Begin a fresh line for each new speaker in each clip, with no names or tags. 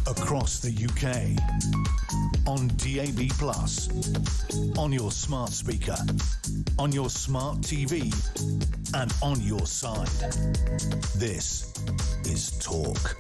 across the UK, on DAB+, on your smart speaker, on your smart TV, and on your side. This is Talk.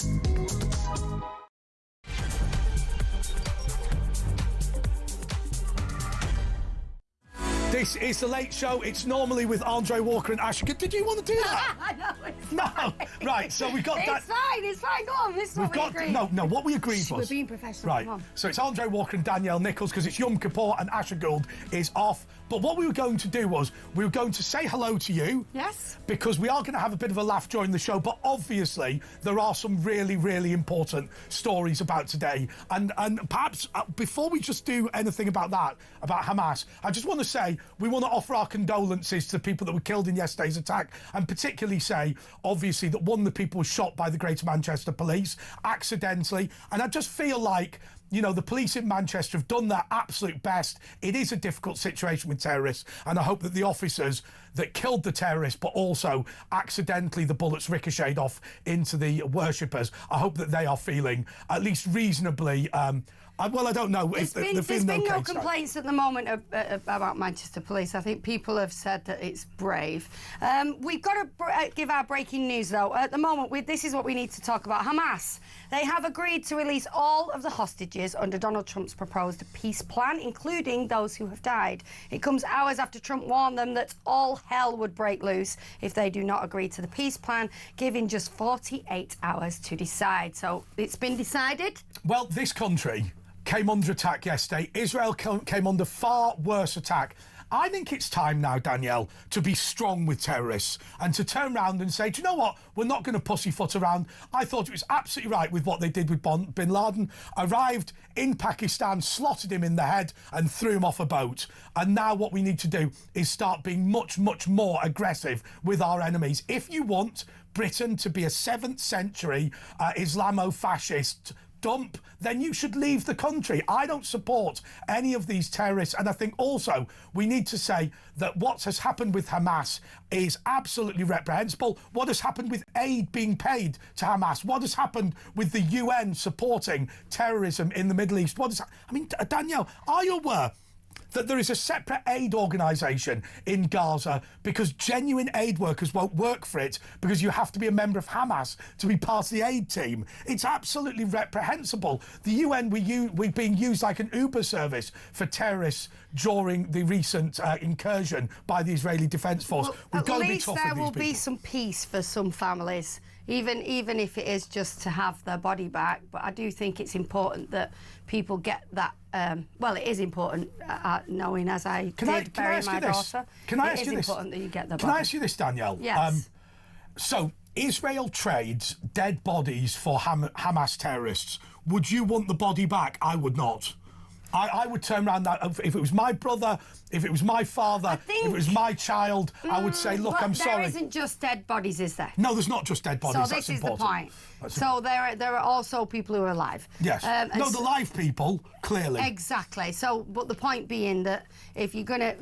This is The Late Show. It's normally with Andre Walker and Ash. Did you want to do that?
No, it's
No.
fine.
Right, so we've got that.
It's fine. Go on, this is what we agreed.
No, what we agreed was...
We're being professional,
Right,
come on.
so it's Andre Walker and Danielle Nichols because it's Yom Kippur and Asher Gould is off. But what we were going to do was we were going to say hello to you.
Yes.
Because we are going to have a bit of a laugh during the show, but obviously there are some really, really important stories about today. And perhaps before we just do anything about that, about Hamas, I just want to say we want to offer our condolences to the people that were killed in yesterday's attack, and particularly say, obviously, that one of the people was shot by the Greater Manchester Police accidentally. And I just feel like, you know, the police in Manchester have done their absolute best. It is a difficult situation with terrorists, and I hope that the officers that killed the terrorists, but also accidentally the bullets ricocheted off into the worshippers, I hope that they are feeling at least reasonably... well, I don't know.
There's been no complaints at the moment about Manchester Police. I think people have said that it's brave. We've got to give our breaking news, though. At the moment, this is what we need to talk about. Hamas. They have agreed to release all of the hostages under Donald Trump's proposed peace plan, including those who have died. It comes hours after Trump warned them that all hell would break loose if they do not agree to the peace plan, giving just 48 hours to decide. So it's been decided?
Well, this country came under attack yesterday. Israel came under far worse attack. I think it's time now, Danielle, to be strong with terrorists and to turn around and say, do you know what? We're not going to pussyfoot around. I thought it was absolutely right with what they did with bin Laden. Arrived in Pakistan, slotted him in the head and threw him off a boat. And now what we need to do is start being much, much more aggressive with our enemies. If you want Britain to be a 7th century Islamo-fascist dump, then you should leave the country. I don't support any of these terrorists, and I think also we need to say that what has happened with Hamas is absolutely reprehensible. What has happened with aid being paid to Hamas? What has happened with the UN supporting terrorism in the Middle East? I mean, Danielle, are you aware that there is a separate aid organisation in Gaza because genuine aid workers won't work for it because you have to be a member of Hamas to be part of the aid team? It's absolutely reprehensible. The UN, we're being used like an Uber service for terrorists during the recent incursion by the Israeli Defence Force.
Well,
We've got to be tough with these people.
At least there will be some peace for some families, even if it is just to have their body back. But I do think it's important that people get that. Well, it is important, knowing as I did bury my daughter.
Can I ask you this?
It is important that you get the body.
Can I ask you this, Danielle?
Yes.
So, Israel trades dead bodies for Hamas terrorists. Would you want the body back? I would not. I would turn around that if it was my brother, if it was my father, if it was my child, I would say, look, I'm sorry.
There isn't just dead bodies, is there?
No, there's not just dead bodies.
So
That's
this
important.
is the point. So there are also people who are alive.
Yes. No, the live people, clearly.
Exactly. So, but the point being that if you're gonna,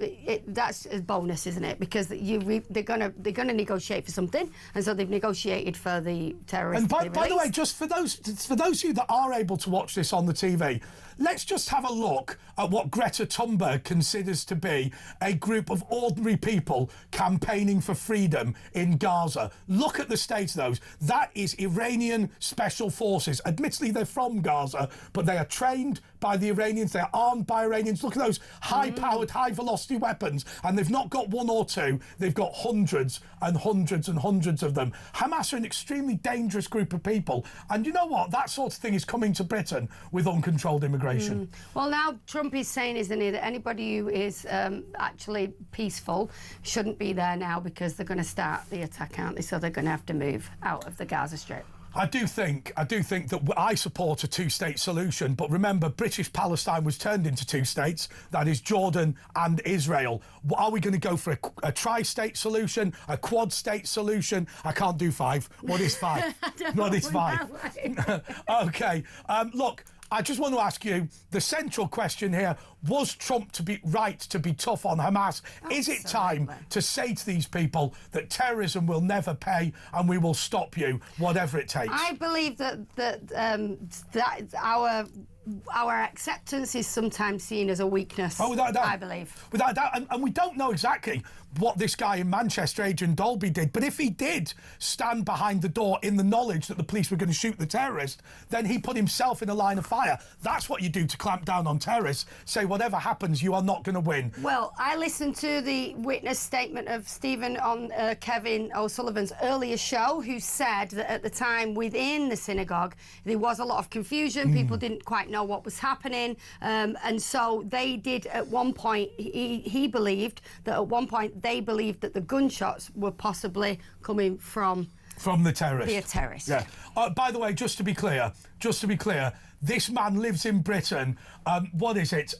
that's a bonus, isn't it? Because they're gonna negotiate for something, and so they've negotiated for the terrorists.
And by the way, just for those of you that are able to watch this on the TV, let's just have a look at what Greta Thunberg considers to be a group of ordinary people campaigning for freedom in Gaza. Look at the state of those. That is Iranian special forces. Admittedly, they're from Gaza, but they are trained by the Iranians. They're armed by Iranians. Look at those high-powered, high-velocity weapons. And they've not got one or two. They've got hundreds and hundreds and hundreds of them. Hamas are an extremely dangerous group of people. And you know what? That sort of thing is coming to Britain with uncontrolled immigration.
Well, now Trump is saying, isn't he, that anybody who is actually peaceful shouldn't be there now because they're going to start the attack, aren't they? So they're going to have to move out of the Gaza Strip.
I do think that I support a two-state solution, but remember, British Palestine was turned into two states. That is Jordan and Israel. Are we going to go for a tri-state solution, a quad-state solution? I can't do 5. What is 5? What is 5? OK. Look, I just want to ask you the central question here: was Trump right to be tough on Hamas?
Absolutely.
Is it time to say to these people that terrorism will never pay and we will stop you, whatever it takes?
I believe that our acceptance is sometimes seen as a weakness.
Oh, without doubt.
I believe.
Without doubt. And we don't know exactly what this guy in Manchester, Agent Dolby, did. But if he did stand behind the door in the knowledge that the police were going to shoot the terrorist, then he put himself in a line of fire. That's what you do to clamp down on terrorists. Say, whatever happens, you are not going to win.
Well, I listened to the witness statement of Stephen on Kevin O'Sullivan's earlier show, who said that at the time within the synagogue, there was a lot of confusion. People didn't quite know what was happening. And so they did at one point, he believed that at one point they believed that the gunshots were possibly coming from
the terrorist.
The terrorist.
Yeah. By the way, just to be clear, this man lives in Britain. What is it?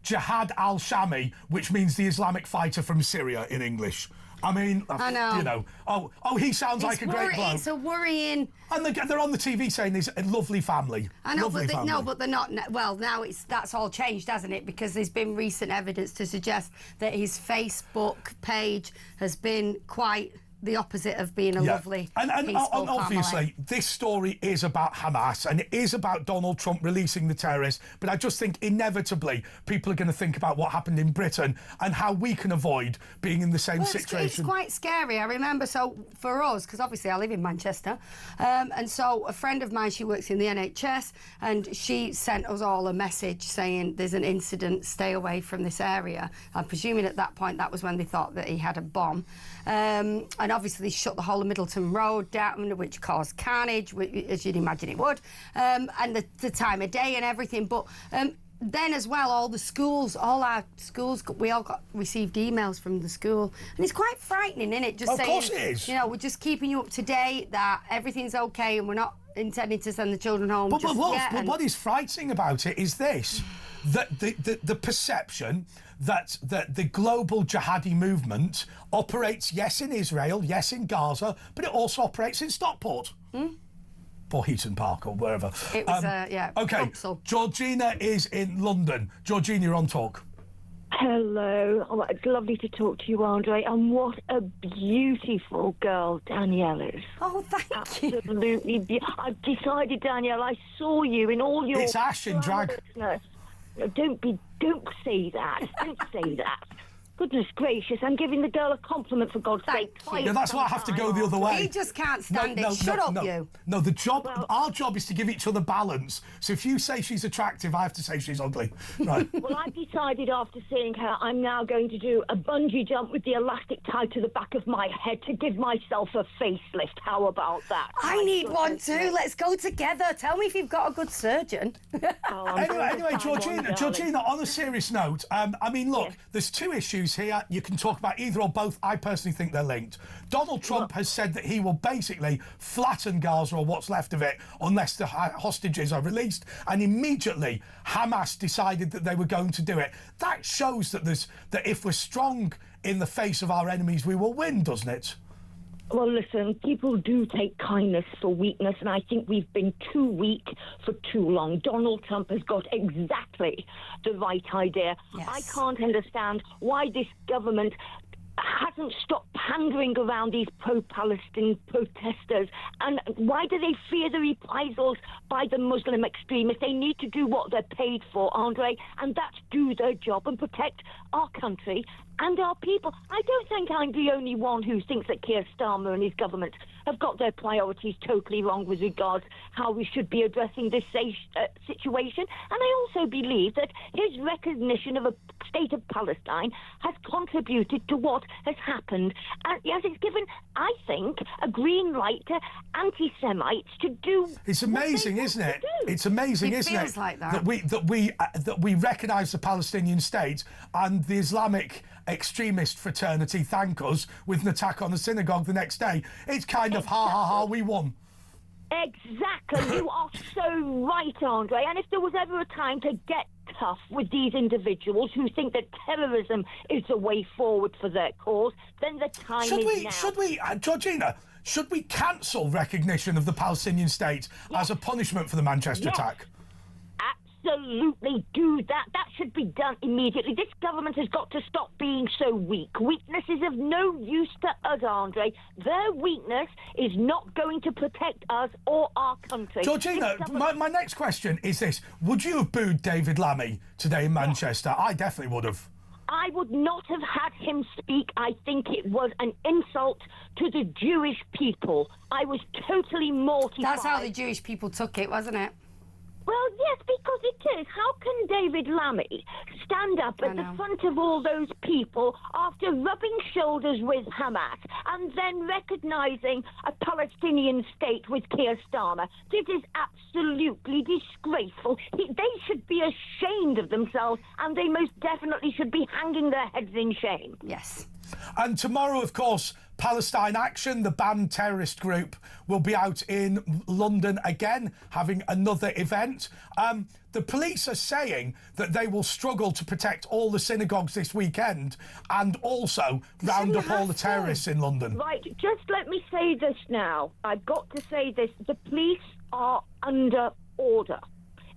Jihad al-Shami, which means the Islamic fighter from Syria in English. I mean,
I know.
You know. Oh, he sounds like a great bloke.
It's a worrying.
And they're on the TV saying he's a lovely family.
I know,
lovely family.
no, but they're not. Well, now that's all changed, hasn't it? Because there's been recent evidence to suggest that his Facebook page has been quite the opposite of being a lovely,
and
peaceful
obviously,
family.
this story is about Hamas and it is about Donald Trump releasing the terrorists. But I just think inevitably people are going to think about what happened in Britain and how we can avoid being in the same situation.
It's quite scary. I remember, so for us, because obviously I live in Manchester, and so a friend of mine, she works in the NHS, and she sent us all a message saying there's an incident, stay away from this area. I'm presuming at that point that was when they thought that he had a bomb. And obviously shut the whole of Middleton Road down, which caused carnage, as you'd imagine it would, and the time of day and everything. But then as well, all our schools, we all received emails from the school, and it's quite frightening, isn't it? Just saying,
of course it is.
You know, we're just keeping you up to date, that everything's okay, and we're not intending to send the children home.
But what is frightening about it is this: that the perception that the global jihadi movement operates, yes, in Israel, yes, in Gaza, but it also operates in Stockport. Or Heaton Park, or wherever.
It was,
OK,
Council.
Georgina is in London. Georgina, you're on Talk.
Hello. Oh, it's lovely to talk to you, Andre. And what a beautiful girl Danielle is.
Oh, thank you.
Absolutely. I've decided, Danielle, I saw you in all your...
It's Ash in drag.
Don't say that. Don't say that. Goodness gracious, I'm giving the girl a compliment, for God's sake.
Yeah, that's why I have to go the other way.
He just can't stand it. Shut up, you.
No, our job is to give each other balance. So if you say she's attractive, I have to say she's ugly. Right.
Well, I've decided after seeing her, I'm now going to do a bungee jump with the elastic tied to the back of my head to give myself a facelift. How about that?
I need one too. Let's go together. Tell me if you've got a good surgeon.
Anyway, Georgina, on a serious note, I mean, look, there's two issues here. You can talk about either or both. I personally think they're linked. Donald Trump has said that he will basically flatten Gaza, or what's left of it, unless the hostages are released. And immediately Hamas decided that they were going to do it. That shows that if we're strong in the face of our enemies, we will win, doesn't it?
Well, listen, people do take kindness for weakness, and I think we've been too weak for too long. Donald Trump has got exactly the right idea.
Yes.
I can't understand why this government hasn't stopped pandering around these pro-Palestine protesters. And why do they fear the reprisals by the Muslim extremists? They need to do what they're paid for, Andre, and that's do their job and protect our country and our people. I don't think I'm the only one who thinks that Keir Starmer and his government have got their priorities totally wrong with regards how we should be addressing this situation. And I also believe that his recognition of a state of Palestine has contributed to what has happened. And yes, it's given, I think, a green light to anti-Semites to do.
It's amazing, isn't it? It's amazing, isn't it?
It feels like that.
That we recognise the Palestinian state, and the Islamic extremist fraternity thank us with an attack on the synagogue the next day. It's kind of ha, we won.
Exactly. You are so right, Andre. And if there was ever a time to get tough with these individuals who think that terrorism is the way forward for their cause, then the time is now.
Should we, Georgina, should we cancel recognition of the Palestinian state as a punishment for the Manchester attack?
absolutely do that. That should be done immediately. This government has got to stop being so weak. Weakness is of no use to us, Andre. Their weakness is not going to protect us or our country.
Georgina, my next question is this. Would you have booed David Lammy today in Manchester? I definitely would have.
I would not have had him speak. I think it was an insult to the Jewish people. I was totally mortified.
That's how the Jewish people took it, wasn't it?
Well, yes, because it is. How can David Lammy stand up at the front of all those people after rubbing shoulders with Hamas and then recognising a Palestinian state with Keir Starmer? This is absolutely disgraceful. They should be ashamed of themselves, and they most definitely should be hanging their heads in shame.
Yes.
And tomorrow, of course, Palestine Action, the banned terrorist group, will be out in London again, having another event. The police are saying that they will struggle to protect all the synagogues this weekend and also round up all the terrorists in London.
Right, just let me say this now. I've got to say this. The police are under order.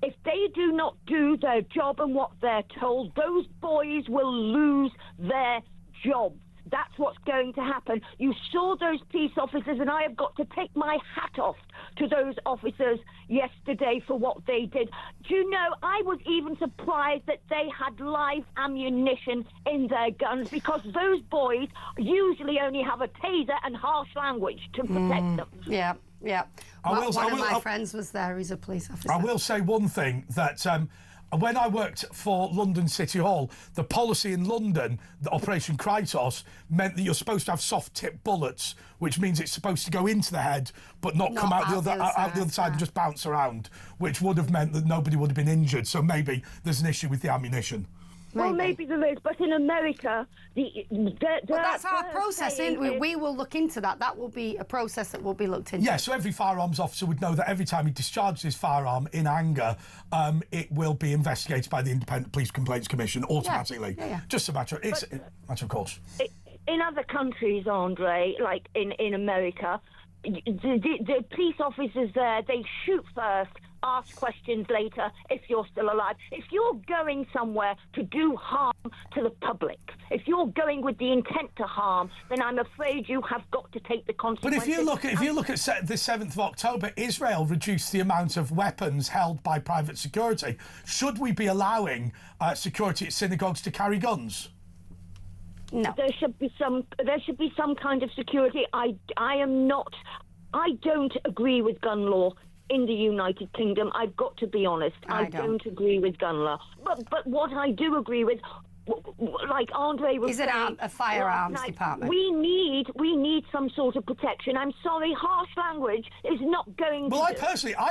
If they do not do their job and what they're told, those boys will lose their jobs. That's what's going to happen. You saw those police officers, and I have got to take my hat off to those officers yesterday for what they did. Do you know, I was even surprised that they had live ammunition in their guns, because those boys usually only have a taser and harsh language to protect them.
Yeah, yeah. One of my friends was there. He's a police officer.
I will say one thing, that when I worked for London City Hall, the policy in London, the Operation Krytos, meant that you're supposed to have soft-tipped bullets, which means it's supposed to go into the head but not come out the other side and just bounce around, which would have meant that nobody would have been injured. So maybe there's an issue with the ammunition.
Well, maybe there is, but in America,
that's our process, isn't it? We will look into that. That will be a process that will be looked into.
Yeah, so every firearms officer would know that every time he discharges his firearm in anger, it will be investigated by the Independent Police Complaints Commission automatically.
Yeah.
Just a matter of course.
In other countries, Andre, like in America, the police officers there, they shoot first, ask questions later if you're still alive. If you're going somewhere to do harm to the public, if you're going with the intent to harm, then I'm afraid you have got to take the consequences.
But if you look at the 7th of October, Israel reduced the amount of weapons held by private security. Should we be allowing security at synagogues to carry guns?
No. There should be some kind of security. I don't agree with gun law in the United Kingdom. I've got to be honest. I don't agree with gun law. But what I do agree with, like Andre was saying,
is it a firearms department?
We need some sort of protection. I'm sorry, harsh language is not going to.
Well, I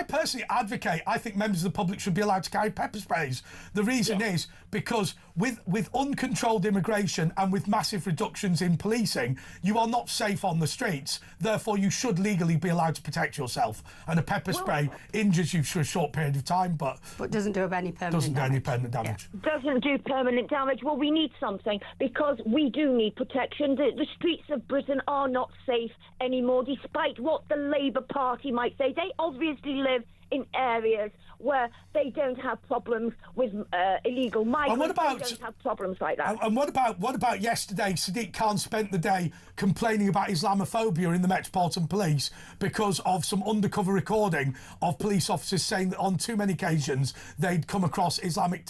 personally advocate. I think members of the public should be allowed to carry pepper sprays. The reason is because with uncontrolled immigration and with massive reductions in policing, you are not safe on the streets. Therefore, you should legally be allowed to protect yourself. And a pepper spray injures you for a short period of time, but
doesn't do any permanent damage.
Doesn't do permanent damage. Well, we need something, because we do need protection. The streets of Britain are not safe anymore, despite what the Labour Party might say. They obviously live in areas where they don't have problems with illegal migrants. They don't have problems like that.
And what about yesterday? Sadiq Khan spent the day complaining about Islamophobia in the Metropolitan Police because of some undercover recording of police officers saying that on too many occasions they'd come across Islamic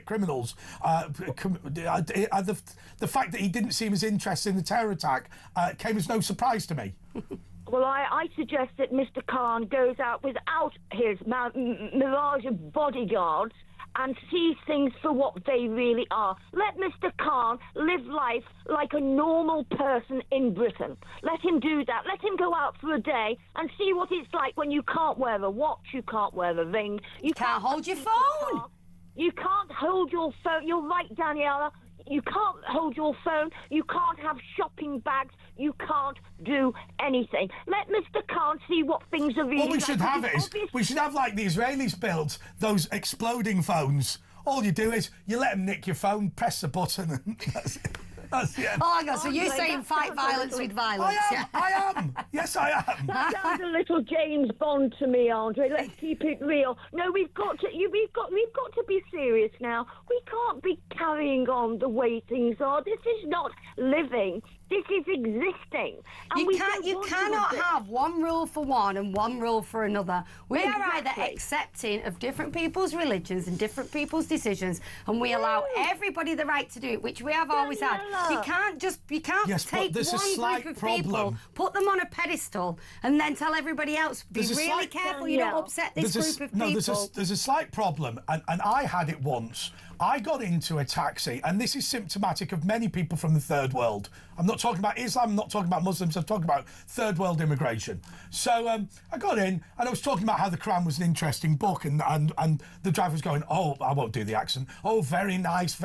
criminals. The fact that he didn't seem as interested in the terror attack came as no surprise to me.
Well, I suggest that Mr. Khan goes out without his mirage of bodyguards and sees things for what they really are. Let Mr. Khan live life like a normal person in Britain. Let him do that. Let him go out for a day and see what it's like when you can't wear a watch, you can't wear a ring. You
can't hold your phone.
You can't hold your phone. You're right, Daniela. You can't hold your phone. You can't have shopping bags. You can't do anything. Let Mr. Khan see what things are really like.
What we should have we should have, like the Israelis built, those exploding phones. All you do is you let them nick your phone, press the button, and that's it. That's the end.
Oh, hang on, so you're saying fight violence with violence?
I am. Yes, I am.
That sounds a little James Bond to me, Andre. Let's keep it real. No, we've got to be serious now. We can't be carrying on the way things are. This is not living. This is existing. And
You cannot have one rule for one and one rule for another. We are either accepting of different people's religions and different people's decisions, and we allow everybody the right to do it, which we have always had. You can't take one group of people, put them on a pedestal, and then tell everybody else, be really careful you don't upset this group of people.
There's a slight problem, and I had it once. I got into a taxi, and this is symptomatic of many people from the third world. I'm not talking about Islam, I'm not talking about Muslims, I'm talking about third world immigration. So I got in, and I was talking about how the Quran was an interesting book, and the driver was going, oh, I won't do the accent. Oh, very nice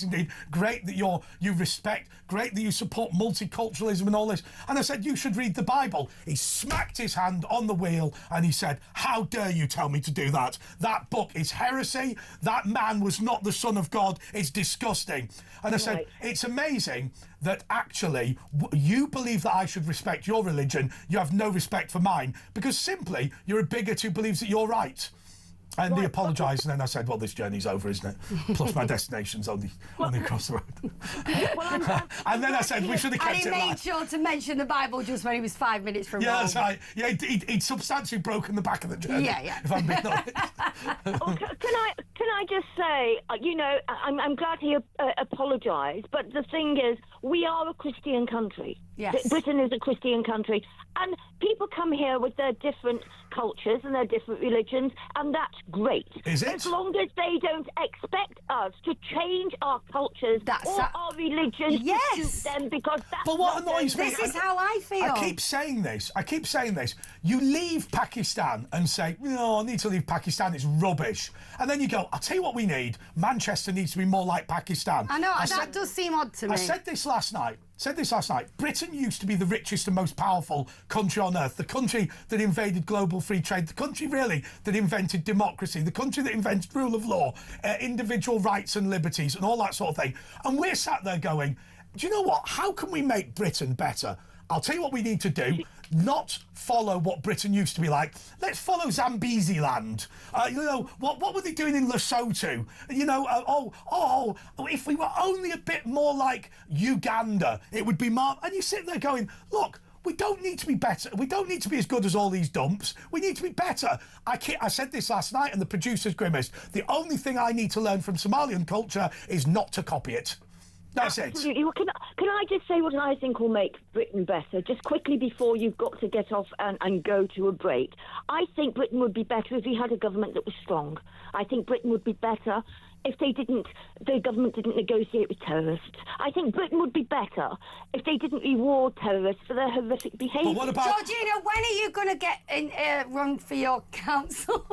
indeed. Great that you respect, great that you support multiculturalism and all this. And I said, you should read the Bible. He smacked his hand on the wheel, and he said, how dare you tell me to do that? That book is heresy. That man was not the Son of God. It's disgusting. And I said, it's amazing that actually you believe that I should respect your religion. You have no respect for mine because simply you're a bigot who believes that you're right. And he apologised, and then I said, well, this journey's over, isn't it? Plus my destination's only across the road. And then I said, we should have kept it
And he made sure to mention the Bible just when he was 5 minutes from home.
That's right. Yeah, he'd substantially broken the back of the journey.
Yeah.
If I'm being honest.
Can I just say, I'm glad he apologised, but the thing is, we are a Christian country.
Yes.
Britain is a Christian country. And people come here with their different cultures and their different religions, and that's great.
Is it?
As long as they don't expect us to change our cultures our religions to suit them, because that's
but what annoys me...
This is how I feel.
I keep saying this. You leave Pakistan and say, I need to leave Pakistan, it's rubbish. And then you go, I'll tell you what we need. Manchester needs to be more like Pakistan.
I know, that does seem odd to me.
I said this last night. Britain used to be the richest and most powerful country on earth, the country that invaded global free trade, the country really that invented democracy, the country that invented rule of law, individual rights and liberties and all that sort of thing. And we're sat there going, do you know what? How can we make Britain better? I'll tell you what we need to do. Not follow what Britain used to be like. Let's follow Zambezi land. What were they doing in Lesotho? If we were only a bit more like Uganda, it would be more... And you sit there going, look, we don't need to be better. We don't need to be as good as all these dumps. We need to be better. I said this last night, and the producers grimaced. The only thing I need to learn from Somalian culture is not to copy it. That's
Absolutely.
it.
Well, can I just say what I think will make Britain better, just quickly before you've got to get off and go to a break? I think Britain would be better if we had a government that was strong. I think Britain would be better if the government didn't negotiate with terrorists. I think Britain would be better if they didn't reward terrorists for their horrific behaviour.
But what about...
Georgina, when are you going to get run for your council?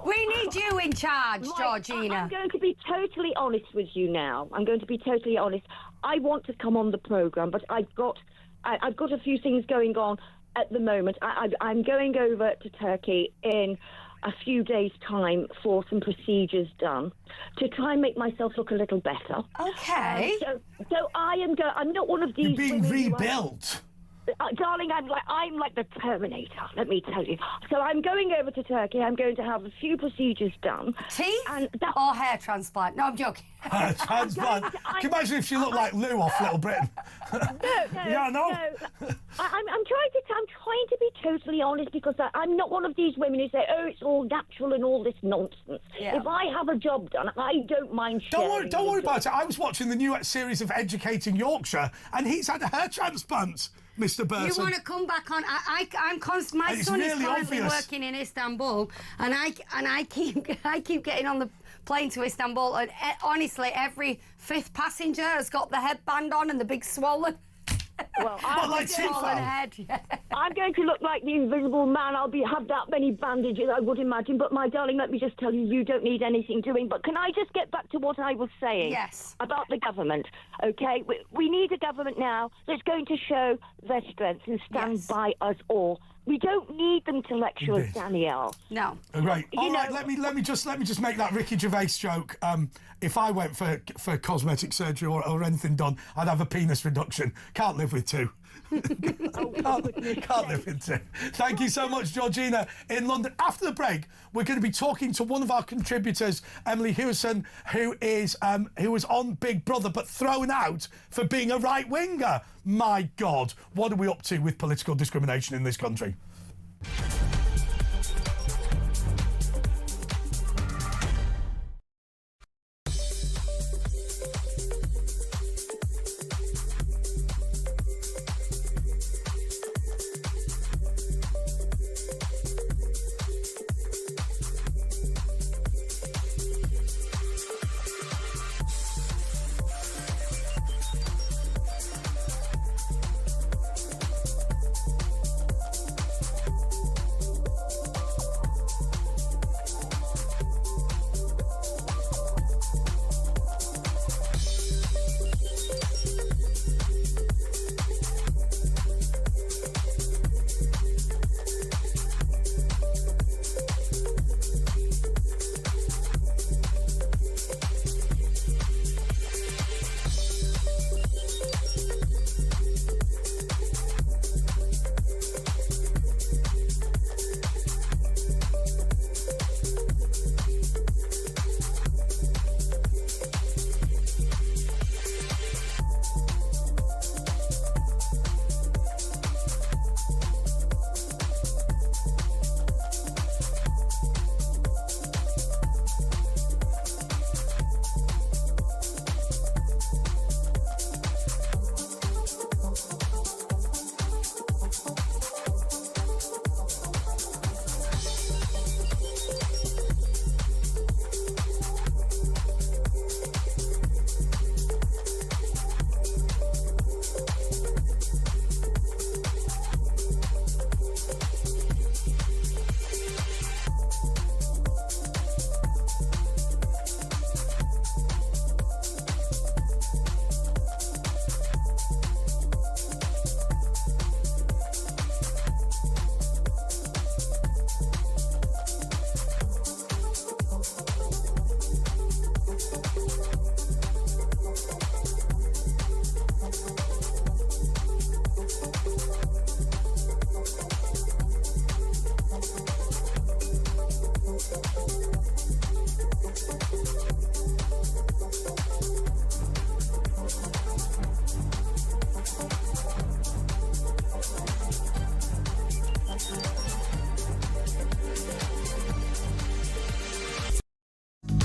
We need you in charge, Georgina.
I'm going to be totally honest with you now. I'm going to be totally honest. I want to come on the programme, but I've got a few things going on at the moment. I'm going over to Turkey in a few days' time for some procedures done to try and make myself look a little better.
Okay.
So I'm not one of these...
You're being rebuilt.
Darling, I'm like the Terminator, let me tell you. So I'm going over to Turkey. I'm going to have a few procedures done.
Teeth or hair transplant? No, I'm joking.
Hair transplant. Can you imagine if she looked like Lou off Little Britain?
No. I'm trying to be totally honest, because I'm not one of these women who say, oh, it's all natural and all this nonsense. Yeah. If I have a job done, I don't mind sharing.
Don't worry about it. I was watching the new series of Educating Yorkshire, and he's had a hair transplant. Mr. Burson.
You want to come back on? My son is currently working in Istanbul, and I keep getting on the plane to Istanbul, and honestly, every fifth passenger has got the headband on and the big swollen.
Well,
swollen head. Yeah.
I'm going to look like the Invisible Man. I'll have that many bandages, I would imagine. But my darling, let me just tell you, you don't need anything doing. But can I just get back to what I was saying?
Yes.
About the government. Okay, we need a government now that's going to show their strength and stand by us all. We don't need them to lecture us, Danielle.
No.
Right. All right. Let me just make that Ricky Gervais joke. If I went for cosmetic surgery or anything done, I'd have a penis reduction. Can't live with two. Can't live with two. Thank you so much, Georgina, in London. After the break, we're going to be talking to one of our contributors, Emily Hewson, who was on Big Brother but thrown out for being a right winger. My God, what are we up to with political discrimination in this country?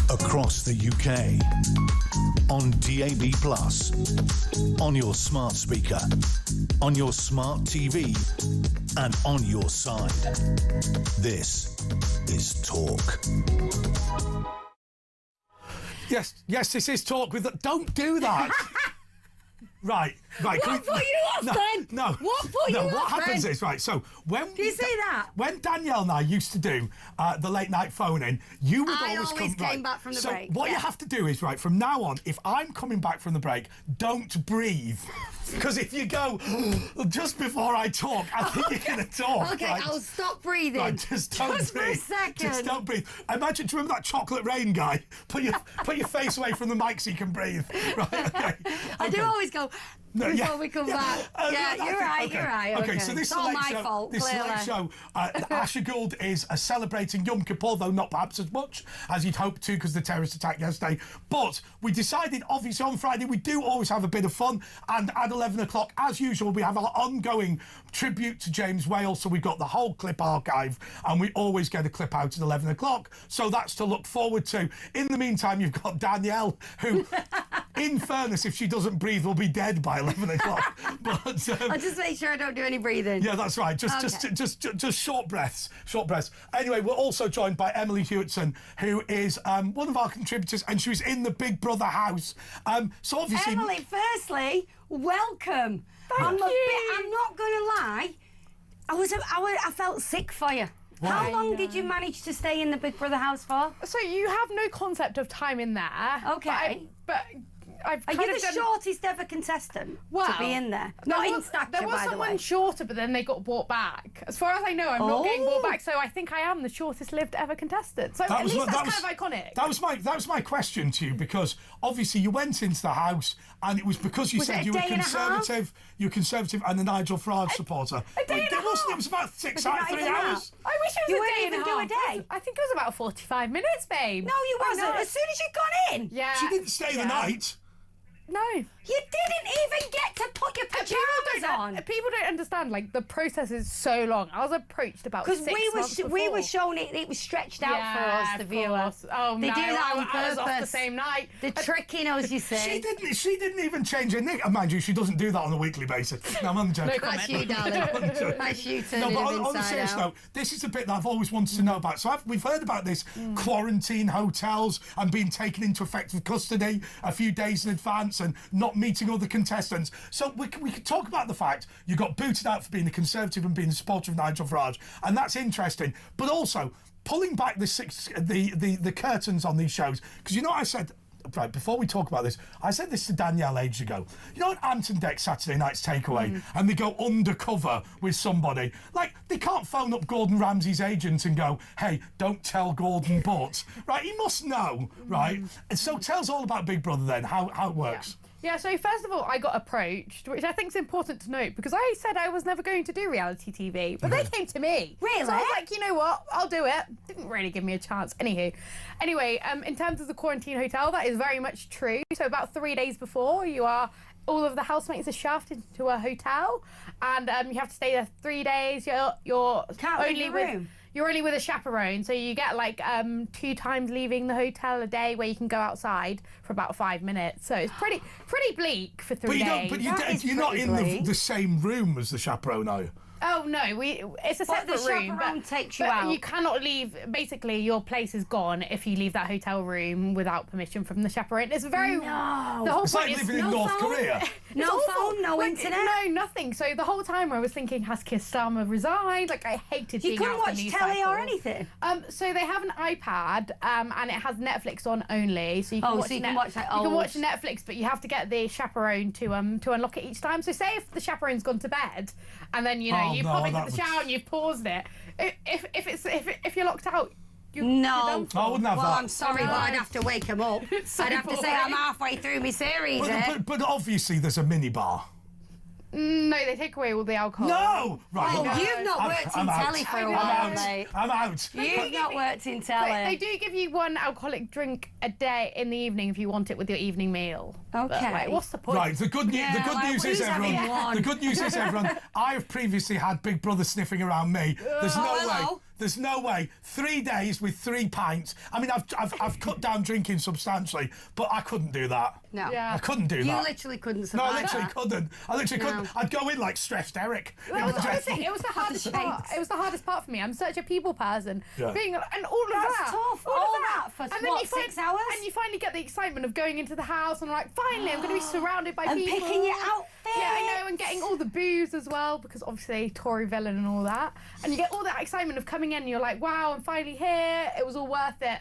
Across the UK, on DAB+, on your smart speaker, on your smart TV, and on your side. This is Talk.
Yes, this is Talk with... Don't do that! Right.
What put you off then?
No.
What put you off
what happens
then?
is, right, so when...
Do you see that?
When Danielle and I used to do the late night phone-in, you would
I
always come...
came back from the break.
So what you have to do is, right, from now on, if I'm coming back from the break, don't breathe. Because if you go just before I talk, I think you're going to talk.
Okay,
right?
I'll stop breathing.
Right, just don't breathe.
For a second.
Just don't breathe. Imagine, do you remember that chocolate rain guy? Put your face away from the mic so you can breathe. Right, okay.
I do always go... Before we come back. You're right.
Okay, so this
it's all my fault,
this
clearly.
select show, Asher Gould is celebrating Yom Kippur, though not perhaps as much as you'd hoped to because of the terrorist attack yesterday. But we decided, obviously, on Friday, we do always have a bit of fun. And at 11 o'clock, as usual, we have our ongoing tribute to James Whale. So we've got the whole clip archive, and we always get a clip out at 11 o'clock. So that's to look forward to. In the meantime, you've got Danielle, who, in fairness, if she doesn't breathe, will be dead by 11 o'clock. But
I'll just make sure I don't do any breathing.
Yeah, that's right. Just short breaths. Anyway, we're also joined by Emily Hewson, who is one of our contributors, and she was in the Big Brother house. So obviously,
Emily, firstly, welcome.
Thank you.
I'm not going to lie. I felt sick for you.
Why?
How long did you manage to stay in the Big Brother house for?
So you have no concept of time in there.
Okay.
But
Are you the shortest ever contestant to be in there? Not in stature, by the way.
There was someone shorter, but then they got brought back. As far as I know, I'm not getting brought back, so I think I am the shortest lived ever contestant. So at least that's kind of iconic.
That was my question to you, because obviously you went into the house and it was because you said you were conservative. You were conservative and a Nigel Farage supporter.
A day and a half.
It was about 3 hours.
I wish it was a day and a half.
You wouldn't even do a day.
I think it was about 45 minutes, babe.
No, you wasn't. As soon as you'd gone in.
Yeah.
She didn't stay the night.
No.
You didn't even get to put your pajamas on.
People don't understand, like, the process is so long. I was approached about 6 months before.
we were shown it was stretched out for us, the viewers.
Oh,
they do that on
I was
purpose.
off the same night.
They're tricking us, you see.
She didn't even change her nick. Mind you, she doesn't do that on a weekly basis. No, I'm only joking.
That's you, darling. That's you turning
on a serious note, this is a bit that I've always wanted to know about. So we've heard about this quarantine hotels and being taken into effective custody a few days in advance and not meeting other contestants. So we could talk about the fact you got booted out for being a Conservative and being a supporter of Nigel Farage, and that's interesting. But also pulling back the curtains on these shows, because you know I said. Right, before we talk about this, I said this to Danielle ages ago. You know, Ant and Deck Saturday Night's Takeaway, and they go undercover with somebody. Like, they can't phone up Gordon Ramsay's agent and go, hey, don't tell Gordon but. Right, he must know, right? And so tell us all about Big Brother then, how it works.
Yeah, so first of all, I got approached, which I think is important to note, because I said I was never going to do reality TV, but they came to me.
Really?
So I was like, you know what, I'll do it. Didn't really give me a chance. Anyway, in terms of the quarantine hotel, that is very much true. So about 3 days before, all of the housemates are shafted into a hotel, and you have to stay there 3 days. You're only with a chaperone, so you get like 2 times leaving the hotel a day, where you can go outside for about 5 minutes. So it's pretty bleak for 3 days.
But you're not in the same room as the chaperone, are you?
Oh no, it's a separate room.
The chaperone takes you
but
out.
You cannot leave. Basically, your place is gone if you leave that hotel room without permission from the chaperone. It's very.
No.
The whole
It's
point
like
is
living in North Korea.
No phone, no internet.
No, nothing. So the whole time I was thinking, has Keir Starmer resigned? Like, I hated being out
couldn't
the
watch
news
telly
cycle.
or anything.
So they have an iPad, and it has Netflix on only. So you can watch Netflix, but you have to get the chaperone to unlock it each time. So say if the chaperone's gone to bed, and then you pop into the shower and you've paused it. If you're locked out.
No.
I wouldn't have that.
Well, I'm sorry, but I'd have to wake him up. I'd have to say I'm halfway through my series.
But obviously there's a minibar.
No, they take away all the alcohol.
No! Right.
Oh, you've not worked in telly for a while, mate.
I'm out.
You've not worked in telly.
But they do give you 1 alcoholic drink a day in the evening if you want it with your evening meal.
Okay.
But, like, what's the point?
Right, the good news is, everyone, I have previously had Big Brother sniffing around me. There's no way. 3 days with 3 pints. I mean, I've cut down drinking substantially, but I couldn't do that.
No.
Yeah.
I couldn't do that.
You literally couldn't survive.
No, I literally couldn't. I'd go in like stressed Eric.
It was the hardest part. It was the hardest part for me. I'm such a people person.
Yeah.
And all of that.
That's tough.
All
All
of
that for
and then
what, 6 hours?
And you finally get the excitement of going into the house and like, finally, I'm going to be surrounded by
and
people.
And picking your outfit.
Yeah, I know, and getting all the booze as well, because obviously Tory villain and all that. And you get all that excitement of coming in and you're like, wow, I'm finally here. It was all worth it.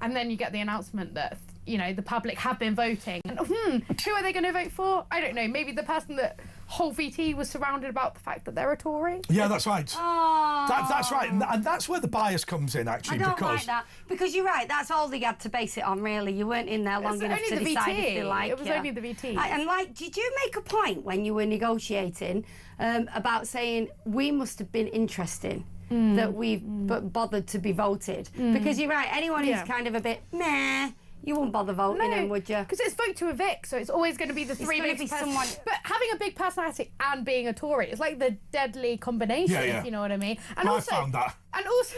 And then you get the announcement that, the public have been voting. And who are they going to vote for? I don't know. Maybe the person that whole VT was surrounded about the fact that they're a Tory.
Yeah, that's right.
Oh.
That's right. And that's where the bias comes in, actually.
I don't like that. Because you're right, that's all they had to base it on, really. You weren't in there long enough to decide if they like you.
It was only the VT.
And, did you make a point when you were negotiating about saying we must have been interesting that we've bothered to be voted? Because you're right, anyone who's kind of a bit meh, you wouldn't bother voting him, would you?
Because it's vote to evict, so it's always going to be the three biggest someone. But having a big personality and being a Tory is like the deadly combination, if you know what I mean. And
I found that.
And also,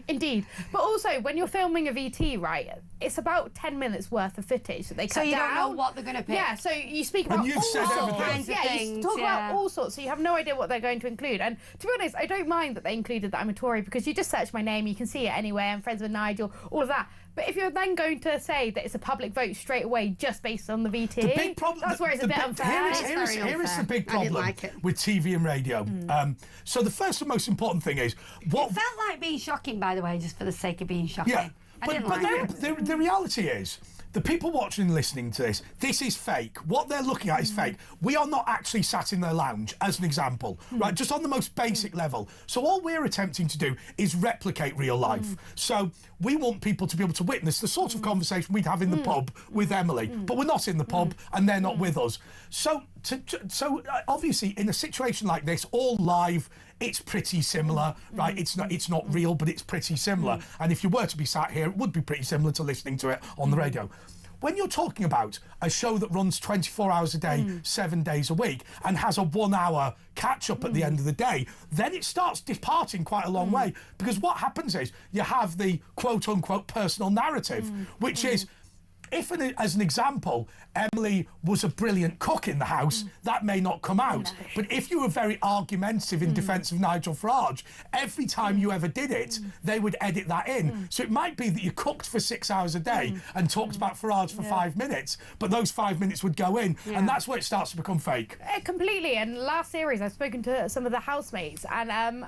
indeed, but also when you're filming a VT, right, it's about 10 minutes worth of footage that they cut down.
So you don't know what they're going to pick.
Yeah, so you speak about
you
all
said
sorts.
everything.
You talk about all sorts, so you have no idea what they're going to include. And to be honest, I don't mind that they included that I'm a Tory, because you just search my name, you can see it anywhere. I'm friends with Nigel, all of that. But if you're then going to say that it's a public vote straight away just based on the VT,
the big problem,
that's where it's a bit unfair.
Here is the big problem with TV and radio. So the first and most important thing is what...
It felt like being shocking, by the way, just for the sake of being shocking.
Yeah, but
the reality is
the people watching and listening to this is fake. What they're looking at is fake. We are not actually sat in their lounge, as an example, right? Just on the most basic level. So all we're attempting to do is replicate real life. So we want people to be able to witness the sort of conversation we'd have in the pub with Emily, but we're not in the pub and they're not with us. So obviously, in a situation like this, all live, it's pretty similar, right? It's not real, but it's pretty similar. And if you were to be sat here, it would be pretty similar to listening to it on the radio. When you're talking about a show that runs 24 hours a day, 7 days a week, and has a 1 hour catch-up at the end of the day, then it starts departing quite a long way. Because what happens is you have the quote-unquote personal narrative, which is, if, as an example, Emily was a brilliant cook in the house, that may not come out. But if you were very argumentative in defence of Nigel Farage, every time you ever did it, they would edit that in. So it might be that you cooked for 6 hours a day and talked about Farage for 5 minutes, but those 5 minutes would go in, and that's where it starts to become fake.
Completely. And last series, I've spoken to some of the housemates, and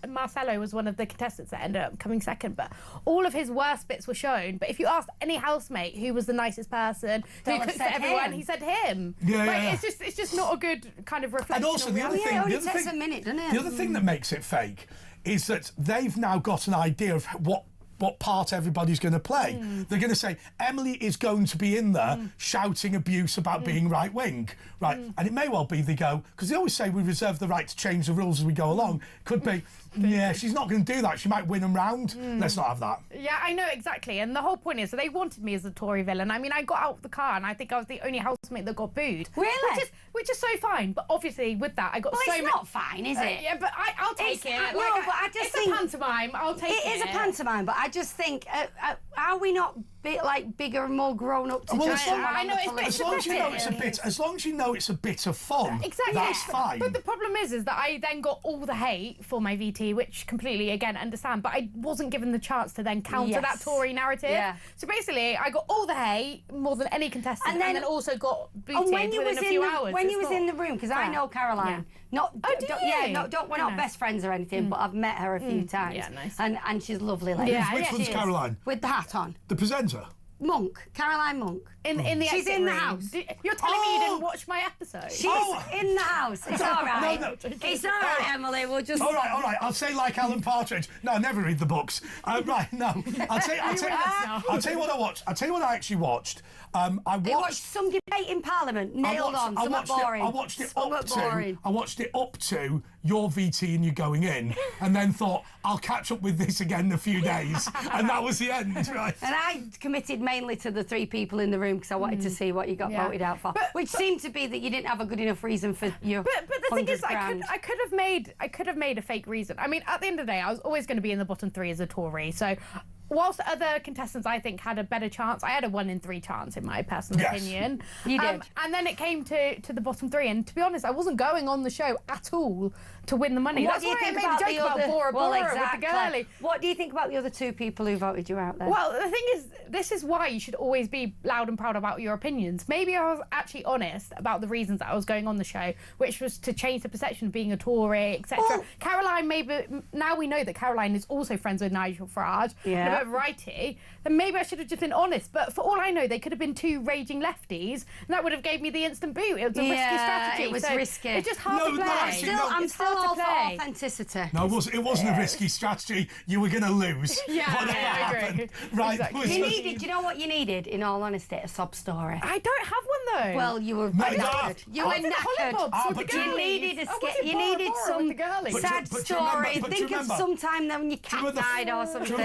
Marcelo was one of the contestants that ended up coming second, but all of his worst bits were shown. But if you asked any housemate who was the nicest person, who cooked for everyone, he said him. It's just not a good kind of reflection.
And also the other thing,
it only takes a minute, doesn't it?
The other thing that makes it fake is that they've now got an idea of what part everybody's going to play. They're going to say, Emily is going to be in there shouting abuse about being right-wing, right? And it may well be they go, because they always say we reserve the right to change the rules as we go along. Could be, yeah, she's not going to do that. She might win them round. Let's not have that.
Yeah, I know, exactly. And the whole point is, so they wanted me as the Tory villain. I mean, I got out of the car and I think I was the only housemate that got booed.
Really?
Which is so fine. But obviously, with that, I got so much...
It's not fine, is it?
Yeah, but I'll take it.
No, but I just think...
It's a pantomime. I'll take it.
It is a pantomime, but I just think, are we not bigger and more grown up to just...
I know,
as long as you know it's a bit of fun,
exactly,
that's fine.
But the problem is that I then got all the hate for my VT, which completely, again, understand, but I wasn't given the chance to then counter that Tory narrative. Yeah. So basically, I got all the hate, more than any contestant, and then also got booted within a few hours.
When you was in the room, because I know Caroline, we're not best friends or anything, but I've met her a few times.
Yeah, nice.
And she's lovely lady.
Which one's Caroline?
With the hat on.
The presenter?
Caroline Monk.
She's in the house. You're telling me you didn't watch my episode?
She's in the house. It's all right. No. It's all right, Emily. We'll just...
All right. I'll say like Alan Partridge. No, I never read the books. Right, no. I'll tell you what I watched. I'll tell you what I actually watched. I
watched some debate in Parliament. Nailed on. Somewhat boring.
I watched it up to your VT and you going in, and then thought I'll catch up with this again in a few days, and that was the end, right?
And I committed mainly to the 3 people in the room because I wanted to see what you got voted out for, which seemed to be that you didn't have a good enough reason for your.
But the thing is, I could have made a fake reason. I mean, at the end of the day, I was always going to be in the bottom 3 as a Tory, so. Whilst other contestants, I think, had a better chance, I had a 1 in 3 chance, in my personal opinion.
You did.
And then it came to the bottom 3, and to be honest, I wasn't going on the show at all to win the money. That's why I made a joke about Bora with the girlie.
What do you think about the other 2 people who voted you out there?
Well, the thing is, this is why you should always be loud and proud about your opinions. Maybe I was actually honest about the reasons that I was going on the show, which was to change the perception of being a Tory, etc. Well, Caroline, now we know that Caroline is also friends with Nigel Farage. Yeah. Variety, then maybe I should have just been honest. But for all I know, they could have been 2 raging lefties, and that would have gave me the instant boot. It was a risky strategy.
It was risky.
It's just hard to play.
I'm still all for authenticity.
No, it wasn't a risky strategy. You were going to lose.
I agree.
Right.
Exactly.
Do you know what you needed, in all honesty? A sob story.
I don't have one, though.
Well, you were knackered. You were knackered. You needed some sad story. Think of some time then when your cat died or something.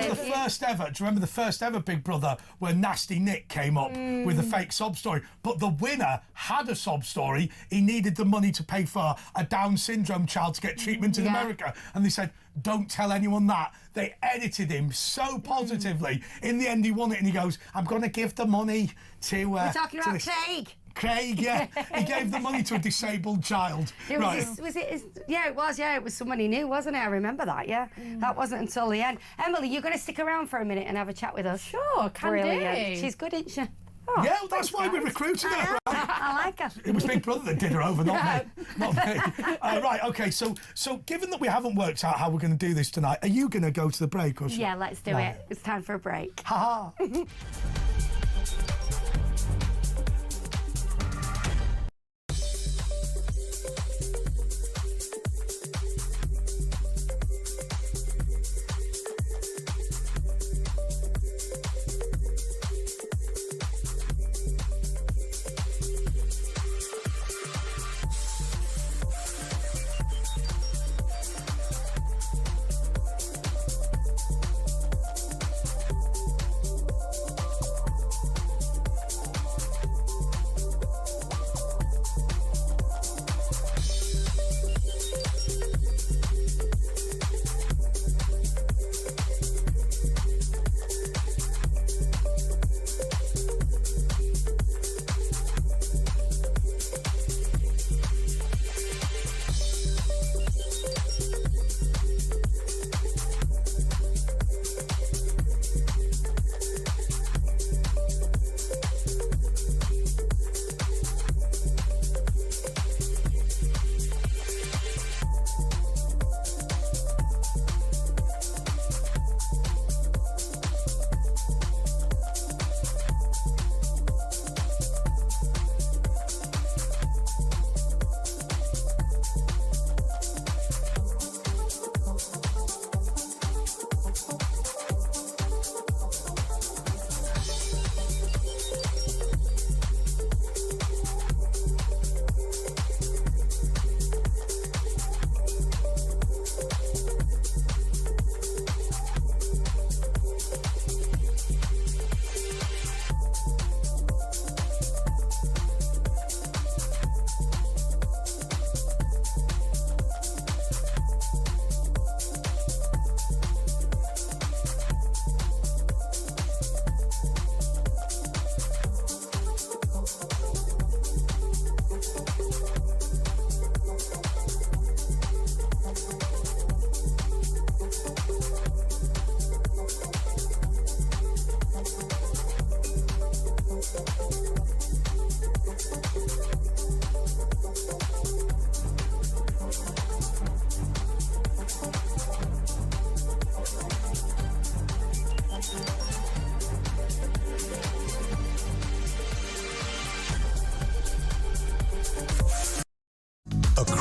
Do you remember the first ever Big Brother where Nasty Nick came up with a fake sob story? But the winner had a sob story. He needed the money to pay for a Down syndrome child to get treatment in America. And they said, don't tell anyone that. They edited him so positively. In the end, he won it and he goes, I'm going to give the money to...
We're talking about Craig.
Yeah. He gave the money to a disabled child.
It was someone he knew, wasn't it? I remember that, That wasn't until the end. Emily, you're going to stick around for a minute and have a chat with us?
Sure, can do.
She's good, isn't she?
Oh, yeah, well, that's why we recruited her.
I like her.
It was Big Brother that did her over, not me. Right, OK, so given that we haven't worked out how we're going to do this tonight, are you going to go to the break? Or
yeah, let's do it. It's time for a break.
Ha-ha.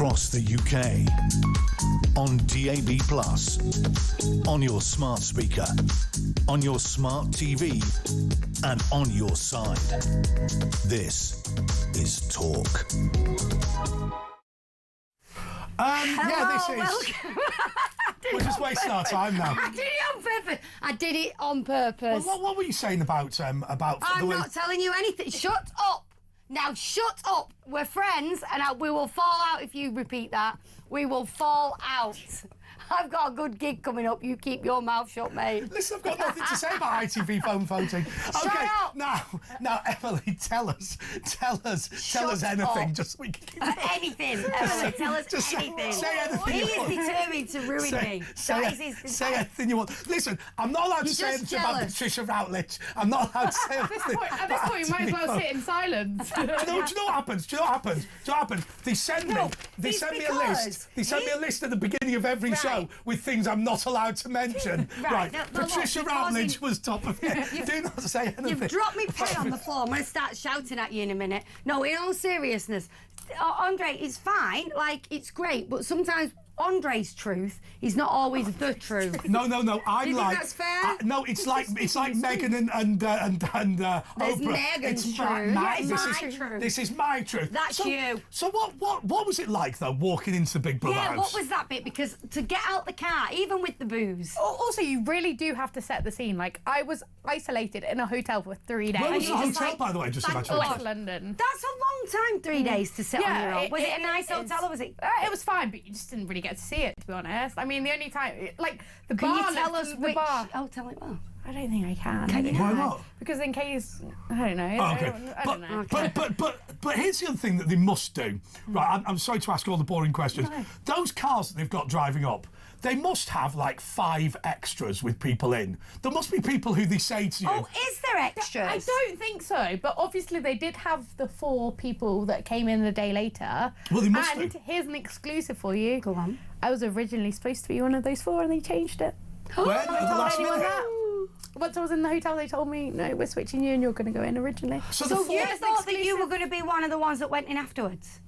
across the UK. On DAB+, on your smart speaker, on your smart TV, and on your side. This is Talk.
Yeah, this is.
Welcome.
We're just wasting our time now.
I did it on purpose. I did it on purpose.
Well, what were you saying about
I'm
the way?
not telling you anything. Shut up. Now shut up. We're friends, and we will fall out if you repeat that. We will fall out. I've got a good gig coming up. You keep your mouth shut, mate.
Listen, I've got nothing to say about ITV phone voting. Okay,
up.
now, Emily, tell us anything.
up.
Just so we can keep going.
Anything, Emily, tell us
Just
anything.
say anything
He
you
is
want.
determined to ruin me. That is his
Say anything you want. Listen, I'm not allowed to say
just
anything about
jealous.
Patricia Routledge. I'm not allowed to say anything.
At this point, you might as well sit in silence.
No, do you know what happens? Do you know what happens? They send me a list. They send me a list at the beginning of every show with things I'm not allowed to mention.
Right. No,
Patricia
look,
Routledge was top of it. Do not say anything.
You've dropped me pen on the floor. I'm going to start shouting at you in a minute. No, in all seriousness, Andre, it's fine. Like, it's great. But sometimes Andre's truth is not always the truth.
No. I'm
Do you
like.
think that's fair?
No, it's like Meghan and
There's
Oprah.
Meghan's
It's
truth.
my-
It's
this
my
is-
truth.
This is my truth.
That's you.
So what was it like though, walking into the Big Brother
Yeah,
house?
what was that bit? Because to get out the car, even with the booze.
Also, you really do have to set the scene. Like, I was isolated in a hotel for 3 days.
Where was
you
the
just
hotel,
like,
by the way? Just
thank
imagine.
God.
West London.
That's a long time, 3 days to sit on your own. Was it a nice
is.
hotel or was it?
It was fine, but you just didn't really get to see it, to be honest. I mean, the only time, like, the
Can
bar.
you tell us
the
which?
bar.
Oh, tell it well.
I don't think I can.
Can you
Why
not?
not?
Because in case, I don't know.
Oh, okay.
I don't know.
But here's the other thing that they must do. Right, I'm sorry to ask all the boring questions.
No.
Those cars that they've got driving up, they must have like 5 extras with people in. There must be people who they say to you.
Oh, is there extras?
I don't think so, but obviously they did have the 4 people that came in the day later.
Well, they must
And
do.
here's an exclusive for you.
Go on.
I was originally supposed to be one of those 4 and they changed it.
When? At the last
Anyone
minute?
that? Once I was in the hotel, they told me, no, we're switching you and you're going to go in originally.
So
So
the
you
four-
thought that you were going to be one of the ones that went in afterwards?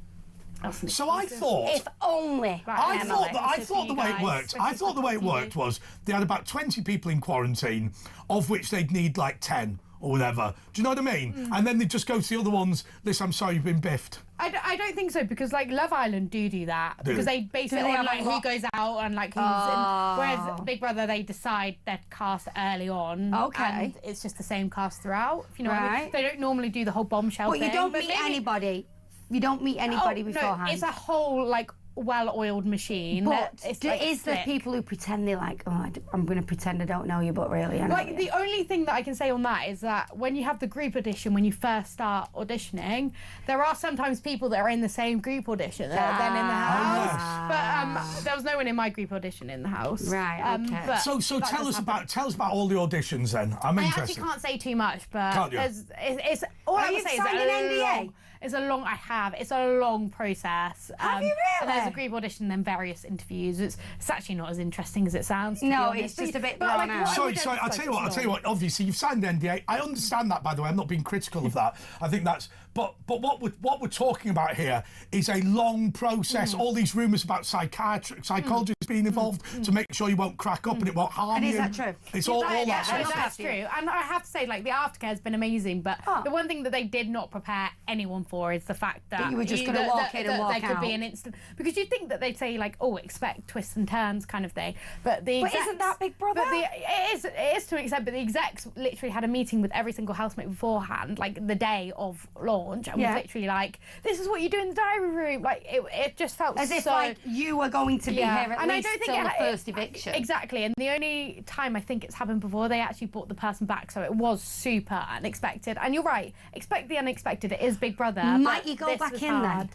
So I thought.
If only.
I
Emily,
thought
this is
the
for you
way it
guys.
worked. I thought the way it worked was they had about 20 people in quarantine, of which they'd need like 10 or whatever. Do you know what I mean? And then they'd just go to the other ones. Listen, I'm sorry, you've been biffed.
I don't think so, because like Love Island do that,
Do
because
they?
they base
Do
it
they
on
have a
like who
lot?
goes out and like who's in. Whereas Big Brother, they decide their cast early on.
Okay.
And it's just the same cast throughout. If you know what I mean?
Right.
They don't normally do the whole bombshell
But
thing.
you don't meet
maybe-
anybody. You don't meet anybody
Oh,
beforehand.
No, it's a whole like well-oiled machine.
But
It's,
is there
slick.
people who pretend they're like, oh, I'm going to pretend I don't know you, but really I know
Like,
you.
the only thing that I can say on that is that when you have the group audition, when you first start auditioning, there are sometimes people that are in the same group audition that are then in the house. But there was no one in my group audition in the house.
Right, okay.
but
So
that
tell
does
us
happen.
about all the auditions then. I'm
I
interested.
actually can't say too much, but
Can't you?
it's all I
Have
would
you
say is
signed an NDA?
long, it's a long. I have. It's a long process.
Have you
And there's a
really?
group audition, then various interviews. It's actually not as interesting as it sounds. To
No,
be honest.
it's just a bit
But,
blown
like,
out.
what I
Sorry,
would
I'll tell you what.
emphasise is
Obviously, you've signed the NDA. I understand that, by the way. I'm not being critical of that. I think that's. But what we're talking about here is a long process. All these rumours about psychologists being involved to make sure you won't crack up and it won't harm
And
you.
is that true?
It's all
Yeah,
that sort
I
of
love
stuff.
That's true, and I have to say, like, the aftercare has been amazing. But the one thing that they did not prepare anyone for is the fact that
you were just gonna walk in and
that
walk
there could be
out.
an instant, because you'd think that they'd say like, oh, expect twists and turns kind of thing. But the
But
execs,
isn't that Big Brother?
But it is to an extent. But the execs literally had a meeting with every single housemate beforehand, like the day of launch, and
Yeah.
was literally like, this is what you do in the diary room. Like it just felt
As if
so,
like you were going to be here at
and
least
I don't think
till the
it-
first eviction.
Exactly, and the only time I think it's happened before, they actually brought the person back, so it was super unexpected. And you're right, expect the unexpected. It is Big Brother.
Might
but
you go
this
back
was
in then?
hard.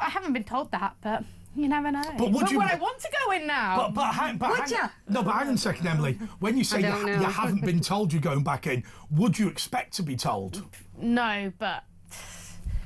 I haven't been told that, but you never know.
But would you-
I want to go in now?
But hang
ya?
No, but hang on a second, Emily. When you say you,
don't know.
you haven't been told you're going back in, would you expect to be told?
No, but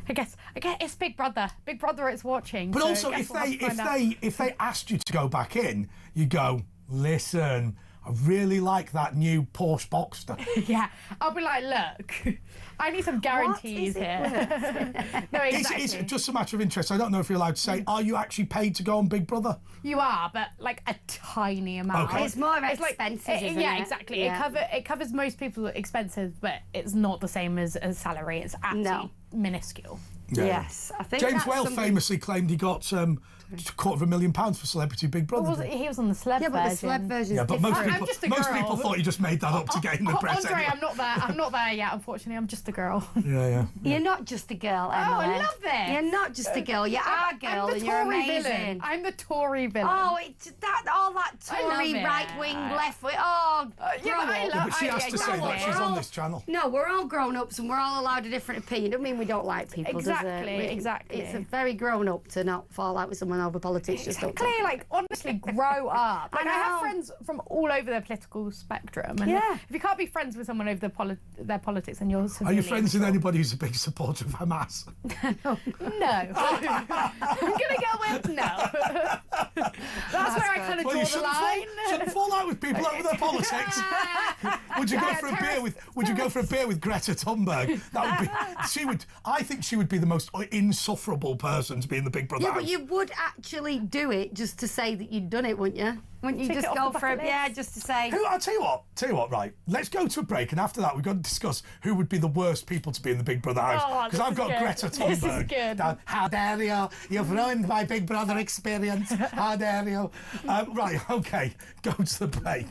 I guess it's Big Brother. Big Brother is watching.
But
so
also,
I guess
if
we'll have to find out.
they asked you to go back in, you go, listen, I really like that new Porsche Boxster.
Yeah, I'll be like, look, I need some guarantees here. No, exactly.
It's just a matter of interest. I don't know if you're allowed to say, are you actually paid to go on Big Brother?
You are, but like a tiny amount.
Okay.
It's more
It's
expensive, isn't
yeah,
it?
exactly.
Yeah.
It covers most people's expenses, but it's not the same as salary. It's absolutely minuscule.
Yeah.
Yes, I think
James
that's
Whale
something-
famously claimed he got £250,000 for Celebrity Big Brother.
Well, he was on the celeb
Yeah, but the
version.
celeb version.
Yeah, but
I'm just a
most
girl.
people thought he just made that up to get in the press.
Andre,
anyway.
I'm not there. I'm not there yet, unfortunately. I'm just a girl.
Yeah.
You're not just a girl,
Oh,
Emily.
I love this.
You're not just a girl. You are a girl,
I'm the
and you're
Tory
amazing.
villain. I'm the Tory villain.
Oh, it's all that
I love
Tory
it.
right wing, left wing. Oh,
yeah, but
grow
I
up.
love-
But she
I-
has
yeah,
to say
grow
that.
up.
She's on this channel.
No, we're all grown ups and we're all allowed a different opinion. Don't mean we don't like people, does it?
Exactly, exactly.
It's a very grown up to not fall out with someone over politics. Just don't
Exactly, like honestly, grow up. Like, I have
know.
friends from all over the political spectrum, and
Yeah.
if you can't be friends with someone over their politics, then you're
Are
severely
you friends with
in trouble.
anybody who's a big supporter of Hamas?
No, I'm gonna go with no. That's where I kind of
Well,
draw
you
the
shouldn't
line.
shouldn't fall out with people over their politics. Would you go
Yeah,
for a beer with? Would you go for a beer with Greta Thunberg? That would be. She would. I think she would be the most insufferable person to be in the Big Brother
Yeah,
house.
but you would actually do it just to say that you'd done it, wouldn't you? Wouldn't you
Tick
just
it
go
off the
for it?
bucket
Yeah,
list.
just to say.
I'll tell you what, right? Let's go to a break, and after that, we've got to discuss who would be the worst people to be in the Big Brother house.
Oh,
Because
this
I've
is
got
good.
Greta
This is
Thunberg.
good.
Down, how dare you? You've ruined my Big Brother experience. How dare you? Right, okay, go to the break.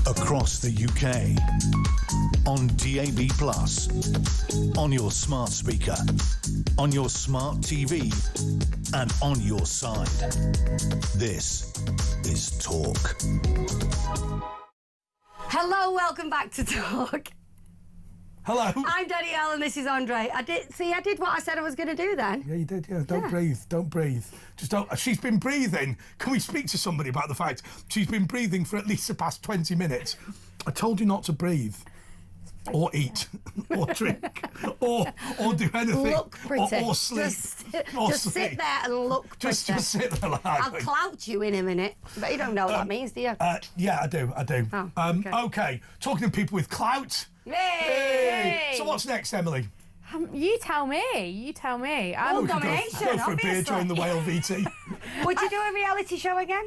Across the UK, on DAB+, on your smart speaker, on your smart TV, and on your side. This is Talk.
Hello, welcome back to Talk.
Hello.
I'm Danielle and this is Andre. I did what I said I was going to do then.
Yeah, you did. Yeah, don't breathe. Don't breathe. Just don't. She's been breathing. Can we speak to somebody about the fact she's been breathing for at least the past 20 minutes? I told you not to breathe. or eat, or drink, or do anything.
Look pretty.
Or sleep.
Just sit there and look pretty.
Just sit there like
I'll clout you in a minute. But you don't know what that means, do you?
Yeah, I do.
Oh,
okay, talking to people with clout.
Yay!
So what's next, Emily?
You tell me.
Well, domination,
Go for a beer
obviously.
during the Whale VT.
Would you do a reality show again?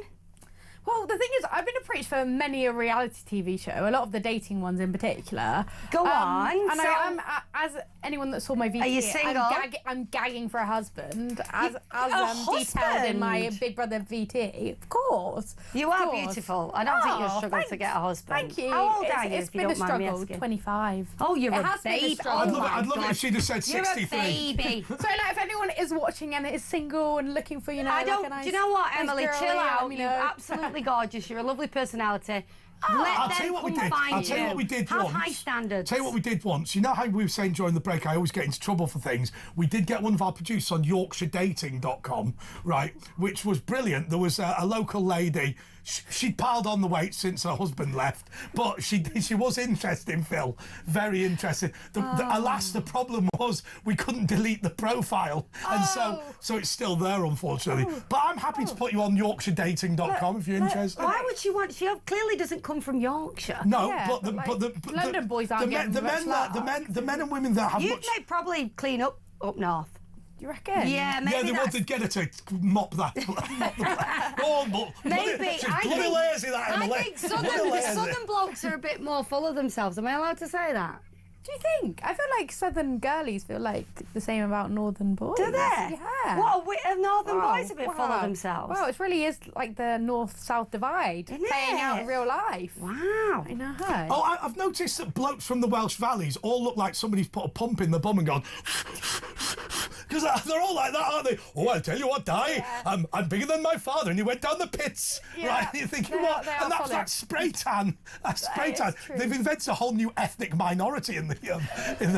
Well, the thing is, I've been approached for many a reality TV show, a lot of the dating ones in particular.
Go on.
And
So-
I am, as anyone that saw my VT,
Are you single?
I'm gagging for a husband, as
husband?
detailed in my Big Brother VT. Of course.
You
Of
are
course.
beautiful. I don't think you'll struggle to
thanks.
get a husband.
Thank you.
How old are you,
It's
if you
been
don't
a
mind me
struggle.
asking?
25.
Oh, you're
It
a
has been a
baby.
struggle.
I'd love it if she'd have said
You're
63.
a baby.
So, like, if anyone is watching and is single and looking for,
I don't.
like a nice,
do you know what,
nice
Emily?
girl,
Chill out.
let me
You're
know.
absolutely gorgeous. You're a lovely personality. Let
I'll
them
tell you what we
come
did.
find
I'll tell you what we did
Have
once.
high standards.
Tell you what we did once. You know how we were saying during the break I always get into trouble for things? We did get one of our producers on YorkshireDating.com, right, which was brilliant. There was a local lady. She'd piled on the weight since her husband left, but she was interested in Phil. Very interested. Alas, the problem was we couldn't delete the profile, and so it's still there, unfortunately. But I'm happy to put you on YorkshireDating.com if you're interested.
Why would she want? She clearly doesn't come from Yorkshire.
No,
Yeah,
but the
London boys aren't getting much love.
the men and women that have
You'd
much.
probably clean up north.
Do you reckon?
Yeah, maybe
Yeah, they
that's...
wanted to get her to mop that. Go on, but
Maybe.
she's bloody lazy, that Emily.
I think
Bloody lazy.
southern blokes are a bit more full of themselves. Am I allowed to say that?
Do you think? I feel like southern girlies feel like the same about northern boys.
Do they?
Yeah.
What, are northern
Wow,
boys a bit full of themselves?
Wow, it really is like the north-south divide
Isn't
playing out
it?
in real life.
Wow.
I know.
Oh, I've noticed that blokes from the Welsh valleys all look like somebody's put a pump in the bum and gone. Because they're all like that, aren't they? Oh, I'll tell you what, Di, I'm bigger than my father, and he went down the pits.
Yeah,
right? You're thinking,
they
what?
are- they are
And that's
solid.
that spray tan. That spray tan.
is true.
They've invented a whole new ethnic minority in the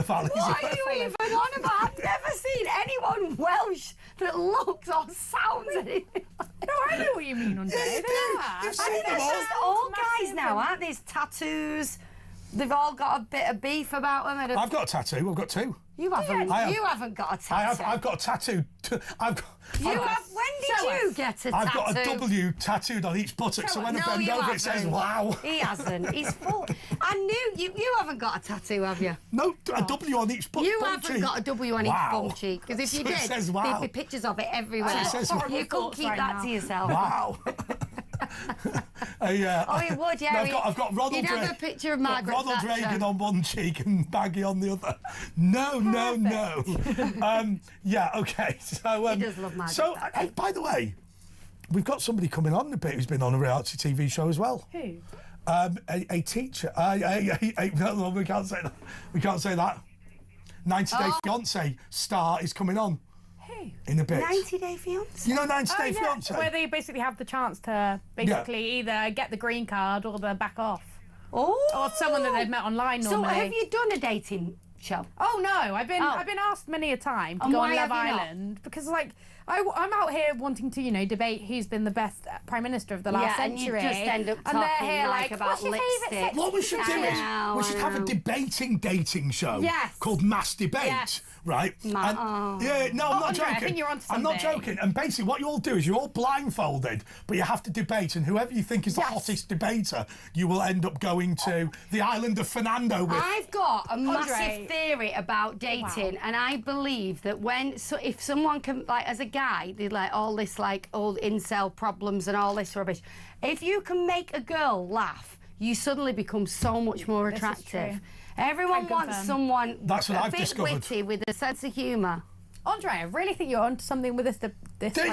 valleys.
What are you even on about? I've never seen anyone Welsh that looks or sounds anything.
No, I know what you mean, Andre.
Yeah, you
They
do.
are.
You've
I
seen
think
them
it's
all.
just all
Massive
guys now,
and-
aren't they? There's tattoos. They've all got a bit of beef about them.
I've got a tattoo. I've got two.
You haven't.
I have.
You haven't got a tattoo.
I have. I've got a tattoo. I've got.
You have. When
Show
did you
us.
get a
I've
tattoo?
got a W tattooed on each buttock, so when I
No,
bend
you
over, it says
haven't.
"Wow."
He hasn't. He's full. I knew you. You haven't got a tattoo, have you?
No, a W on each buttock.
You haven't got a W on each
Wow.
bum cheek. Because if you
So it
did,
says wow.
there'd be pictures of it everywhere.
So it says wow.
You couldn't keep
Right
that
now.
to yourself.
Wow.
Oh, you would, yeah.
I've got Ronald
You'd have
Reagan.
a picture of Margaret
Ronald
Thatcher.
Reagan on one cheek and Baggy on the other. No. Yeah, okay. So,
He does love Margaret
So,
Thatcher.
by the way, we've got somebody coming on a bit who's been on a reality TV show as well.
Who?
A teacher. No, we can't say that. We can't say that. 90 Day Fiancé star is coming on
Who?
in a bit.
90 Day Fiancé.
You know 90 Day
yeah,
Fiancé?
where they basically have the chance to basically either get the green card or the back off.
Oh.
Or someone that they've met online
So
normally.
have you done a dating show?
Oh no, I've been asked many a time to
And
go
why
on Love
have you not?
Island because like I'm out here wanting to debate who's been the best prime minister of the last
Yeah, and you
century.
just end up
and they're
talking
here
like about
what's your favourite
lipstick.
sex
What we should do
I
is
know,
we should
I
have a
know.
debating dating show
Yes.
called Mass Debate,
Yes.
right?
Oh.
Yeah, no, I'm not
Andre,
joking.
I think you're onto
I'm not
something.
joking. And basically, what you all do is you're all blindfolded, but you have to debate, and whoever you think is the
Yes.
hottest debater, you will end up going to the island of Fernando with.
I've got a
Andre.
massive theory about dating, and I believe that if someone can, like, as a guy, they like all this like old incel problems and all this rubbish. If you can make a girl laugh, you suddenly become so much more
This is
attractive.
true.
Everyone
Can
wants
confirm.
someone
That's what
a
I've
bit
discovered.
witty with a sense of humour.
Andre, I really think you're onto something with this like,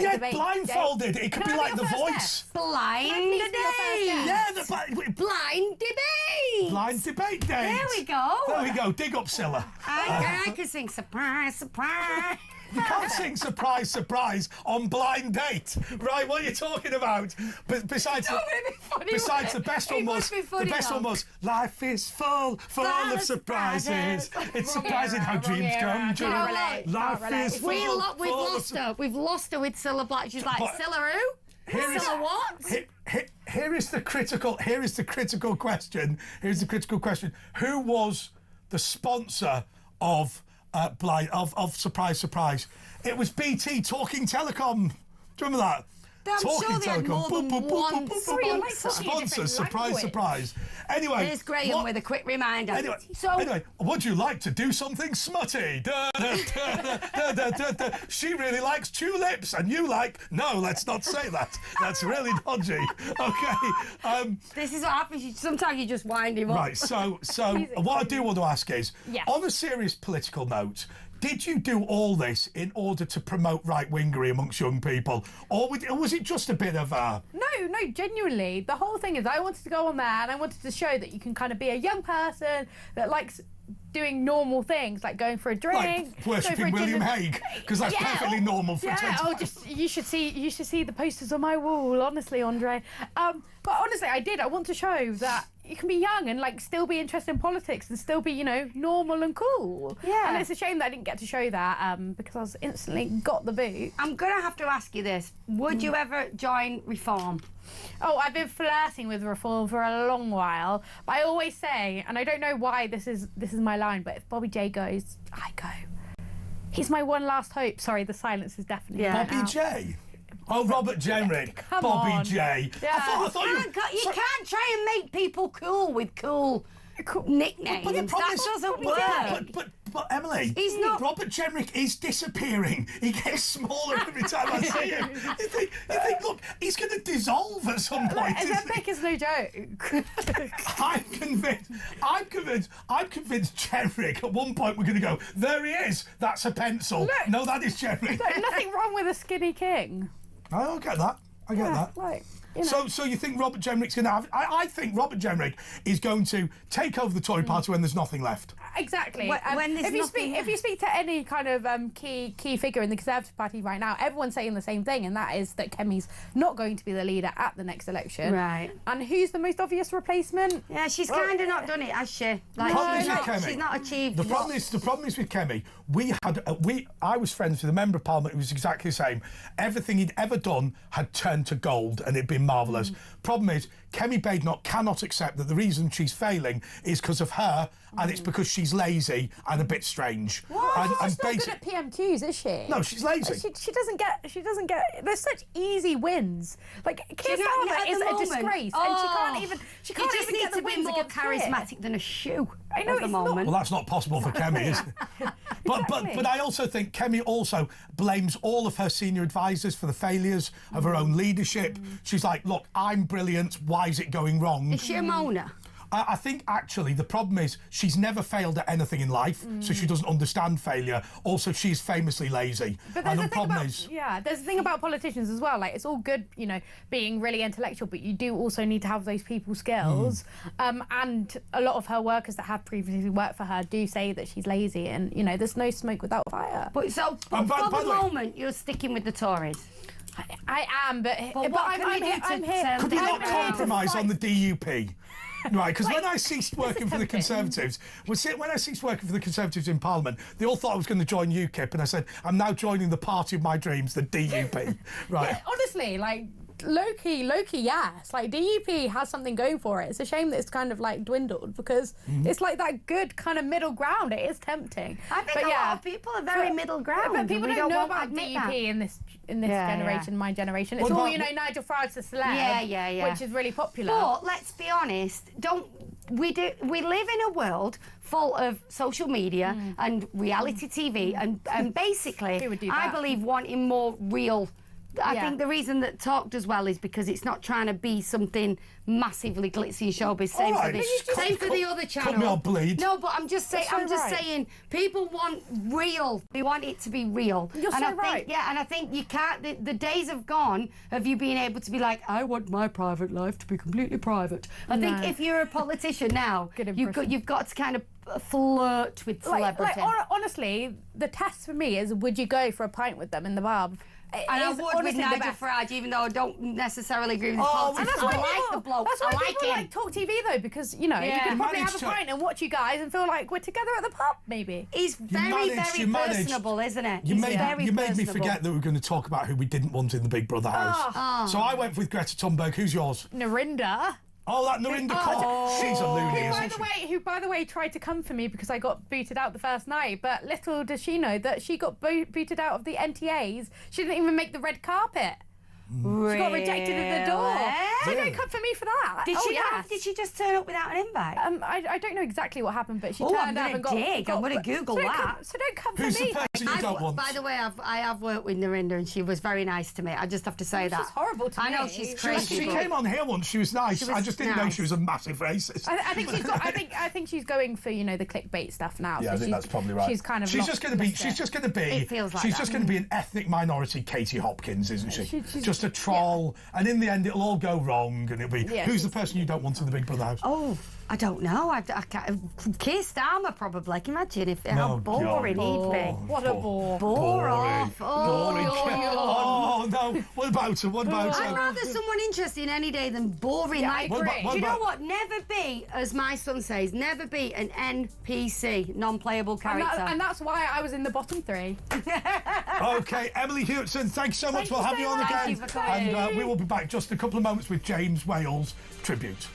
Yeah,
debate.
blindfolded. It could
Can
be
I
like
be
The
your first
Voice.
Blind
please be your first
date.
guest?
Yeah,
Blind debate.
blind debate date.
There we go.
There we go. Dig up, Scylla.
I can sing surprise, surprise.
You can't sing surprise, surprise on blind date, right? What are you talking about? But besides,
That would be funny,
besides the
wouldn't it?
best
It
one
would
was
be funny,
the best one
though.
was life is full
Full
of
of
surprises.
surprises.
It's surprising how
Wrong
dreams
era,
come true.
can't relate,
Life
can't relate.
is full.
We've
full of
lost her. We've lost her with Cilla Black. She's like,
But-
Cilla who?
Here is-
Cilla what?
Here is the critical question. Here's the critical question. Who was the sponsor of Surprise Surprise. It was BT Talking Telecom. Do you remember that?
I'm sure they had more than one
sponsor. Surprise. Anyway,
here's Graham with a quick reminder.
Anyway, would you like to do something smutty? She really likes tulips, and you like... No, let's not say that. That's really dodgy. Okay.
This is what happens. Sometimes you just wind him up.
Right, so what I do want to ask is, on a serious political note, did you do all this in order to promote right-wingery amongst young people? Or was it just a bit of a...
No, genuinely. The whole thing is I wanted to go on there and I wanted to show that you can kind of be a young person that likes doing normal things, like going for a drink,
like worshipping William Hague, because that's perfectly normal for 20.
You should see the posters on my wall, honestly, Andre. But honestly, I want to show that you can be young and like still be interested in politics and still be, normal and cool. Yeah. And it's a shame that I didn't get to show that because I was instantly got the boot.
I'm gonna have to ask you this: would you ever join Reform?
Oh, I've been flirting with Reform for a long while. But I always say, and I don't know why this is my line, but if Bobby J goes, I go. He's my one last hope. Sorry, the silence is definitely
Bobby J. Oh, Robert Jenrick.
Come
Bobby
on.
J.
Yeah.
I thought
you can't try and make people cool with cool nicknames.
But the problem
that doesn't work.
But Emily,
he's not.
Robert Jenrick is disappearing. He gets smaller every time I see him. You think, look, he's going to dissolve at some point.
Ozempic is no joke.
I'm convinced Jenrick, at one point we're going to go, there he is, that's a pencil. No, that is Jenrick.
Nothing wrong with a skinny king.
I get that. I get that.
Like,
So you think Robert Jenrick's going to have... I think Robert Jenrick is going to take over the Tory party when there's nothing left.
Exactly.
When there's
if you speak to any kind of key figure in the Conservative Party right now, everyone's saying the same thing, and that is that Kemi's not going to be the leader at the next election.
Right.
And who's the most obvious replacement?
Yeah, she's kind of not done it, has she? She's not achieved.
The problem is with Kemi. I was friends with a member of Parliament who was exactly the same. Everything he'd ever done had turned to gold, and it'd been marvellous. Problem is, Kemi Badenoch cannot accept that the reason she's failing is because of her, and it's because she's lazy and a bit strange.
What? She's not good at PMQs, is she?
No, she's lazy.
She doesn't get. There's such easy wins. Like Keir Starmer is a disgrace, and she can't even get the wins
more charismatic than a shoe.
I know,
at the moment.
Well, that's not possible for Kemi, is it? But I also think Kemi also blames all of her senior advisors for the failures of her own leadership. She's like, look, I'm brilliant. Why is it going wrong?
Is she a moaner?
I think actually the problem is she's never failed at anything in life, so she doesn't understand failure. Also, she's famously lazy.
But there's the thing about politicians as well. Like, it's all good, being really intellectual, but you do also need to have those people skills. And a lot of her workers that have previously worked for her do say that she's lazy, and there's no smoke without fire.
But for the moment, you're sticking with the Tories.
I am, but I'm here.
Could we not compromise on the DUP? Right, because when I ceased working for the Conservatives, when I ceased working for the Conservatives in Parliament, they all thought I was going to join UKIP, and I said, I'm now joining the party of my dreams, the DUP. Right.
Yeah, honestly, like, low-key, yes. Like, DUP has something going for it. It's a shame that it's kind of, like, dwindled, because it's like that good kind of middle ground. It is tempting.
I think a lot of people are very middle ground.
But people don't know about DUP in this generation, my generation. It's all, Nigel Farage's the celeb, which is really popular.
But let's be honest, we live in a world full of social media and reality TV, and basically, I believe wanting more real. I think the reason that Talk does well is because it's not trying to be something massively glitzy and showbiz. Same for the other channel.
Cut me off, bleed.
No, but I'm just saying, people want real. They want it to be real.
You're
and
so
I think,
right.
Yeah, and I think you can't. The days have gone of you being able to be like, I want my private life to be completely private. I think if you're a politician now, you've got to kind of flirt with celebrity.
Honestly, the test for me is: would you go for a pint with them in the bar?
And I would with Nigel Farage, even though I don't necessarily agree with his politics.
I
like the bloke.
That's why
I like
people
him.
like talkTV though, because you can probably have a pint and watch you guys and feel like we're together at the pub, maybe.
He's very personable, isn't it?
You made me forget that we were going to talk about who we didn't want in the Big Brother house. So I went with Greta Thunberg. Who's yours?
Narinda.
Oh, that Narinder Kaur. She's a loony, isn't she?
Who, by the way, tried to come for me because I got booted out the first night. But little does she know that she got booted out of the NTAs. She didn't even make the red carpet.
Really?
She got rejected at the door. So don't come for me for that.
Did she just turn up without an invite?
I don't know exactly what happened, but she
I'm
turned up
gonna
and got...
dig. I'm going to Google that.
So don't come
Who's
for me.
the person you don't want?
By the way, I have worked with Narinder and she was very nice to me. I just have to say that.
She's horrible to me.
I know she's crazy.
She came on here once. She was nice. I just didn't know she was a massive racist.
I think she's got. I think she's going for the clickbait stuff now.
Yeah, I think that's probably right.
She's kind of.
She's just going to be. She's just going to be.
It feels like
she's
that.
just going to be an ethnic minority, Katie Hopkins, isn't she?
She's
just a troll, and in the end, it'll all go wrong, and it'll be who's the person you don't want in the Big Brother house?
Oh, I don't know. I can't. Keir Starmer probably. Can you imagine how boring he'd be?
What a bore.
Bore off.
Boring. Oh no. What about her? What about her?
I'd rather someone interesting any day than boring.
Yeah,
like,
I agree.
do you know what? Never be, as my son says, never be an NPC, non-playable character.
And that's why I was in the bottom 3.
Okay, Emily Hewitson, thanks so much. We'll have you on again.
Thank you for coming.
And we will be back just a couple of moments with James Wales tribute.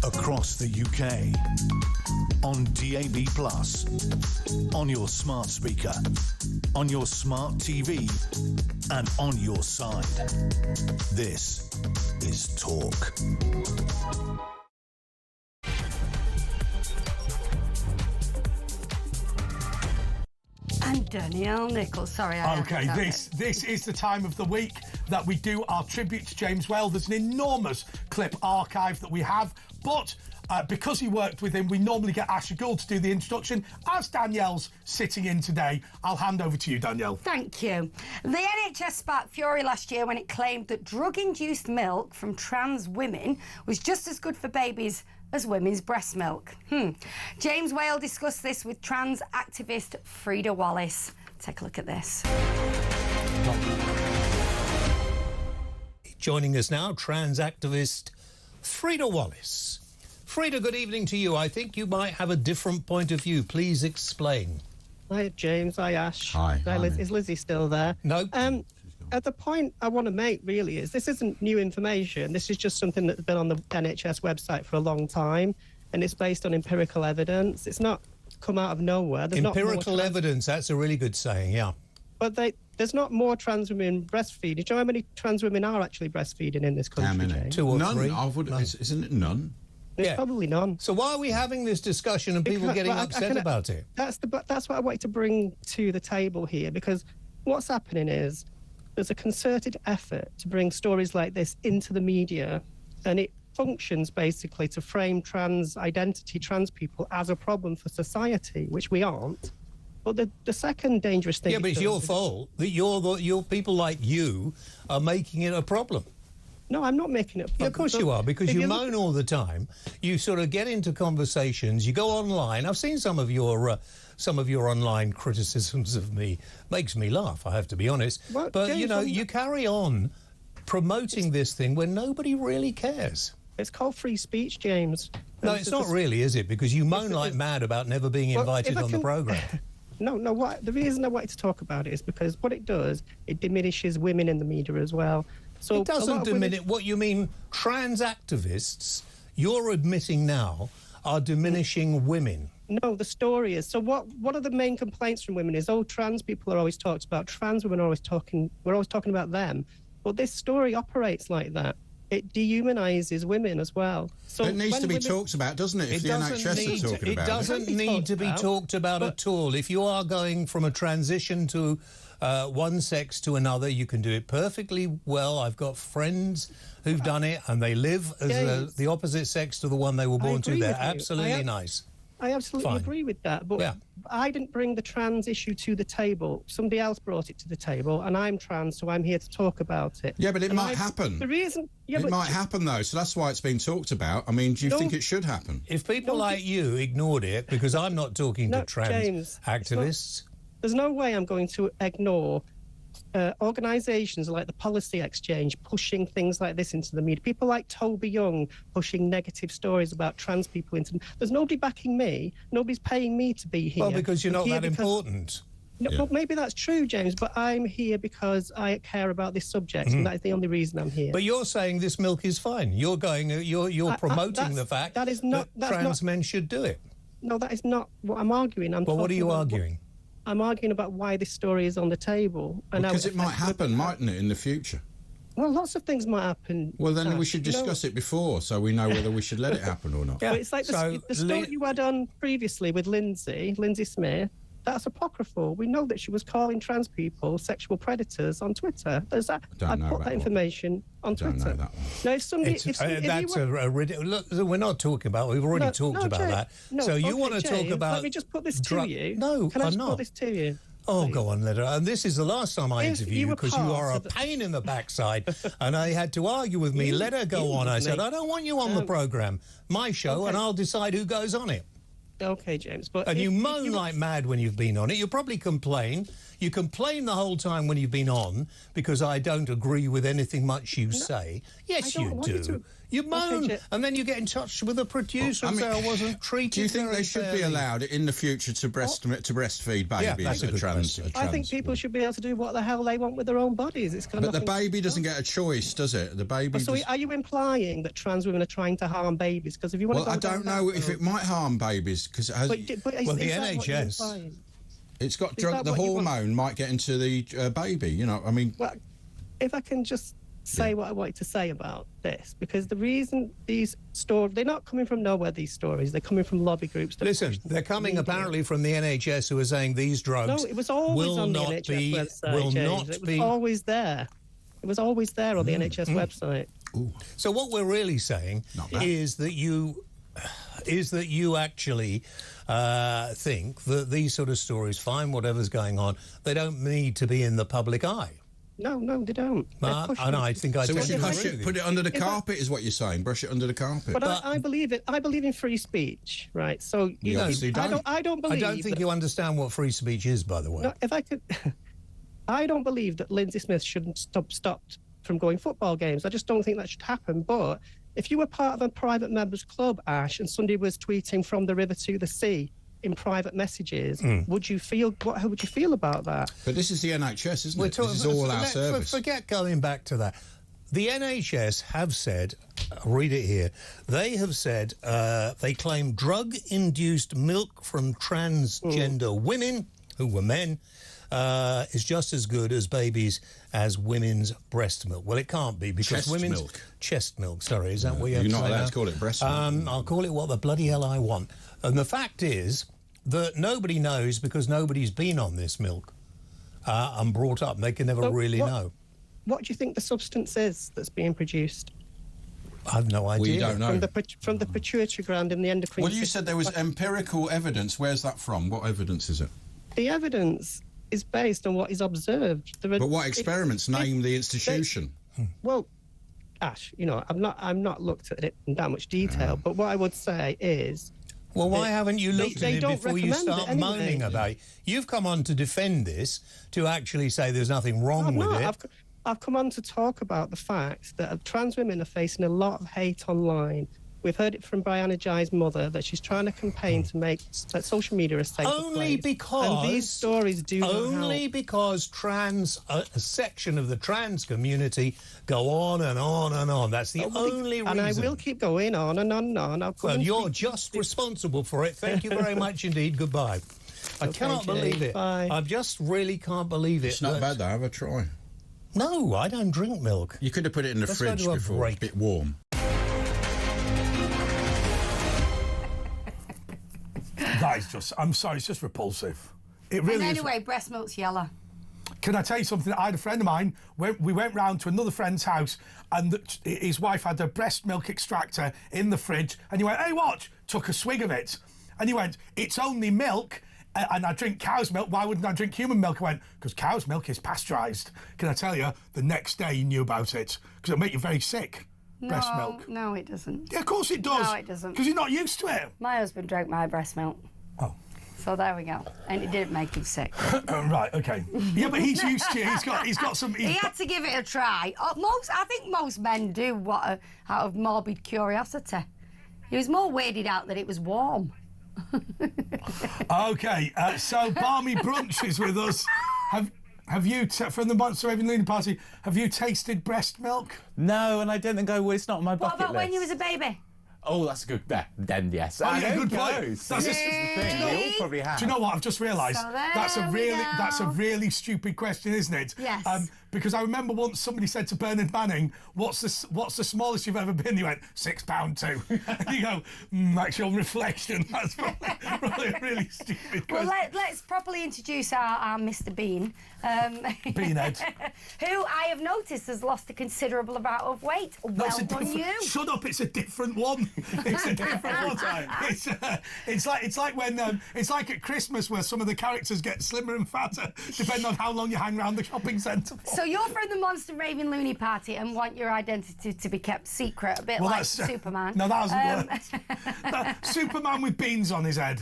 Across the UK, on DAB+, on your smart speaker, on your smart TV, and on your side. This is Talk.
And Danielle Nichols. Sorry,
Okay, this is the time of the week that we do our tribute to James Whale. There's an enormous clip archive that we have, but because he worked with him, we normally get Asher Gould to do the introduction. As Danielle's sitting in today, I'll hand over to you, Danielle.
Thank you. The NHS sparked fury last year when it claimed that drug-induced milk from trans women was just as good for babies as women's breast milk. James Whale discussed this with trans activist Frida Wallace. Take a look at this.
Joining us now, trans activist Frida Wallace. Frida, good evening to you. I think you might have a different point of view. Please explain.
Hi, James. Hi, Ash.
Hi.
Liz. Is Lizzie still there?
No.
At the point I want to make, really, is this isn't new information. This is just something that's been on the NHS website for a long time, and it's based on empirical evidence. It's not come out of nowhere. There's
Empirical evidence, that's a really good saying, yeah.
But there's not more trans women breastfeeding. Do you know how many trans women are actually breastfeeding in this country,
How many?
James?
2 or
None.
3.
Isn't it none?
There's probably none.
So why are we having this discussion and people getting upset about it?
That's what I wanted to bring to the table here, because what's happening is there's a concerted effort to bring stories like this into the media, and it functions basically to frame trans people as a problem for society, which we aren't. But the second dangerous thing...
Yeah, but it's your fault that your people like you are making it a problem.
No, I'm not making it a problem.
Yeah, of course you are, because you moan all the time. You sort of get into conversations. You go online. I've seen some of your online criticisms of me. Makes me laugh, I have to be honest.
Well,
but,
James,
you know, you carry on promoting this thing when nobody really cares.
It's called free speech, James.
No, it's not really, is it? Because you moan like mad about never being invited on the programme.
No, the reason I wanted to talk about it is because what it does, it diminishes women in the media as well. So
it doesn't diminish... What you mean, trans activists, you're admitting now, are diminishing women.
No, the story is... So what are the main complaints from women is, trans people are always talked about, trans women are always talking... We're always talking about them. But this story operates like that. It dehumanises women as well. So
it needs to be talked about, doesn't it, if the NHS are talking about it?
It doesn't need to be talked about at all. If you are going from a transition to one sex to another, you can do it perfectly well. I've got friends who've done it, and they live as the opposite sex to the one they were born to. They're absolutely nice.
I absolutely agree with that, but I didn't bring the trans issue to the table. Somebody else brought it to the table, and I'm trans, so I'm here to talk about it.
Yeah, but it might happen.
The reason...
it might happen, though, so that's why it's been talked about. I mean, do you think it should happen?
If people like you ignored it, because I'm not talking to trans activists...
There's no way I'm going to ignore organisations like the Policy Exchange pushing things like this into the media. People like Toby Young pushing negative stories about trans people into... There's nobody backing me. Nobody's paying me to be here.
Well, because you're not that important.
No, well, maybe that's true, James, but I'm here because I care about this subject, and that is the only reason I'm here.
But you're saying this milk is fine. You're promoting the fact that trans men should do it.
No, that is not what I'm arguing.
Well, what are you arguing?
I'm arguing about why this story is on the table.
Because it might happen, mightn't it, in the future?
Well, lots of things might happen.
Well, then we should discuss it before, so we know whether we should let it happen or not.
Yeah. But it's like the story you had on previously with Lindsay Smith. That's apocryphal. We know that she was calling trans people sexual predators on Twitter. There's that. I put that information on Twitter.
Don't know that one.
Now, if somebody...
that's a ridiculous... Look, we're not talking about... We've already talked about that. So you want to talk about...
Let me just put this to you.
No,
Can I just put this to you?
Oh, go on, let her. And this is the last time I interview you because you are a pain in the backside, and I had to argue with me. Let her go on. I said, I don't want you on the programme. My show, and I'll decide who goes on it.
Okay, James, but...
And you moan like mad when you've been on it. You probably complain. You complain the whole time when you've been on because I don't agree with anything much you say. Yes, you do. You moan, and then you get in touch with the producer and say I wasn't treated.
Do you think they should be allowed in the future to breastfeed babies?
Yeah,
I think people should be able to do what the hell they want with their own bodies.
But the baby doesn't get a choice, does it? The baby.
So are you implying that trans women are trying to harm babies? Because if you want
I don't know if it might harm babies because it has.
Well, the NHS.
It's got the hormone might get into the baby. You know, I mean.
Well, if I can just say what I wanted to say about this, because the reason these stories, they're not coming from nowhere, these stories, they're coming from lobby groups.
Listen, they're coming apparently from the NHS, who are saying these drugs
it was always on the NHS website, It was always there. It was always there on the NHS website.
Ooh. So what we're really saying is that you actually think that these sort of stories, fine, whatever's going on, they don't need to be in the public eye.
No, they don't.
And I think I
so we should put it under the carpet, is what you're saying. Brush it under the carpet.
But I believe it. I believe in free speech, right? So
you obviously don't.
I don't believe.
I don't think you understand what free speech is, by the way.
No, if I could, I don't believe that Lindsay Smith shouldn't stopped from going football games. I just don't think that should happen. But if you were part of a private members club, Ash, and somebody was tweeting from the river to the sea in private messages, how would you feel about that?
But this is the NHS, isn't it? This is all our service.
Forget going back to that. The NHS have said, I'll read it here, they have said they claim drug-induced milk from transgender women, who were men, is just as good as babies as women's breast milk. Well, it can't be because chest milk. Sorry, is that what you have to say?
You're not allowed to call it breast milk.
I'll call it what the bloody hell I want. And the fact is that nobody knows because nobody's been on this milk and brought up. They can never really know.
What do you think the substance is that's being produced?
I've no idea.
We don't know.
From the pituitary gland in the endocrine
Well, you
system.
said there was empirical evidence. Where's that from? What evidence is it?
The evidence is based on what is observed.
But what experiments? Name the institution.
Well, Ash, you know, I've not looked at it in that much detail, but what I would say is...
Well, why haven't you looked at it before you start moaning about it? You've come on to defend this, to actually say there's nothing wrong with it.
I've come on to talk about the fact that trans women are facing a lot of hate online. We've heard it from Brianna Jai's mother that she's trying to campaign to make that social media a safer
Only
place.
because...
And these stories do not
Only
help.
because a section of the trans community go on and on and on. That's the only reason.
And I will keep going on and on and on.
Well, you're just responsible for it. Thank you very much indeed. Goodbye. I cannot believe it.
Bye.
I just really can't believe it.
It's not bad, though. Have a try.
No, I don't drink milk.
You could have put it in the fridge before. A bit warm.
That is just, I'm sorry, it's just repulsive. It really
and
is.
anyway, breast milk's yellow.
Can I tell you something? I had a friend of mine, we went round to another friend's house and his wife had a breast milk extractor in the fridge and he went, hey, watch, took a swig of it. And he went, it's only milk and I drink cow's milk, why wouldn't I drink human milk? I went, because cow's milk is pasteurised. Can I tell you, the next day he knew about it because it'll make you very sick. Breast milk.
No, it doesn't.
Yeah, of course it does.
No, it doesn't.
Because you're not used to it.
My husband drank my breast milk.
Oh.
So there we go. And it didn't make him sick.
Right, okay. Yeah, but he's used to it. He's got some...
He had to give it a try. I think most men do out of morbid curiosity. He was more weirded out that it was warm.
Okay, so Barmy Brunch is with us. Have you, from the Monster Raven Looney Party, have you tasted breast milk?
No, and I don't think I will. It's not on my bucket list.
What about when you was a baby?
Oh, that's a good... Then, yes.
Oh, yeah, good point.
That's the thing. We all probably have.
Do you know what? I've just realised that's a really stupid question, isn't it?
Yes.
Because I remember once somebody said to Bernard Manning, "What's the smallest you've ever been?" He went, 6 pound 2. And you go, actual reflection. That's probably a really stupid question.
Well, let's properly introduce our Mr. Bean.
Beanhead.
Who I have noticed has lost a considerable amount of weight. Well done you.
Shut up! It's a different one. It's a different one. It's like when it's like at Christmas where some of the characters get slimmer and fatter depending on how long you hang around the shopping centre for.
So you're from the Monster Raven Looney Party and want your identity to be kept secret, a bit like Superman.
No, that hasn't worked. Superman with beans on his head.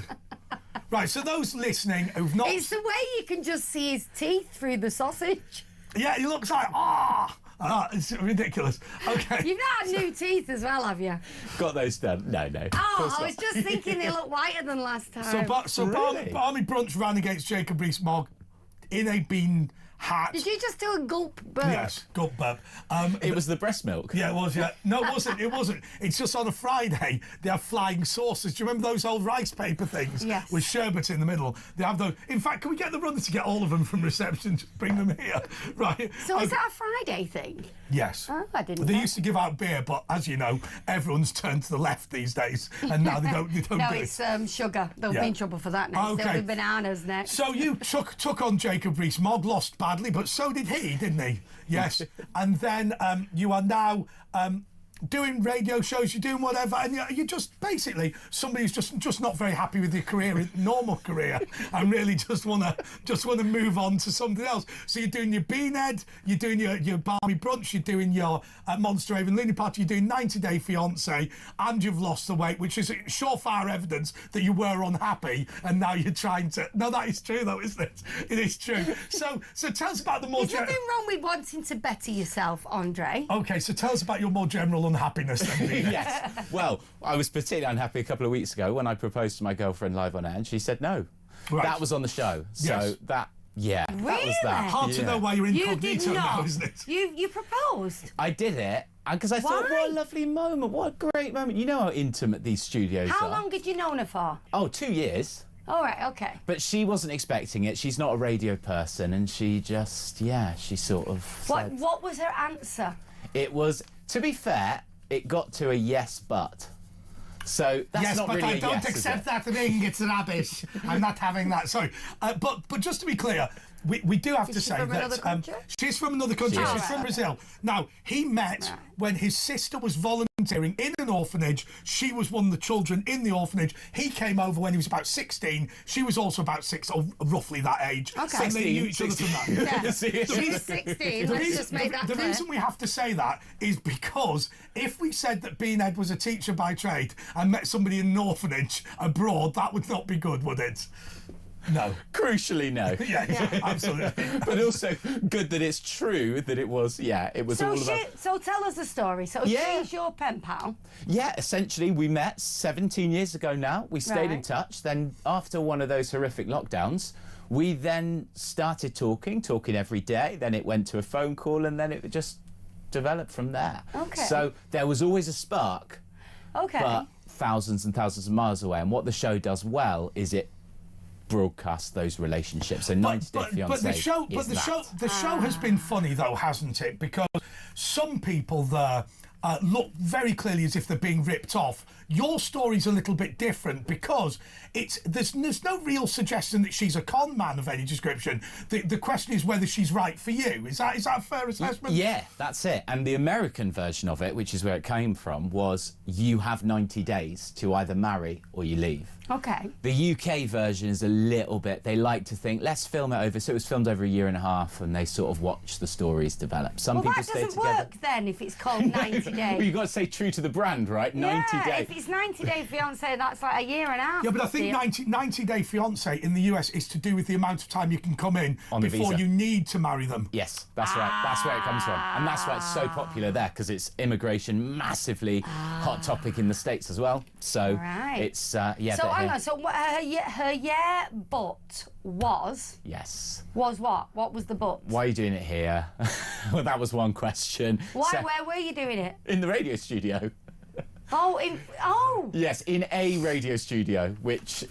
Right, so those listening who've not...
It's the way you can just see his teeth through the sausage.
Yeah, he looks like, it's ridiculous. Okay.
You've not had new teeth as well, have you?
Got those done? No.
Oh, I was just thinking they look whiter than last time.
So
Really?
Barmy Brunch ran against Jacob Rees-Mogg in a bean hat.
Did you just do a gulp burp?
Yes, gulp burp.
It was the breast milk.
Yeah, it was, yeah. No, it wasn't. It's just on a Friday, they have flying saucers. Do you remember those old rice paper things?
Yes.
With sherbet in the middle? They have those. In fact, can we get the runner to get all of them from reception to bring them here? Right.
So is that a Friday thing?
Yes.
Oh, I didn't
They
know.
used to give out beer, but as you know, everyone's turned to the left these days, and now they don't
No,
do
it's
it.
sugar. They'll be in trouble for that next.
Okay.
There'll be bananas next.
So you took on Jacob Rees-Mogg, lost badly, but so did he, didn't he? Yes. And then you are now doing radio shows, you're doing whatever, and you're just basically somebody who's just not very happy with your career, normal career, and really just want to move on to something else. So you're doing your Beanhead, you're doing your Barmy Brunch, you're doing your Monster Raven Looney Party, you're doing 90 Day Fiance, and you've lost the weight, which is surefire evidence that you were unhappy, and now you're trying to. No, that is true though, isn't it? It is true. So tell us about the more.
There's nothing wrong with wanting to better yourself, Andre.
Okay, so tell us about your more general unhappiness then, Peter.
Yes. Well, I was particularly unhappy a couple of weeks ago when I proposed to my girlfriend live on air and she said no.
Right.
That was on the show. So
Yes.
that was that.
Hard to know why you're
You
incognito
did
now,
not.
isn't it?
You proposed.
I did it because I thought,
Why?
what a lovely moment, what a great moment. You know how intimate these studios
How
are.
long had you known her for?
Oh, 2 years.
All right, okay.
But she wasn't expecting it. She's not a radio person, and she just, she sort of said...
What was her answer?
It was, to be fair, it got to a yes, but. So that's not really a yes,
but I don't accept that thing. It's rubbish. I'm not having that. Sorry. But just to be clear, we do have to say that she's from another country. She's from Brazil. Now, he met when his sister was volunteering in an orphanage. She was one of the children in the orphanage. He came over when he was about 16. She was also about 6, or roughly that age.
Okay.
And they knew each other from that.
Yeah. She's 16. Let's just make that clear.
The reason we have to say that is because if we said that Beanhead was a teacher by trade and met somebody in an orphanage abroad, that would not be good, would it? No.
Crucially, no.
yeah, absolutely.
But also good that it's true that it was, it was all about...
So tell us the story. So she's your pen pal?
Yeah, essentially we met 17 years ago now. We stayed in touch. Then after one of those horrific lockdowns, we then started talking every day. Then it went to a phone call, and then it just developed from there.
Okay.
So there was always a spark.
Okay.
But thousands and thousands of miles away. And what the show does well is it broadcast those relationships. So 90 Day Fiancé
the show has been funny though, hasn't it? Because some people there look very clearly as if they're being ripped off. Your story's a little bit different because there's no real suggestion that she's a con man of any description. The question is whether she's right for you. Is that a fair assessment?
Yeah, that's it. And the American version of it, which is where it came from, was you have 90 days to either marry or you leave.
Okay.
The UK version is a little bit, they like to think, let's film it over. So it was filmed over a year and a half, and they sort of watch the stories develop. Some people stay together.
Well, that doesn't work then if it's called 90 days.
Well, you've got to stay true to the brand, right? 90 days.
If it's 90 Day Fiancé, that's like a year and a half.
Yeah, but I think 90 Day Fiancé in the US is to do with the amount of time you can come in before you need to marry them.
Yes, that's right. That's where it comes from. And that's why it's so popular there, because it's immigration, massively hot topic in the States as well. So it's,
So hang on, so her but was...
Yes.
Was what? What was the but?
Why are you doing it here? Well, that was one question.
Where were you doing it?
In the radio studio. Yes, in a radio studio, which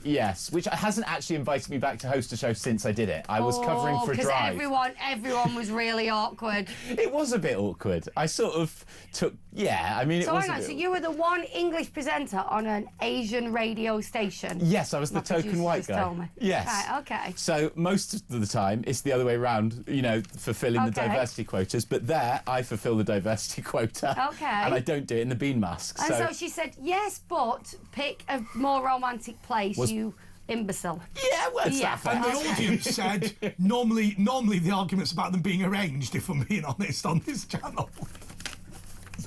hasn't actually invited me back to host a show since I did it. I was covering for Drive.
Because everyone was really awkward.
It was a bit awkward. I sort of took, I mean, it was
hang on, so you were the one English presenter on an Asian radio station?
Yes, I was the token white guy.
Told me.
Yes.
Right, okay.
So most of the time, it's the other way around, fulfilling the diversity quotas, but there, I fulfil the diversity quota.
Okay.
And I don't do it in the bean mask.
And so she said, yes, but pick a more romantic place, you imbecile.
Yeah, what's that for?
And the audience said, normally the argument's about them being arranged, if I'm being honest, on this channel.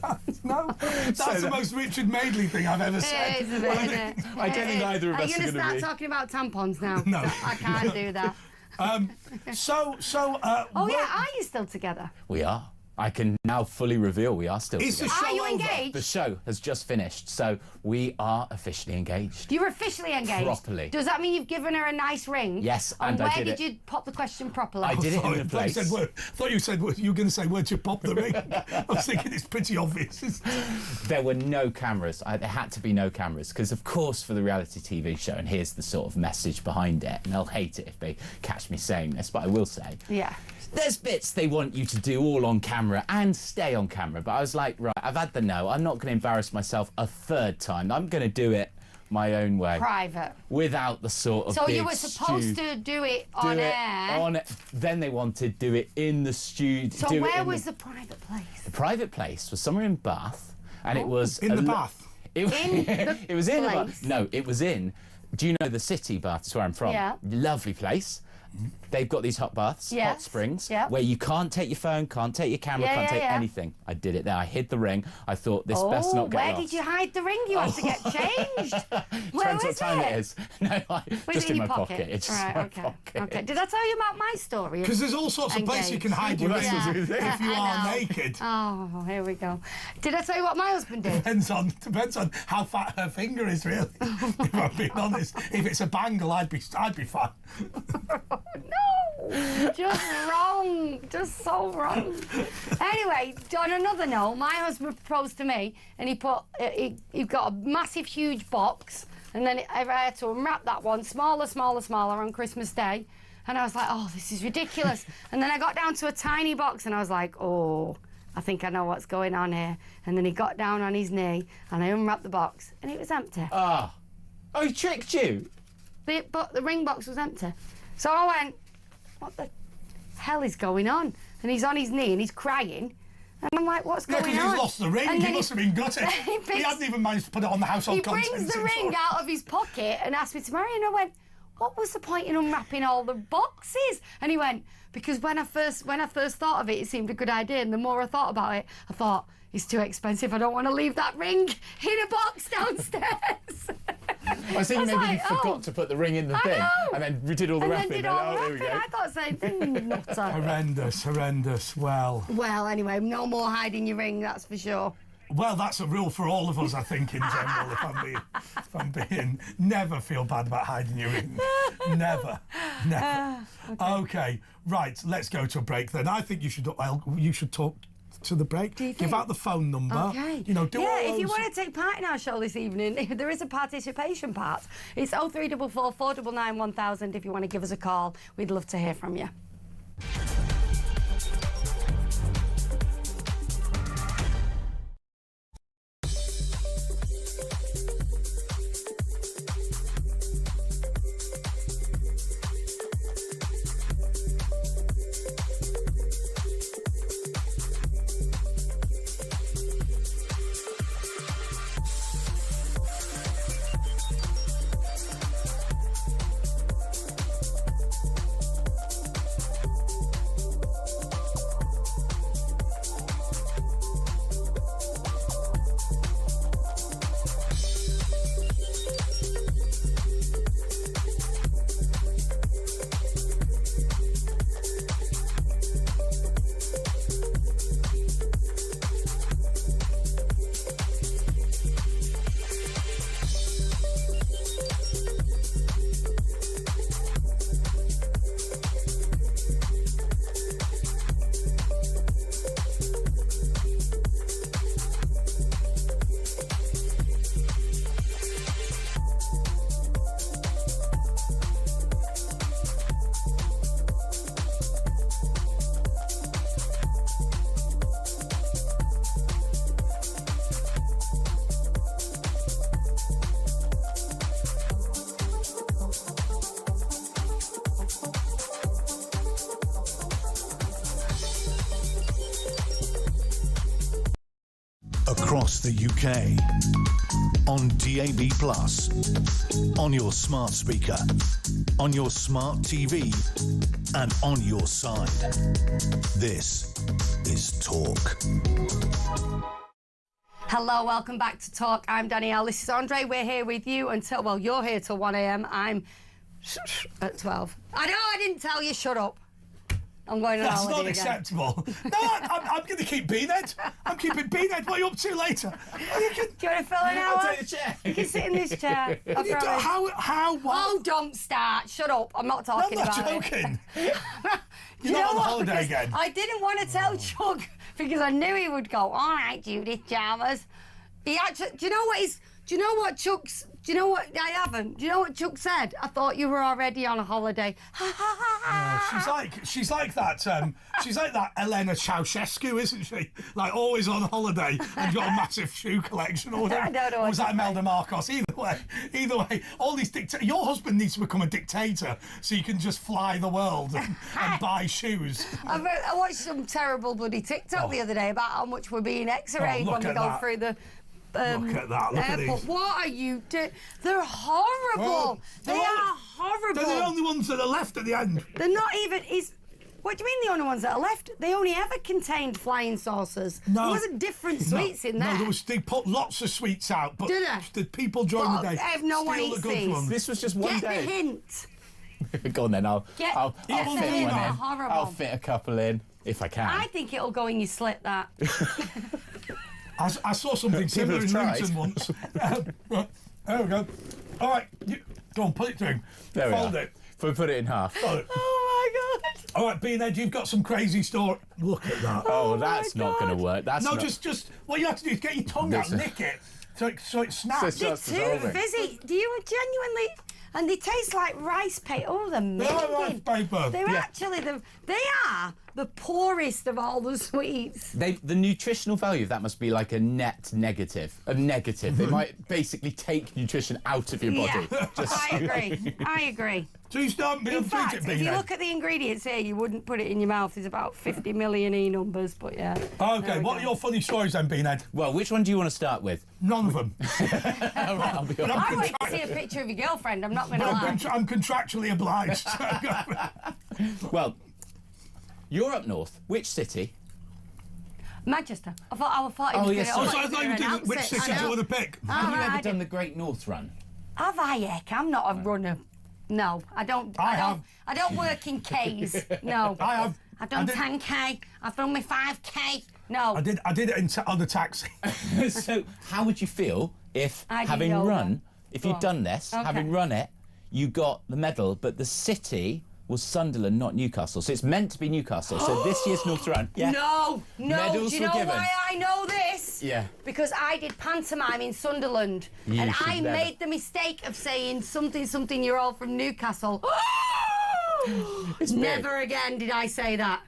That's the most Richard Madeley thing I've ever said.
It is a bit, isn't it?
I don't think either of us are going to be.
Are you going to start talking about tampons now?
No.
I can't do that. Are you still together?
We are. I can now fully reveal we are still together.
Are you engaged?
The show has just finished, so we are officially engaged.
You're officially engaged?
Properly.
Does that mean you've given her a nice ring?
Yes, and I did it.
Where did you pop the question properly?
I did it in a place.
I thought you said you were going to say, where'd you pop the ring? I was thinking it's pretty obvious.
There were no cameras. There had to be no cameras, because, of course, for the reality TV show, and here's the sort of message behind it, and they'll hate it if they catch me saying this, but I will say.
Yeah.
There's bits they want you to do all on camera and stay on camera, but I was like, right, I've had the no. I'm not going to embarrass myself a third time. I'm going to do it my own way.
Private.
Without the sort of
So
big
you were supposed to do it on air?
Then they wanted to do it in the studio.
So where was the private place?
The private place was somewhere in Bath, and it was...
In the bath?
It was in a bath. No, it was in... Do you know the city, Bath? That's where I'm from.
Yeah.
Lovely place. They've got these hot baths, hot springs, where you can't take your phone, can't take your camera, can't take anything. I did it there. I hid the ring. I thought this best not get lost.
Where did you hide the ring? You had to get changed. Where
Depends
was
what time it is. No, just in my pocket. It's just in my pocket.
Okay. Did I tell you about my story?
Because there's all sorts of places you can hide your ring if you are naked.
Oh, here we go. Did I tell you what my husband did?
Depends on how fat her finger is, really. If I'm being honest. If it's a bangle, I'd be fine.
No, just wrong, just so wrong. Anyway, on another note, my husband proposed to me, and he got a massive, huge box And then I had to unwrap that one, smaller on Christmas Day. And I was like, oh, this is ridiculous. And then I got down to a tiny box and I was like, oh, I think I know what's going on here. And then he got down on his knee and I unwrapped the box and it was empty.
Oh, he tricked you?
But the ring box was empty. So I went, what the hell is going on? And he's on his knee and he's crying. And I'm like, what's going on?
Yeah, because he's lost the ring. He must have been gutted. He hadn't even managed to put it on the household contents.
He brings the ring out of his pocket and asked me to marry him. And I went, what was the point in unwrapping all the boxes? And he went, because when I first thought of it, it seemed a good idea. And the more I thought about it, I thought, it's too expensive. I don't want to leave that ring in a box downstairs.
I was thinking maybe you forgot to put the ring in the thing and then we did all the wrapping.
Here we go. I thought the same thing. Nutter.
Horrendous. Well,
anyway, no more hiding your ring, that's for sure.
Well, that's a rule for all of us, I think, in general, if I'm being... Never feel bad about hiding your ring. Never. Okay, right, let's go to a break then. I think you should talk to the break. Give out the phone number.
Okay.
Do all those...
if you want to take part in our show this evening, there is a participation part. It's 0344 499 1000 if you want to give us a call. We'd love to hear from you.
Across the UK, on DAB+, on your smart speaker, on your smart TV, and on your side. This is Talk.
Hello, welcome back to Talk. I'm Danielle. This is Andre. We're here with you until, well, you're here till 1 a.m. I'm at 12. I know I didn't tell you, shut up. I'm going on holiday again.
That's not acceptable. No, I'm going to keep Beanhead. I'm keeping Beanhead. What are you up to later?
Do you want to fill an hour?
I'll take the chair.
You can sit in this chair.
What?
Oh, don't start. Shut up. I'm not talking about it.
I'm not joking.
You're
not on holiday again.
I didn't want to tell Chuck because I knew he would go, all right, Judith Chalmers. He actually, do you know what I haven't? Do you know what Chuck said? I thought you were already on a holiday.
She's like that. She's like that Elena Ceausescu, isn't she? Like always on holiday and got a massive shoe collection or whatever.
I don't know.
Or was that Imelda Marcos? Either way, all these your husband needs to become a dictator so you can just fly the world and buy shoes.
I watched some terrible bloody TikTok the other day about how much we're being X-rayed when we go through the.
Look at that. Look at these.
What are you doing? They're horrible. They are horrible.
They're the only ones that are left at the end.
They're not even... What do you mean the only ones that are left? They only ever contained flying saucers.
No.
There wasn't different sweets in there.
No, they put lots of sweets out, but
did they?
The people during the day
I have no one eats these.
This was just one day.
Get the hint.
Go on then, I'll
get
fit
the
one
hint.
in.
Horrible.
I'll fit a couple in if I can.
I think it'll go in your slit, that.
I saw something similar in Luton once. There we go. All right, go on, put it through.
There we
Fold
are.
it.
We'll put it in half.
Oh my God.
All right, Beanhead, you've got some crazy story. Look at that.
Oh, that's not going to work. That's
no,
not...
just what you have to do is get your tongue out, nick it, So it snaps.
So it
They're
starts
too
dissolving.
fizzy. Do you genuinely? And they taste like rice paper. Oh, they're amazing.
They're like rice paper.
They're
Yeah.
actually they are the poorest of all the sweets.
The nutritional value of that must be like a net negative. A negative. They might basically take nutrition out of your body.
Yeah, I agree.
So you start being
In
treated,
fact, if you
Beano.
look at the ingredients here, you wouldn't put it in your mouth. There's about 50 million E numbers, but yeah.
Okay,
There we
what
go.
are your funny stories then, Beanhead?
Well, which one do you want to start with?
None of them.
All right, I'll be honest.
I want to see a picture of your girlfriend, I'm not going to
But
lie.
I'm contractually obliged.
Well, you're up north. Which city?
Manchester. I thought it
Oh,
was
yes,
gonna,
sorry.
I thought you were doing
announce
which
it.
city
I
do you
know.
want to pick?
Have you
right,
ever
I
done
do.
the Great North Run?
Have I, Eck? I'm not a runner. No, I don't.
I have.
I don't work in Ks. No.
I have.
I've done
I did-
10K. I've done my 5K. No.
I did it on the taxi.
So, how would you feel if,
I do
having
yoga.
run, if
Go
you'd
on.
done this,
Okay.
having run it, you got the medal, but the city was Sunderland, not Newcastle. So it's meant to be Newcastle. So this year's North Run, yeah.
No.
Medals
Do you
were
know
given.
why I know this?
Yeah.
Because I did pantomime in Sunderland,
You
and
should
I
never.
made the mistake of saying something. You're all from Newcastle.
It's big.
Never again did I say that.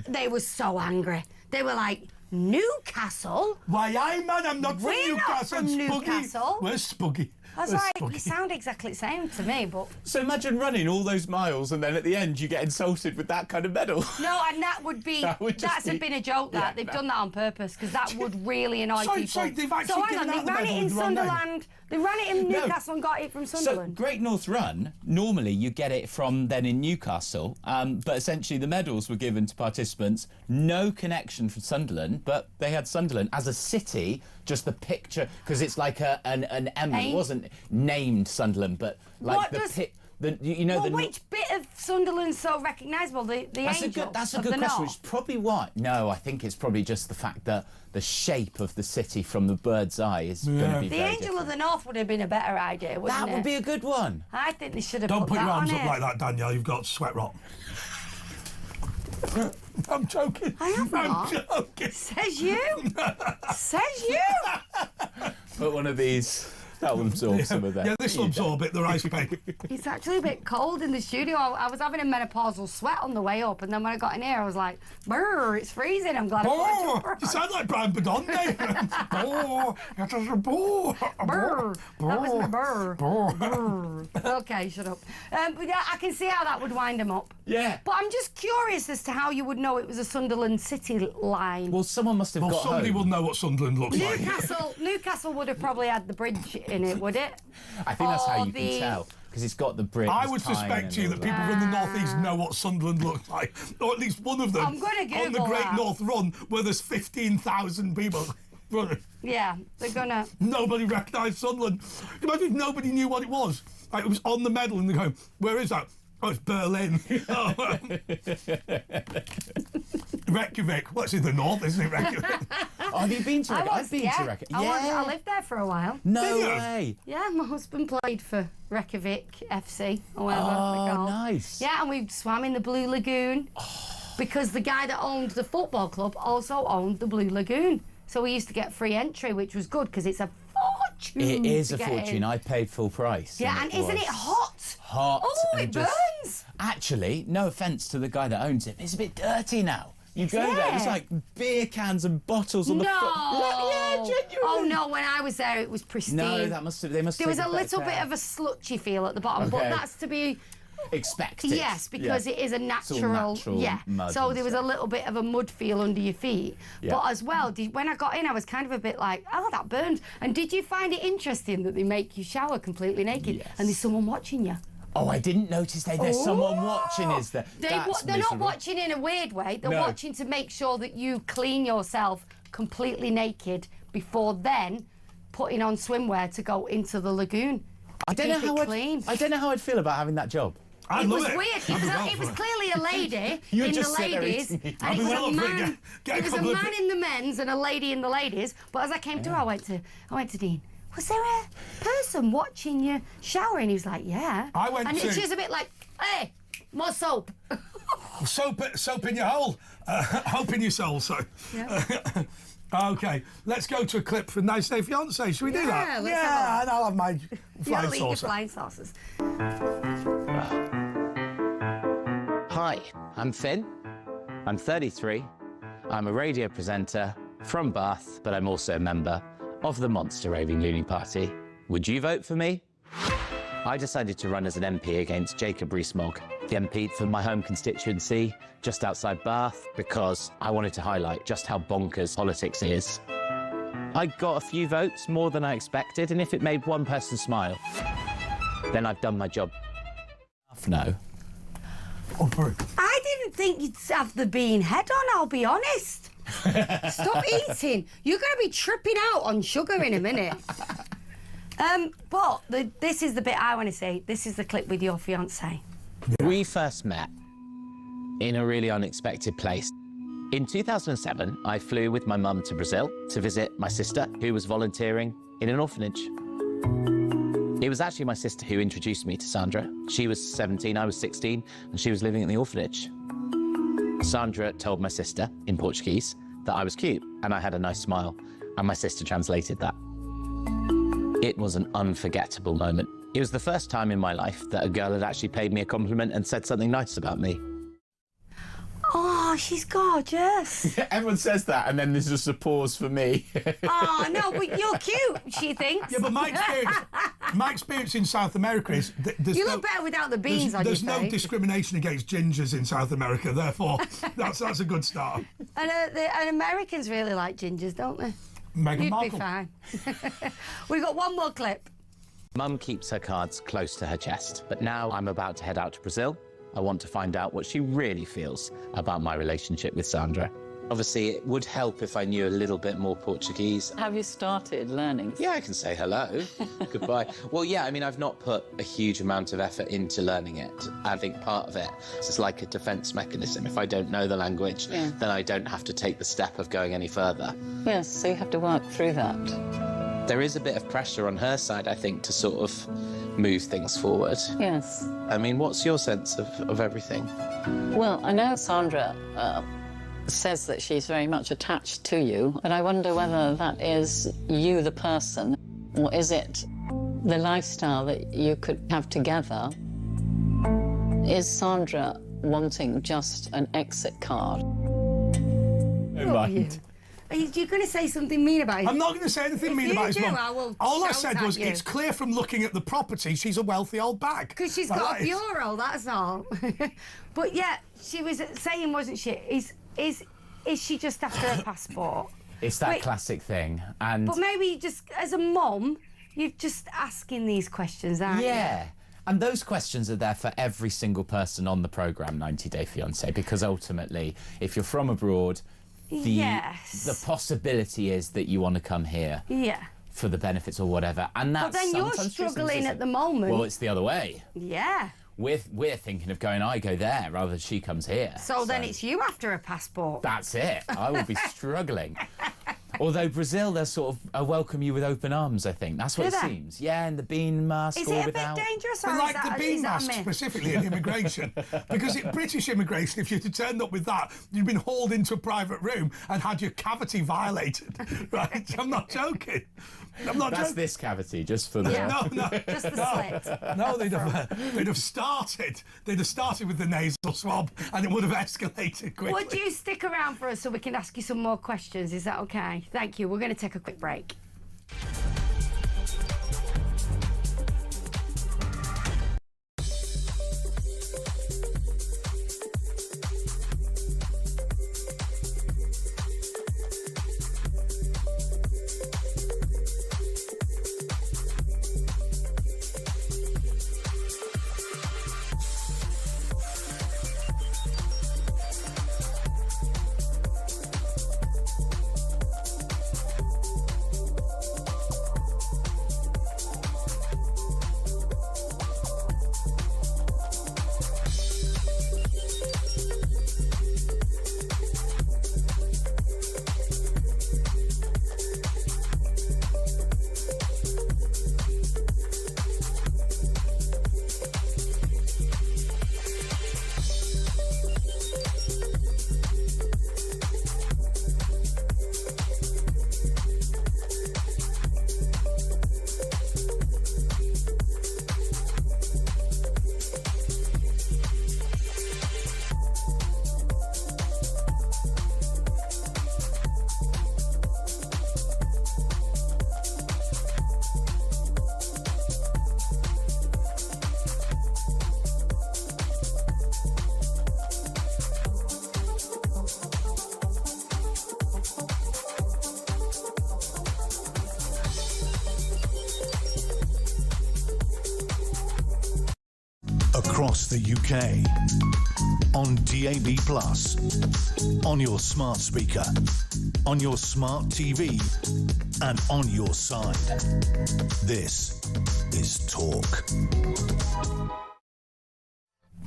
They were so angry. They were like, Newcastle?
Why, I'm not from
We're not
Newcastle.
from
Spuggy.
Newcastle.
Where's Spuggy?
I was
Where's
like,
Spuggy?
you sound exactly the same to me, but
So imagine running all those miles and then at the end you get insulted with that kind of medal.
no, and that would be
That would just
that's
be-
been a joke. That
Yeah,
they've
no.
done that on purpose because that would really annoy people.
Sorry, they've actually
so hang
given
on,
out
they
the
ran it
medal
in
with the wrong name.
Sunderland. They ran it in
No.
Newcastle and got it from
So
Sunderland.
Great North Run, normally you get it from then in Newcastle, but essentially the medals were given to participants, no connection from Sunderland, but they had Sunderland as a city, just the picture, because it's like an emblem. It
Ain't-
wasn't named Sunderland, but like
What
the
does-
you know
well,
the.
which bit of Sunderland's so recognisable? The
That's
Angels
a
of
good
the
question.
North?
Which is probably why. No, I think it's probably just the fact that the shape of the city from the bird's eye is going to be
The
very
Angel
different.
of the North would have been a better idea, wouldn't
That
it?
would be a good one.
I think they should have
Don't
put
put
that
your arms
on
up
it.
like that, Danielle. You've got sweat rot. I'm joking.
I have
I'm
not.
joking.
Says you. Says you.
Put one of these. That will absorb some of that.
Yeah, this will absorb it, the rice paper.
It's actually a bit cold in the studio. I was having a menopausal sweat on the way up, and then when I got in here, I was like, brr, it's freezing. I'm glad I put a
Oh,
jumper
you
on.
sound like Brian Badonde. Oh, it is a bore.
Brr. That was my brr.
Bore.
Brr. Okay, shut up. But yeah, I can see how that would wind them up.
Yeah.
But I'm just curious as to how you would know it was a Sunderland City line.
Well, someone must have
Well,
got
somebody
home.
will know what Sunderland looks like.
Newcastle would have probably had the bridge in it, would it?
I think that's how
Or
you
the-
can tell because it's got the brick.
I
the
would
time
suspect
and
you
all
that people from the North East know what Sunderland looks like, or at least one of them.
I'm gonna
on the
Google
Great
that.
North Run, where there's 15,000 people running.
Yeah, they're gonna.
Nobody recognised Sunderland. Imagine if nobody knew what it was. Like, it was on the medal, and they go, "Where is that?" Oh, it's Berlin. Reykjavik. What's in the north, isn't it? Reykjavik.
Oh, have you been to Reykjavik? I've been to
yeah.
Reykjavik.
I lived there for a while.
No
Did you?
way.
Yeah, my husband played for Reykjavik FC or whatever
Oh,
they're called.
nice.
Yeah, and we swam in the Blue Lagoon because the guy that owned the football club also owned the Blue Lagoon. So we used to get free entry, which was good because it's a fortune.
It is
to
a
get
fortune.
in.
I paid full price.
Yeah, and isn't
was
it hot?
Hot.
Oh,
and
it
just-
burns.
Actually, no offence to the guy that owns it, but it's a bit dirty now. You go there, there's
it?
like beer cans and bottles on the
No.
floor. Yeah, genuinely.
Oh no, when I was there, it was pristine.
No, they must have
There was a
taken
little
better
bit
care.
of a slutchy feel at the bottom, but
Okay.
that's to be.
expected.
Yes, because
Yeah.
it is a
all
natural.
natural
yeah.
mud
So
and
there was a
stuff.
little bit of a mud feel under your feet.
Yeah.
But as well, when I got in, I was kind of a bit like, oh, that burns. And did you find it interesting that they make you shower completely naked
Yes.
and there's someone watching you?
Oh, I didn't notice there's someone watching, is there?
They're
That's
not
miserable.
watching in a weird way. They're
No.
watching to make sure that you clean yourself completely naked before then putting on swimwear to go into the lagoon.
I don't know
Keep
how
it clean.
I don't know how I'd feel about having that job.
I
It
love
was
it.
weird. It was clearly a lady
You
in the
just sit there
ladies,
eating
and
meat.
it was
well
a
up for it.
man.
Get a
It was a
couple of
man in the men's and a lady in the ladies. But as I came through, I went to Dean. Was there a person watching you showering? He was like, yeah.
I went
and
to-
she was a bit like, hey, more soap.
Soap in your hole. Hope in your soul, sorry.
Yeah.
Okay, let's go to a clip from Nice Day Fiancé. Should we do that?
Let's
yeah, and I'll have my flying
your
saucer.
flying saucers.
Hi, I'm Finn. I'm 33. I'm a radio presenter from Bath, but I'm also a member of the Monster Raving Loony Party. Would you vote for me? I decided to run as an MP against Jacob Rees-Mogg, the MP for my home constituency, just outside Bath, because I wanted to highlight just how bonkers politics is. I got a few votes, more than I expected, and if it made one person smile, then I've done my job. No.
I didn't think you'd have the bean head on, I'll be honest. Stop eating. You're going to be tripping out on sugar in a minute. But this is the bit I want to say. This is the clip with your fiancé.
We first met in a really unexpected place. In 2007, I flew with my mum to Brazil to visit my sister, who was volunteering in an orphanage. It was actually my sister who introduced me to Sandra. She was 17, I was 16, and she was living in the orphanage. Sandra told my sister, in Portuguese, that I was cute, and I had a nice smile, and my sister translated that. It was an unforgettable moment. It was the first time in my life that a girl had actually paid me a compliment and said something nice about me.
Oh, she's gorgeous.
Everyone says that, and then there's just a pause for me.
Oh, no, but you're cute, she thinks.
Yeah, but my experience in South America is...
You look better without the beans on your face.
There's no discrimination against gingers in South America, therefore that's a good start.
And Americans really like gingers, don't they?
Meghan
You'd
Markle.
be fine. We've got one more clip.
Mum keeps her cards close to her chest, but now I'm about to head out to Brazil. I want to find out what she really feels about my relationship with Sandra. Obviously, it would help if I knew a little bit more Portuguese.
Have you started learning?
Yeah, I can say hello, goodbye. Well, yeah, I mean, I've not put a huge amount of effort into learning it. I think part of it is just like a defence mechanism. If I don't know the language, then I don't have to take the step of going any further.
Yes, so you have to work through that.
There is a bit of pressure on her side, I think, to sort of move things forward.
Yes.
I mean, what's your sense of everything?
Well, I know Sandra says that she's very much attached to you, but I wonder whether that is you, the person, or is it the lifestyle that you could have together? Is Sandra wanting just an exit card?
No mind.
Are you going to say something mean about him?
I'm not going to say anything mean about his mum. All I said was,
you.
it's clear from looking at the property, she's a wealthy old bag.
Because she's got a bureau, that's all. But yeah, she was saying, wasn't she, is she just after a passport?
It's that classic thing. And
but maybe just, as a mum, you're just asking these questions, aren't you?
Yeah. And those questions are there for every single person on the programme 90 Day Fiancé, because ultimately, if you're from abroad, the possibility is that you want to come here for the benefits or whatever. And that's
but then you're struggling at the moment.
Well, it's the other way.
Yeah.
We're thinking of going, I go there rather than she comes here.
So then it's you after a passport.
That's it. I will be struggling. Although Brazil, they'll sort of welcome you with open arms, I think. That's what it seems. Yeah, and the bean mask
is
all
it
without.
a bit dangerous? Or
But like
is
the
that,
bean mask specifically in immigration, because in British immigration, if you'd have turned up with that, you'd been hauled into a private room and had your cavity violated. Right? I'm not joking.
That's this cavity, just for the...
No.
Just the slit.
No, they'd have started with the nasal swab and it would have escalated quickly.
Would you stick around for us so we can ask you some more questions? Is that okay? Thank you. We're going to take a quick break.
across the UK. On DAB+, on your smart speaker, on your smart TV, and on your side. This is Talk.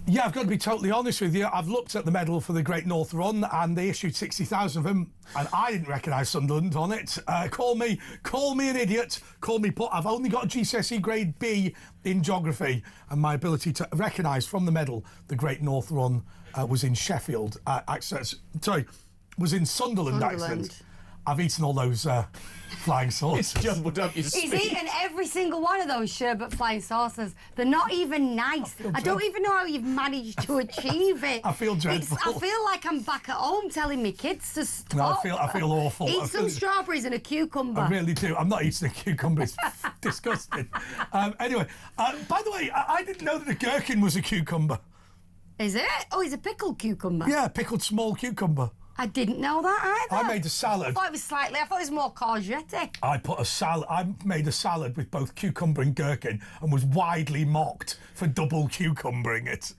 Yeah, I've got to be totally honest with you. I've looked at the medal for the Great North Run, and they issued 60,000 of them, and I didn't recognise Sunderland on it. Call me an idiot. I've only got a GCSE grade B in geography, and my ability to recognise from the medal the Great North Run was in Sheffield. Was in Sunderland. Accent. I've eaten all those flying saucers.
It's jumbled up your speech.
He's eaten every single one of those sherbet flying saucers. They're not even nice. I don't even know how you've managed to achieve it.
I feel dreadful.
I feel like I'm back at home telling my kids to stop.
No, I feel awful.
Eat some strawberries and a cucumber.
I really do. I'm not eating a cucumber. It's disgusting. Anyway, by the way, I didn't know that a gherkin was a cucumber.
Is it? Oh, he's a pickled cucumber.
Yeah, pickled small cucumber.
I didn't know that either.
I made a salad.
I thought it was more courgette.
I made a salad with both cucumber and gherkin and was widely mocked for double cucumbering it.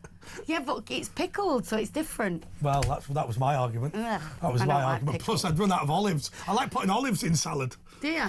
Yeah, but it's pickled, so it's different.
Well, that was my argument.
Ugh,
that was my argument.
Like
Plus, I'd run out of olives. I like putting olives in salad.
Do you?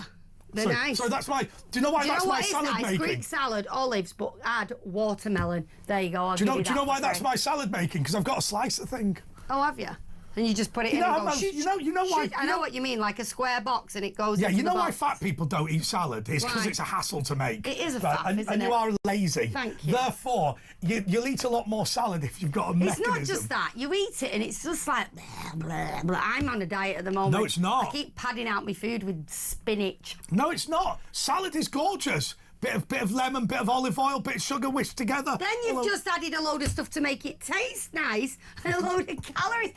They're nice.
So that's my... Do you know why that's my salad making?
Greek salad, olives, but add watermelon. There you go.
Do you know why that's my salad making? Because I've got a slice, I think.
Oh, have you? And you just put it in and go,
you know why...
I know what you mean, like a square box and it goes into the box.
Yeah, you know why fat people don't eat salad? It's because it's a hassle to make.
It is a faff, isn't it?
And you are lazy.
Thank you.
Therefore, you'll eat a lot more salad if you've got a mechanism.
It's not just that. You eat it and it's just like, blah, blah, blah. I'm on a diet at the moment.
No, it's not.
I keep padding out my food with spinach.
No, it's not. Salad is gorgeous. Bit of lemon, bit of olive oil, bit of sugar whisked together.
Then you've just added a load of stuff to make it taste nice and a load of calories.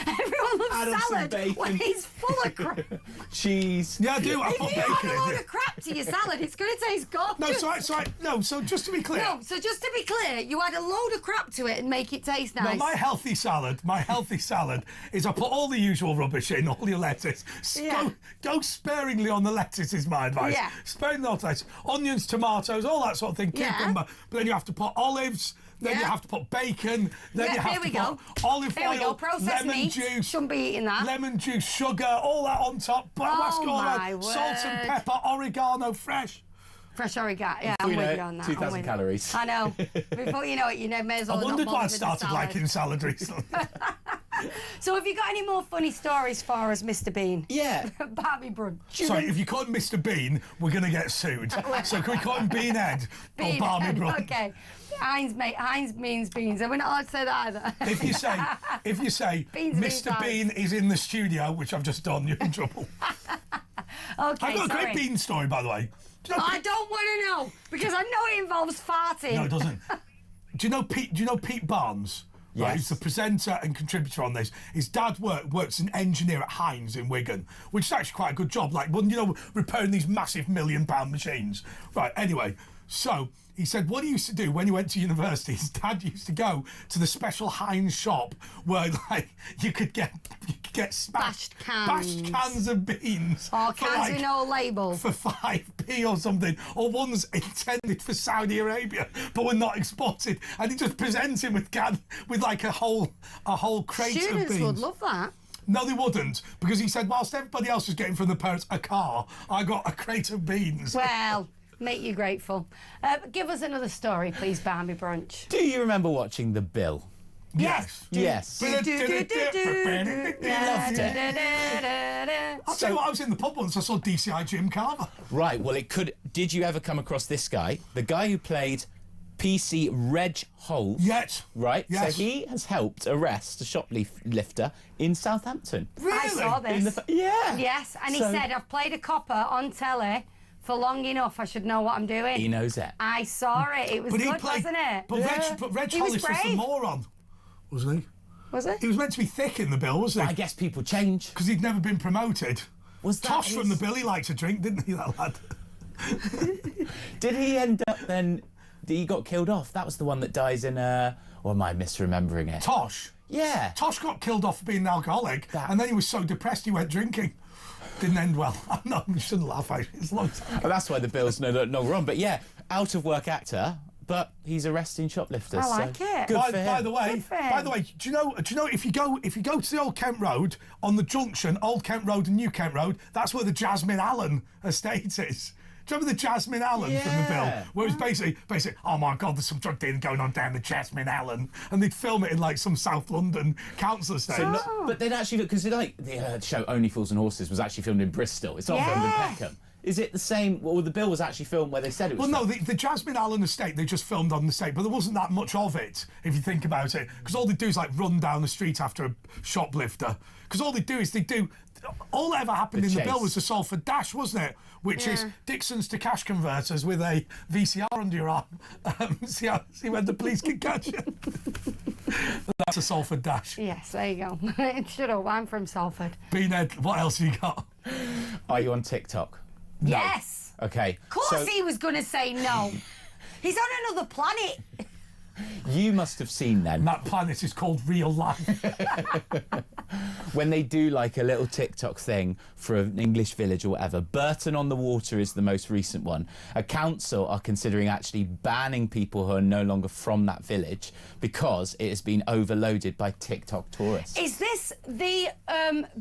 Everyone loves salad when it's full of crap.
Cheese.
Yeah, I do. I put bacon in it.
If you add a load of crap to your salad, it's going to taste gorgeous.
So just to be clear.
You add a load of crap to it and make it taste nice.
No, my healthy salad is I put all the usual rubbish in, all your lettuce. Go sparingly on the lettuce is my advice.
Yeah.
Sparingly on lettuce. Onions, tomatoes, all that sort of thing, cucumber. But then you have to put olives. Then you have to put bacon. Then you have to put olive oil, lemon juice.
Shouldn't be eating that.
Lemon juice, sugar, all that on top. Salt and pepper, oregano, fresh.
Fresh oregano. Yeah, I'm with you on that.
2,000 calories.
I know. Before you know it, you may as well.
I wondered why I started liking salad recently.
So have you got any more funny stories for us, Mr. Bean?
Yeah.
Barbie Brunch.
Sorry, if you call him Mr. Bean, we're going to get sued. So can we call him Bean Head or Barbie Brunch?
Okay. Heinz means beans. Are we not allowed to say that either?
If you say Mr. Bean is in the studio, which I've just done, you're in trouble.
Okay,
I've got a great bean story, by the way.
I don't want to know because I know it involves farting.
No, it doesn't. Do you know Pete Barnes?
Yes.
Right, he's the presenter and contributor on this. His dad works as an engineer at Heinz in Wigan, which is actually quite a good job. Like, repairing these massive £1 million machines. Right. Anyway, so he said what he used to do when he went to university, his dad used to go to the special Heinz shop where you could get bashed cans of beans.
Or cans with no label.
For 5p or something. Or ones intended for Saudi Arabia but were not exported. And he just presents him with like a whole crate of beans.
Students would love that.
No, they wouldn't, because he said whilst everybody else was getting from the parents a car, I got a crate of beans.
Well, make you grateful. Give us another story, please, Barbie Brunch.
Do you remember watching The Bill?
Yes.
Loved it.
I'll tell you what, I was in the pub once, I saw DCI Jim Carver.
Right, well, did you ever come across this guy? The guy who played PC Reg Holt.
Yes.
Right?
Yes.
So he has helped arrest a shoplifter in Southampton.
Really?
I saw this.
Yeah.
Yes, and he said, I've played a copper on telly for long enough, I should know what I'm doing.
He knows it.
I saw it. It was good, wasn't it?
But Reg Hollis was the moron, wasn't he?
Was it?
He was meant to be thick in the Bill, wasn't he?
I guess people change.
Because he'd never been promoted.
Was that
Tosh from the Bill, he liked to drink, didn't he, that lad?
Did he end up then... He got killed off? That was the one that dies in or am I misremembering it?
Tosh?
Yeah.
Tosh got killed off for being an alcoholic, and then he was so depressed he went drinking. Didn't end well. No, you shouldn't laugh, actually. It's a long time.
Well, that's why the Bill's no wrong. But yeah, out-of-work actor, but he's arresting shoplifters.
I like
so
it.
Good for him.
By the way, do you know if you go to the Old Kent Road on the junction, Old Kent Road and New Kent Road, that's where the Jasmine Allen estate is. Do you remember the Jasmine Allen from the bill? Where it was basically, oh my God, there's some drug dealing going on down the Jasmine Allen, and they'd film it in like some South London council estate.
But they'd actually because like the show Only Fools and Horses was actually filmed in Bristol. It's not filmed in Peckham. Is it the same? Well, the bill was actually filmed where they said it was.
Well, no, the Jasmine Allen estate, they just filmed on the estate, but there wasn't that much of it, if you think about it. Because all they do is, like, run down the street after a shoplifter. Because all they do is all that ever happened in the bill was the Salford Dash, wasn't it? Which is Dixon's to cash converters with a VCR under your arm. See when the police can catch you. That's a Salford Dash.
Yes, there you go. Shut up, I'm from Salford.
Beanhead, what else have you got?
Are you on TikTok?
No.
Yes.
Okay.
Of course he was going to say no. He's on another planet.
You must have seen then.
That planet is called real life.
When they do like a little TikTok thing for an English village or whatever, Burton on the Water is the most recent one. A council are considering actually banning people who are no longer from that village because it has been overloaded by TikTok tourists.
Is this the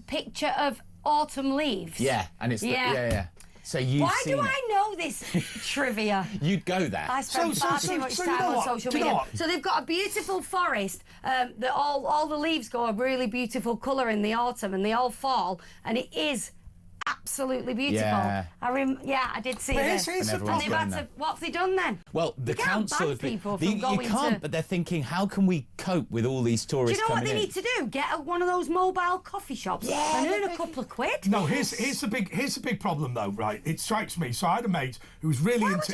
picture of autumn leaves?
Yeah, and it's yeah. So
Why do I know this trivia?
You'd go there.
I spend far too much time on social media. So they've got a beautiful forest that all the leaves go a really beautiful colour in the autumn and they all fall, and it is absolutely beautiful.
Yeah.
I did see this.
And
they've had to, what have they done then?
Well, the council
ban people from going
you can't,
to...
but they're thinking, how can we cope with all these tourists
Do you know what
coming
they
in?
need to do? Get one of those mobile coffee shops and earn a couple of quid.
No, here's the big problem though, right? It strikes me. So I had a mate who was really into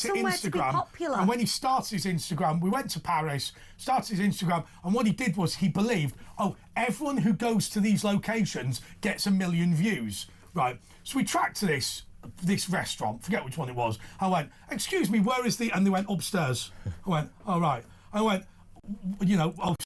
Instagram, and when he started his Instagram, we went to Paris, started his Instagram, and what he did was he believed, everyone who goes to these locations gets 1 million views, right? So we tracked to this restaurant, forget which one it was. I went, excuse me, where is the... And they went, upstairs. I went, all right. I went,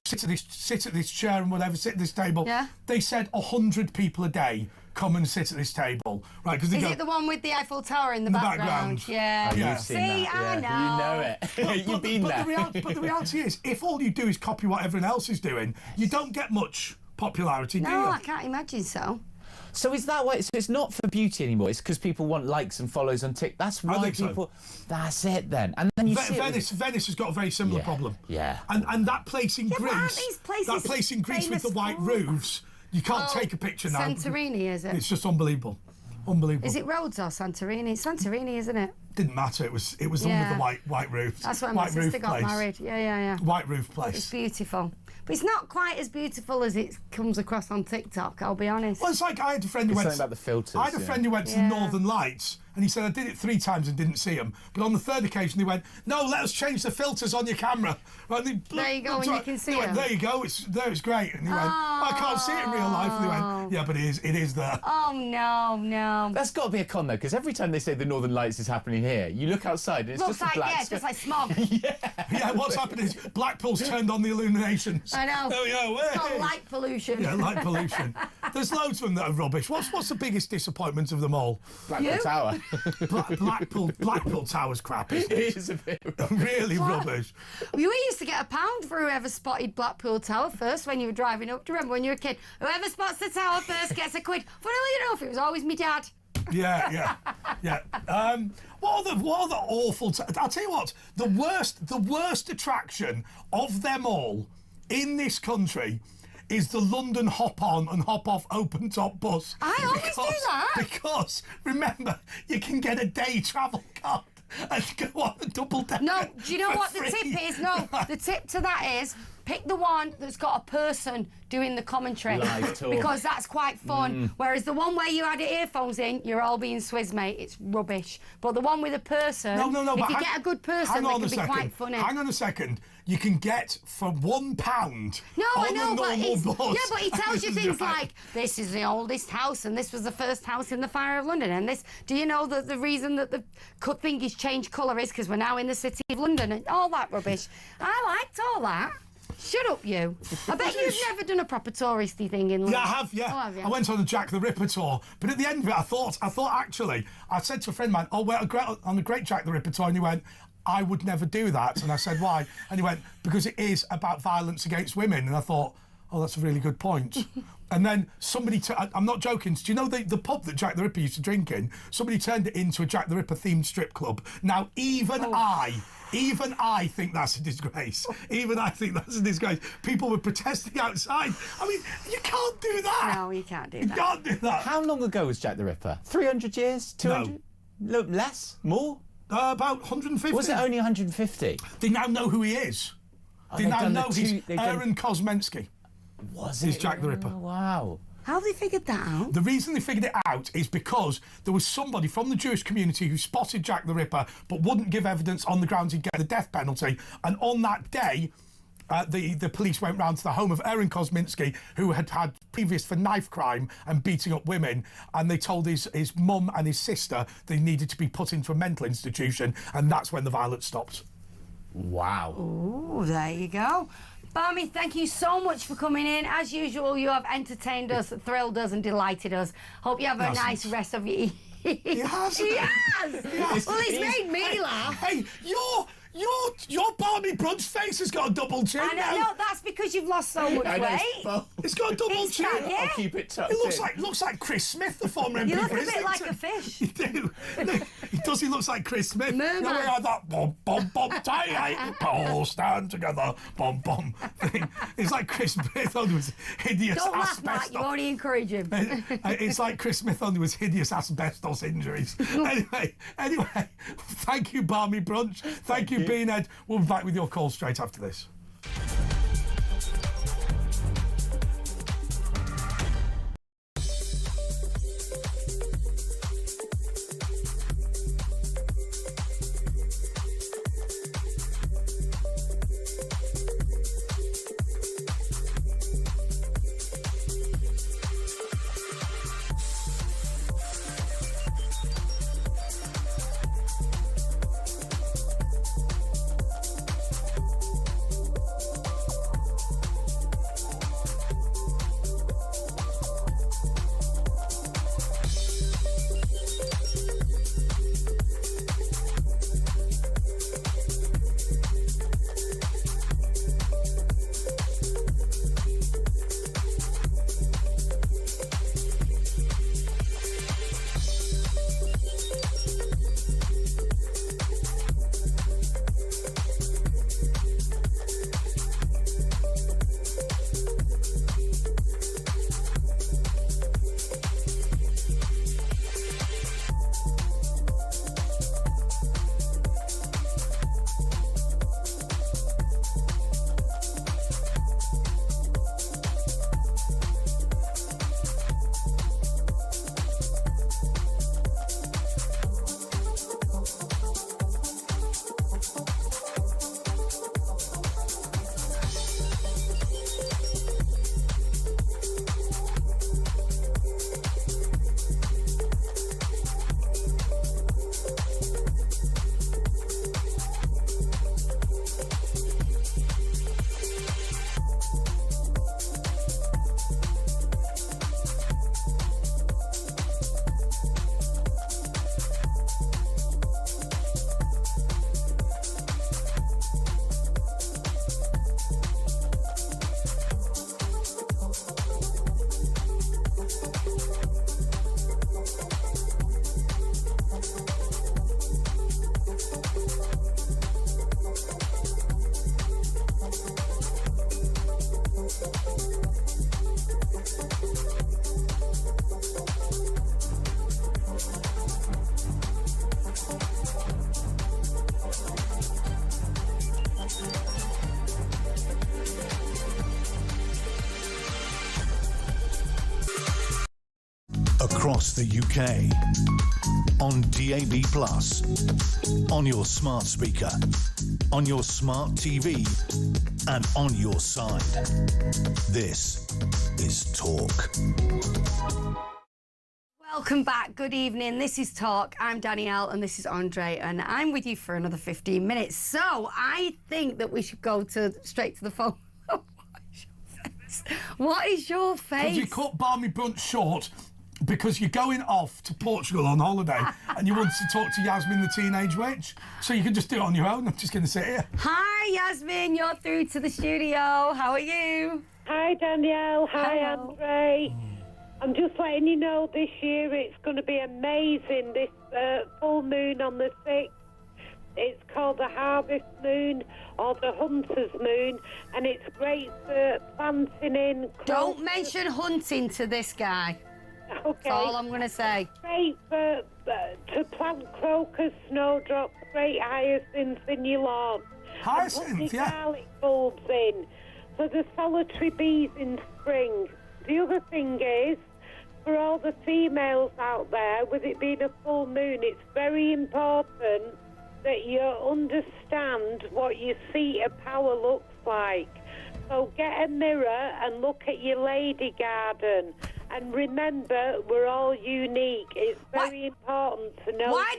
sit at this chair and whatever, sit at this table.
Yeah.
They said 100 people a day come and sit at this table, right? Because
Is it the one with the Eiffel Tower in the background? Yeah.
You've seen that,
I know.
You know it. You've been there.
But the reality is, if all you do is copy what everyone else is doing, you don't get much popularity, do you?
No, I can't imagine so.
So is that why? So it's not for beauty anymore. It's because people want likes and follows on TikTok. That's why people. So. That's it then. And then you see
Venice has got a very similar problem.
Yeah.
And that place in Greece.
That
place in Greece with the white roofs. You can't take a picture now.
Santorini, is it?
It's just unbelievable. Unbelievable.
Is it Rhodes or Santorini? It's Santorini, isn't it?
Didn't matter. It was the one with the white roofs.
That's when my sister got married. Yeah.
White roof place.
It's beautiful. But it's not quite as beautiful as it comes across on TikTok, I'll be honest.
Well, it's like I had a friend who went...
Something about the filters.
I had a friend who went to the Northern Lights, and he said, I did it 3 times and didn't see them. But on the third occasion, he went, no, let us change the filters on your camera. Right,
there you go, and you can see them.
There you go, it's great. And he went, I can't see it in real life. And he went, yeah, but it is there.
Oh, no.
That's got to be a con, though, because every time they say the Northern Lights is happening here, you look outside and it's just a black...
Yeah, it's just like smog.
Yeah, what's happened is Blackpool's turned on the illuminations.
I know.
There we go.
It's called light pollution.
Yeah, light pollution. There's loads of them that are rubbish. What's the biggest disappointment of them all?
Blackpool Tower.
Blackpool Tower's crap, isn't
it? It is a bit
really rubbish.
We used to get £1 for whoever spotted Blackpool Tower first when you were driving up. Do you remember when you were a kid? Whoever spots the tower first gets a quid. Funnily enough, it was always me dad.
Yeah. What are the awful... I'll tell you what, the worst attraction of them all in this country is the London hop-on and hop-off open-top bus.
I always do that.
Because, remember, you can get a day travel card and go on a double-decker.
No, do you know what
free.
The tip is? No, the tip to that is pick the one that's got a person doing the commentary.
Live tour.
Because that's quite fun. Whereas the one where you had your earphones in, you're all being swizz, mate. It's rubbish. But the one with a person, if you get a good person, they can be quite funny.
Hang on a second. You can get for £1.
No, I know, but he tells you things
right.
like, this is the oldest house and this was the first house in the Fire of London, and this, do you know that the reason that the thing is changed colour is because we're now in the City of London, and all that rubbish. I liked all that. Shut up, you. I bet you've never done a proper touristy thing in London.
Yeah, I have, yeah.
Oh, have you?
I went on a Jack the Ripper tour, but at the end of it, I thought actually, I said to a friend of mine, we're on a great Jack the Ripper tour, and he went, I would never do that. And I said, why? And he went, because it is about violence against women. And I thought, oh, that's a really good point. And then somebody, I'm not joking, do you know the pub that Jack the Ripper used to drink in? Somebody turned it into a Jack the Ripper themed strip club. Now, even I think that's a disgrace. Even I think that's a disgrace. People were protesting outside. I mean, you can't do that.
No, you can't do that.
You can't do that.
How long ago was Jack the Ripper? 300 years? 200? No. Less? More?
About 150.
Was it only 150?
They now know who he is. They now know he's Aaron Kosminski.
Was
He's
it?
Jack the Ripper.
Oh, wow.
How have they figured that out?
The reason they figured it out is because there was somebody from the Jewish community who spotted Jack the Ripper but wouldn't give evidence on the grounds he'd get the death penalty. And on that day, the police went round to the home of Aaron Kosminski, who had previous for knife crime and beating up women, and they told his mum and his sister they needed to be put into a mental institution, and that's when the violence stopped.
Wow.
Oh, there you go. Barmy, thank you so much for coming in. As usual, you have entertained us, thrilled us and delighted us. Hope you have a nice rest of your...
He has.
He has. Well, he's made me laugh.
Hey, your Barmy Brunch face has got a double chin.
I know, that's because you've lost so much weight.
It's got a double chin.
Yeah.
I'll keep it tucked
It looks like Chris Smith, the former MP.
You look a bit like a fish.
You do. He does. He looks like Chris Smith.
Merman.
No, we had that bum bum bum tie. All stand together. Bum bum thing. It's like Chris Smith on his hideous
Don't laugh,
asbestos.
Matt. You only encourage him.
It's like Chris Smith on his hideous asbestos injuries. Anyway, thank you, Barmy Brunch. Thank you, Beanhead. We'll be back with your call straight after this.
Across the UK, on DAB+, on your smart speaker, on your smart TV, and on your side. This is Talk.
Welcome back. Good evening. This is Talk. I'm Danielle and this is Andre, and I'm with you for another 15 minutes. So I think that we should go straight to the phone. What is your face?
Because you cut Barmy Brunch short because you're going off to Portugal on holiday and you want to talk to Yasmin, the teenage witch. So you can just do it on your own. I'm just going to sit here.
Hi, Yasmin. You're through to the studio. How are you?
Hi, Danielle. Hi,
Hello.
Andre. I'm just letting you know this year it's going to be amazing. This full moon on the 6th. It's called the Harvest Moon or the Hunter's Moon, and it's great for planting in.
Don't mention hunting to this guy.
Okay.
That's all I'm going to say.
Great for to plant crocus, snowdrops, great hyacinths in your lawn.
Hyacinth, yeah.
Garlic bulbs in. So the solitary bees in spring. The other thing is, for all the females out there, with it being a full moon, it's very important that you understand what your seat of power looks like. So get a mirror and look at your lady garden. And remember, we're all unique. It's very important to know.
Why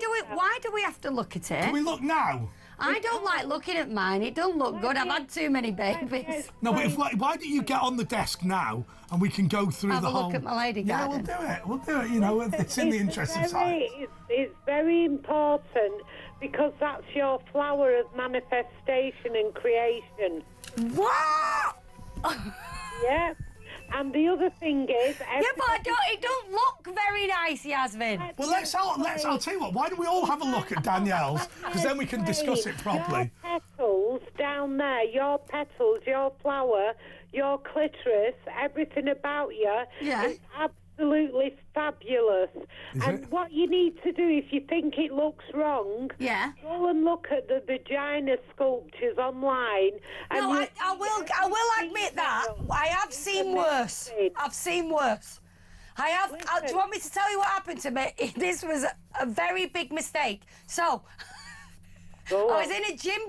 do we have to look at it?
Can we look now?
I don't like looking at mine. It don't look good. I've had too many babies.
No, but why don't you get on the desk now and we can go through
Have
the
a
whole...
look at my lady garden.
Yeah, we'll do it. You know, it's in the interest of science.
It's very important because that's your flower of manifestation and creation.
What?
Yeah. And the other thing is...
Yeah, but it don't look very nice, Yasmin.
Well, I'll tell you what, why don't we all have a look at Danielle's, because then we can discuss it properly.
Your petals down there, your petals, your flower, your clitoris, everything about you is absolutely fabulous. What you need to do, if you think it looks wrong, go and look at the vagina sculptures online. And
No, I will admit that. I have seen worse. I've seen worse. I have. Do you want me to tell you what happened to me? This was a very big mistake. So, I was in a gym.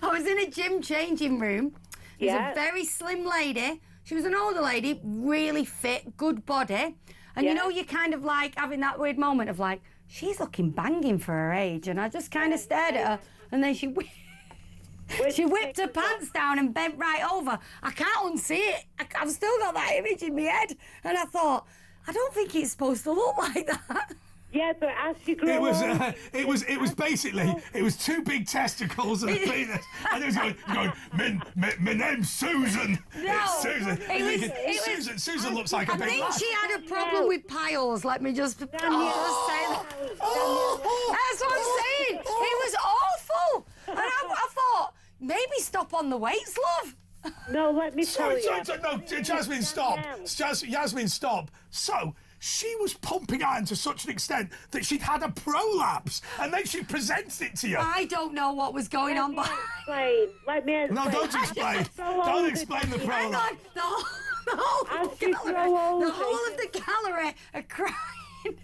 I was in a gym changing room. There's a very slim lady. She was an older lady, really fit, good body. And you know, you're kind of like having that weird moment of like, she's looking banging for her age. And I just kind of stared at her. And then she whipped her pants down and bent right over. I can't unsee it. I've still got that image in my head. And I thought, I don't think it's supposed to look like that.
Yeah, but as you grow
it was basically two big testicles and a penis, and it was going, my name's Susan.
No,
it's Susan. Susan looks like a big.
I think she had a problem with piles. Let me just say that. That's what I'm saying. It was awful, and I thought maybe stop on the weights, love.
No, let me tell you.
No, Jasmine, stop. Yasmin, stop. So. She was pumping iron to such an extent that she'd had a prolapse, and then she presents it to you.
I don't know what was going on.
Let me explain.
No, don't explain. Don't explain the prolapse.
Hang on. The whole of the gallery are crying.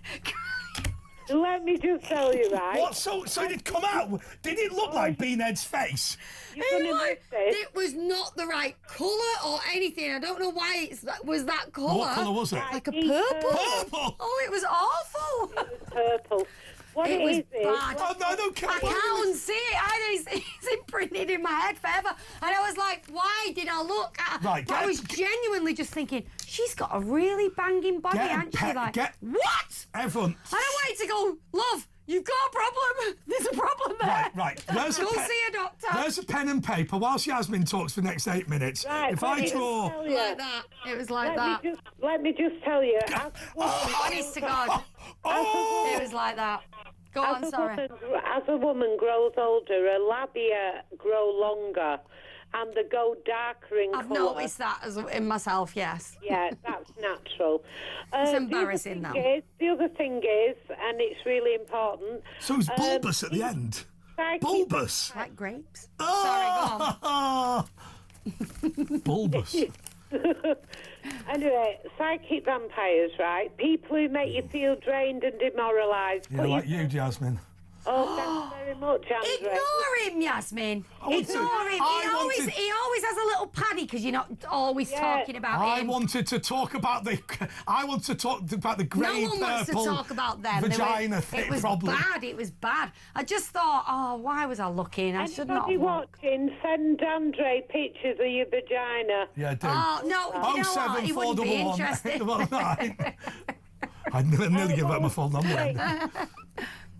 Let me just tell you, right?
What? So did it come out? Did it look like Beanhead's face?
It was not the right colour or anything. I don't know why it was that colour.
What colour was it?
Like a purple.
Purple?
Oh, it was awful.
It was purple. What
it was bad.
Oh, no, I don't care.
I can't unsee it either. It's imprinted in my head forever. And I was like, why did I look at her?
Right,
I was genuinely just thinking, she's got a really banging body, hasn't she? Like, what?
Everyone.
And I wanted to go, love, you've got a problem. There's a problem there.
Right.
Go see a doctor.
There's a pen and paper whilst Yasmin talks for the next 8 minutes.
Right,
if I draw...
Like that. It was like that.
Let me just tell you.
Honest to God. It was like that. Go on, sorry.
As a woman grows older, her labia grow longer and they go darker in colour.
I've noticed that in myself, yes.
Yeah, that's natural.
It's embarrassing, though.
The other thing is, and it's really important...
So it's bulbous at the end. Bulbous?
Like grapes?
Oh!
Sorry, go on.
Bulbous.
Anyway, psychic vampires, right? People who make you feel drained and demoralised.
Yeah, like you, Jasmine.
Oh, thanks very much, Andrew.
Ignore him, Yasmin. Ignore him. He always has a little paddy because you're not always talking about him.
I wanted to talk about the grey
no one wants to talk about them.
vagina
it was
problem.
Bad. It was bad. I just thought, oh, why was I looking? I should not.
Anybody watching, send Andre pictures of your vagina.
Yeah, do.
Oh no, you know what? He wouldn't be interested.
I'd nearly give out my full number.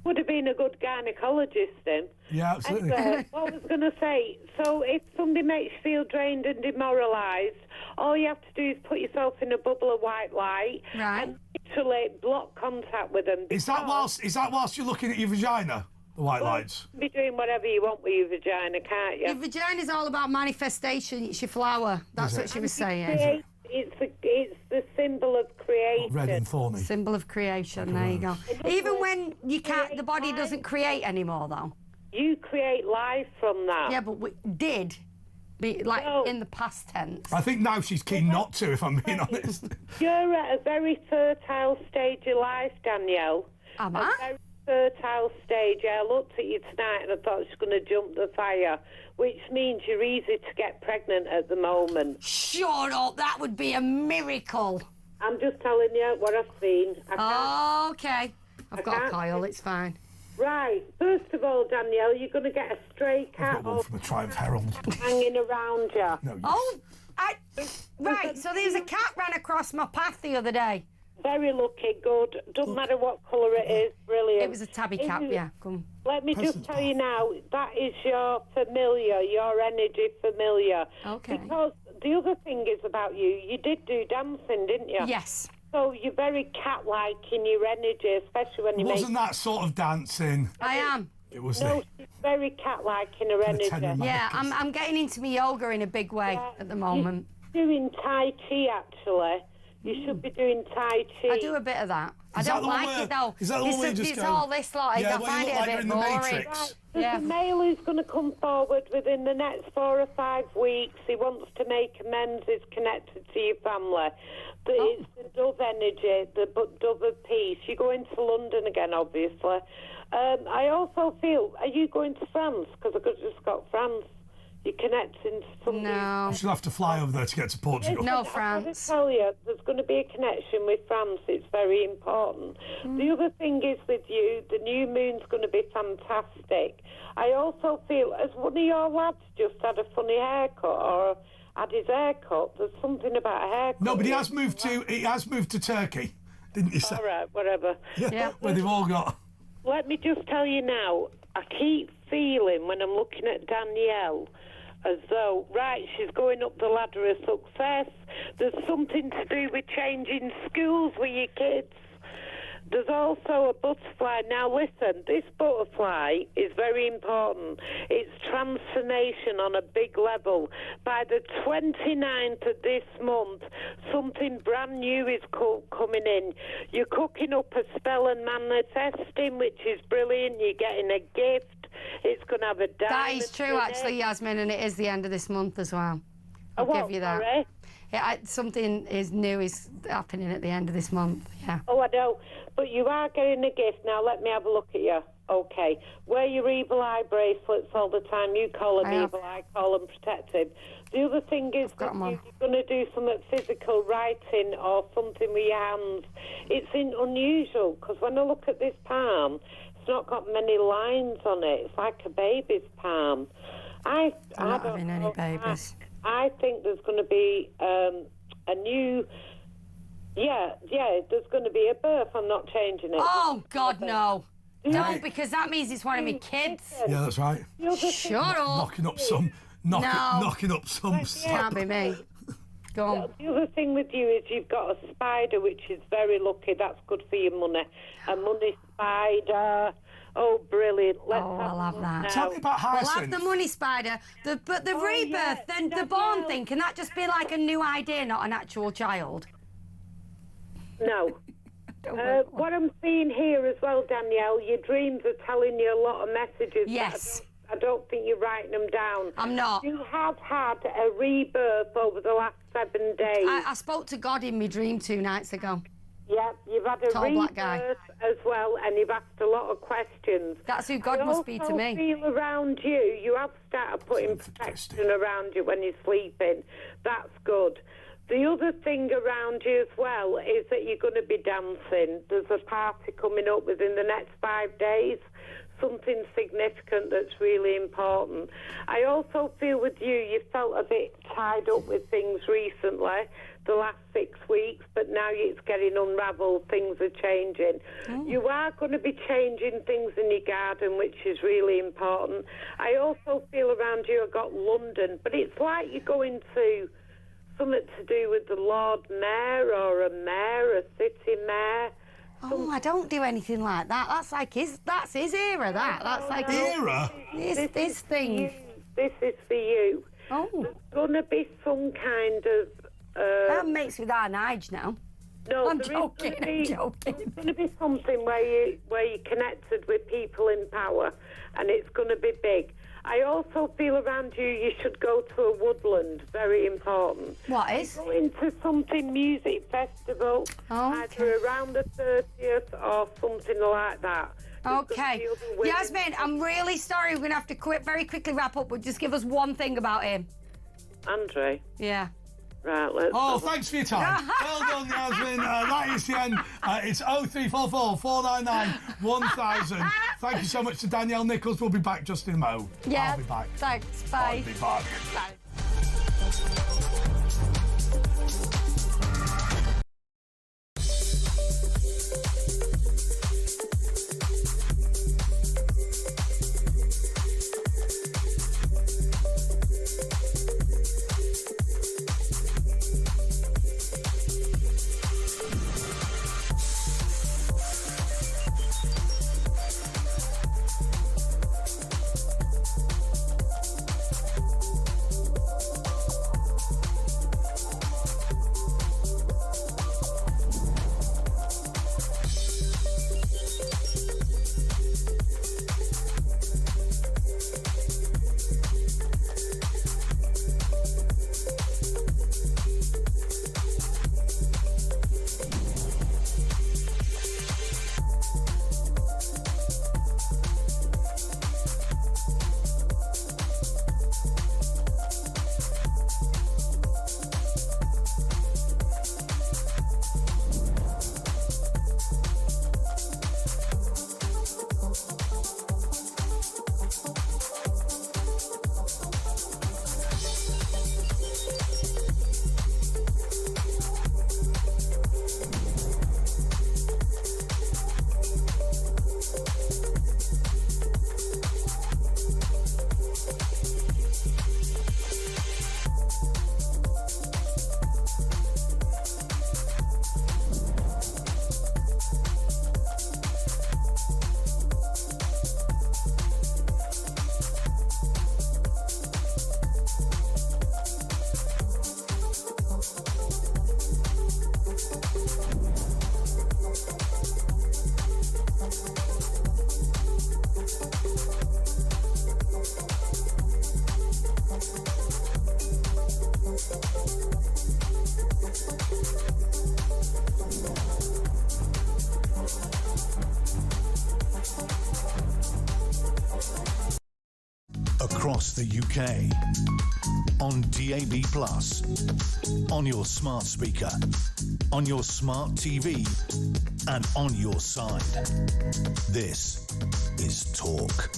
Would have been a good gynaecologist then.
Yeah, absolutely.
Anyway, what I was going to say, so if somebody makes you feel drained and demoralised, all you have to do is put yourself in a bubble of white light and literally block contact with them.
Is that whilst you're looking at your vagina, the white lights?
You can be doing whatever you want with your vagina, can't you?
Your vagina's all about manifestation. It's your flower. That's what she was saying.
It's the symbol of creation.
Red and thorny.
Symbol of creation. There you go. Even when you can't, the body doesn't create anymore, though.
You create life from that.
Yeah, but we did. In the past tense.
I think now she's keen not to, if I'm being honest.
You're at a very fertile stage of life, Danielle.
Am
I?
I?
A very fertile stage. I looked at you tonight and I thought she was going to jump the fire, which means you're easy to get pregnant at the moment.
Shut up, that would be a miracle.
I'm just telling you what I've seen.
Okay. I've got a coil, it's fine.
Right, first of all, Danielle, you're going to get a stray cat
from a Triumph Herald
hanging around you.
Right, so there was a cat ran across my path the other day.
Very lucky, good. Doesn't matter what colour it is, brilliant.
It was a tabby cat, yeah. Come.
Let me just tell you now, that is your familiar, your energy familiar.
Okay.
Because the other thing is about you, you did do dancing, didn't you?
Yes.
So you're very cat-like in your energy, especially when you
Wasn't that sort of dancing?
I am.
It was
she's very cat-like in her energy.
Yeah, I'm getting into my yoga in a big way at the moment.
You're doing Tai Chi, actually. You should be doing Tai Chi.
I do a bit of that. I don't like it, though.
Is that the one where you just
it's
go...
all this, like, I find it a bit boring.
Right, there's a male who's going to come forward within the next 4 or 5 weeks. He wants to make amends. He's connected to your family. But it's the dove energy, the dove of peace. You're going to London again, obviously. I also feel, are you going to France? Because I've just got France. You're connecting to somebody.
No.
She'll have to fly over there to get to Portugal.
No, France.
I tell you, there's going to be a connection with France. It's very important. The other thing is with you, the new moon's going to be fantastic. I also feel, has one of your lads just had a funny haircut or had his haircut? There's something about a haircut.
No, but he has moved to Turkey, didn't you say?
All right, whatever.
Yeah. Where they've all got.
Let me just tell you now, I keep feeling when I'm looking at Danielle as though, right, she's going up the ladder of success. There's something to do with changing schools with your kids. There's also a butterfly. Now, listen, this butterfly is very important. It's transformation on a big level. By the 29th of this month, something brand new is coming in. You're cooking up a spell and manifesting, which is brilliant. You're getting a gift. It's going to have a diamond.
That is true, actually, Yasmin, and it is the end of this month as well. I'll give you that.
Sorry?
Yeah, something new is happening at the end of this month, yeah.
Oh, I know. But you are getting a gift. Now, let me have a look at you. Okay. Wear your evil eye bracelets all the time. You call them evil eye, call them protective. The other thing is that you're going to do something physical, writing or something with your hands. It's unusual, because when I look at this palm, it's not got many lines on it. It's like a baby's palm.
I'm not having any babies.
I think there's going to be a new... Yeah, there's going to be a birth. I'm not changing it.
Oh, God, no. No, because that means it's one of my kids.
Yeah, that's right.
Shut up.
Knocking up some... Knocking up some...
Can't be me. Go on.
The other thing with you is you've got a spider, which is very lucky. That's good for your money. A money spider... Oh, brilliant.
I'll have that.
Tell me about Hyacinth.
We'll have the money spider. But the rebirth, then the born thing, can that just be like a new idea, not an actual child?
No. What I'm seeing here as well, Danielle, your dreams are telling you a lot of messages.
Yes.
I don't think you're writing them down.
I'm not.
You have had a rebirth over the last 7 days.
I spoke to God in my dream 2 nights ago.
Yeah, you've had a
Tall black guy.
rebirth as well, and you've asked a lot of questions.
That's who God must be to me.
I also feel around you, you have started putting protection around you when you're sleeping. That's good. The other thing around you as well is that you're going to be dancing. There's a party coming up within the next 5 days, something significant that's really important. I also feel with you felt a bit tied up with things recently, the last 6 weeks, but now it's getting unravelled, things are changing. You are going to be changing things in your garden, which is really important. I also feel around you, I got London, but it's like you're going to something to do with the Lord Mayor or a mayor, a city mayor.
Oh, I don't do anything like that. That's like his era, that. That's like
Era?
This thing.
This is for you.
Oh.
There's going to be some kind of...
that makes me that age now.
No,
I'm joking.
There's going to be something where you're connected with people in power, and it's going to be big. I also feel around you should go to a woodland, very important.
What is?
Go into something music festival, either around the 30th or something like that.
Okay. Yasmin, I'm really sorry. We're going to have to very quickly wrap up, but just give us one thing about him.
Andre?
Yeah.
Right, let's...
Oh, thanks for your time. Well done, Yasmin. That is the end. It's 0344 499 1000. Thank you so much to Danielle Nichols. We'll be back just in a moment.
Yeah.
I'll be back.
Thanks. Bye.
I'll be back.
Bye.
Across the UK, on DAB+, on your smart speaker, on your smart TV, and on your side. This is Talk.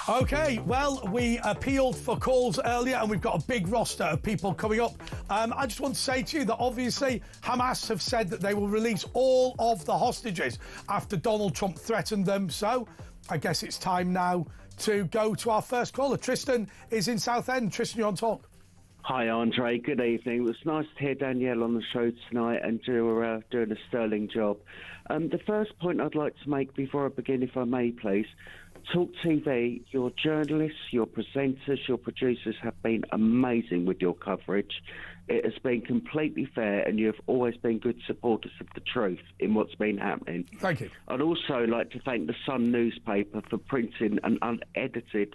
OK, well, we appealed for calls earlier and we've got a big roster of people coming up. I just want to say to you that obviously Hamas have said that they will release all of the hostages after Donald Trump threatened them. So I guess it's time now to go to our first caller. Tristan is in Southend. Tristan, you're on Talk.
Hi, Andre. Good evening. It was nice to hear Danielle on the show tonight, and you're doing a sterling job. The first point I'd like to make before I begin, if I may, please. talkTV, your journalists, your presenters, your producers have been amazing with your coverage. It has been completely fair, and you have always been good supporters of the truth in what's been happening.
Thank you.
I'd also like to thank the Sun newspaper for printing an unedited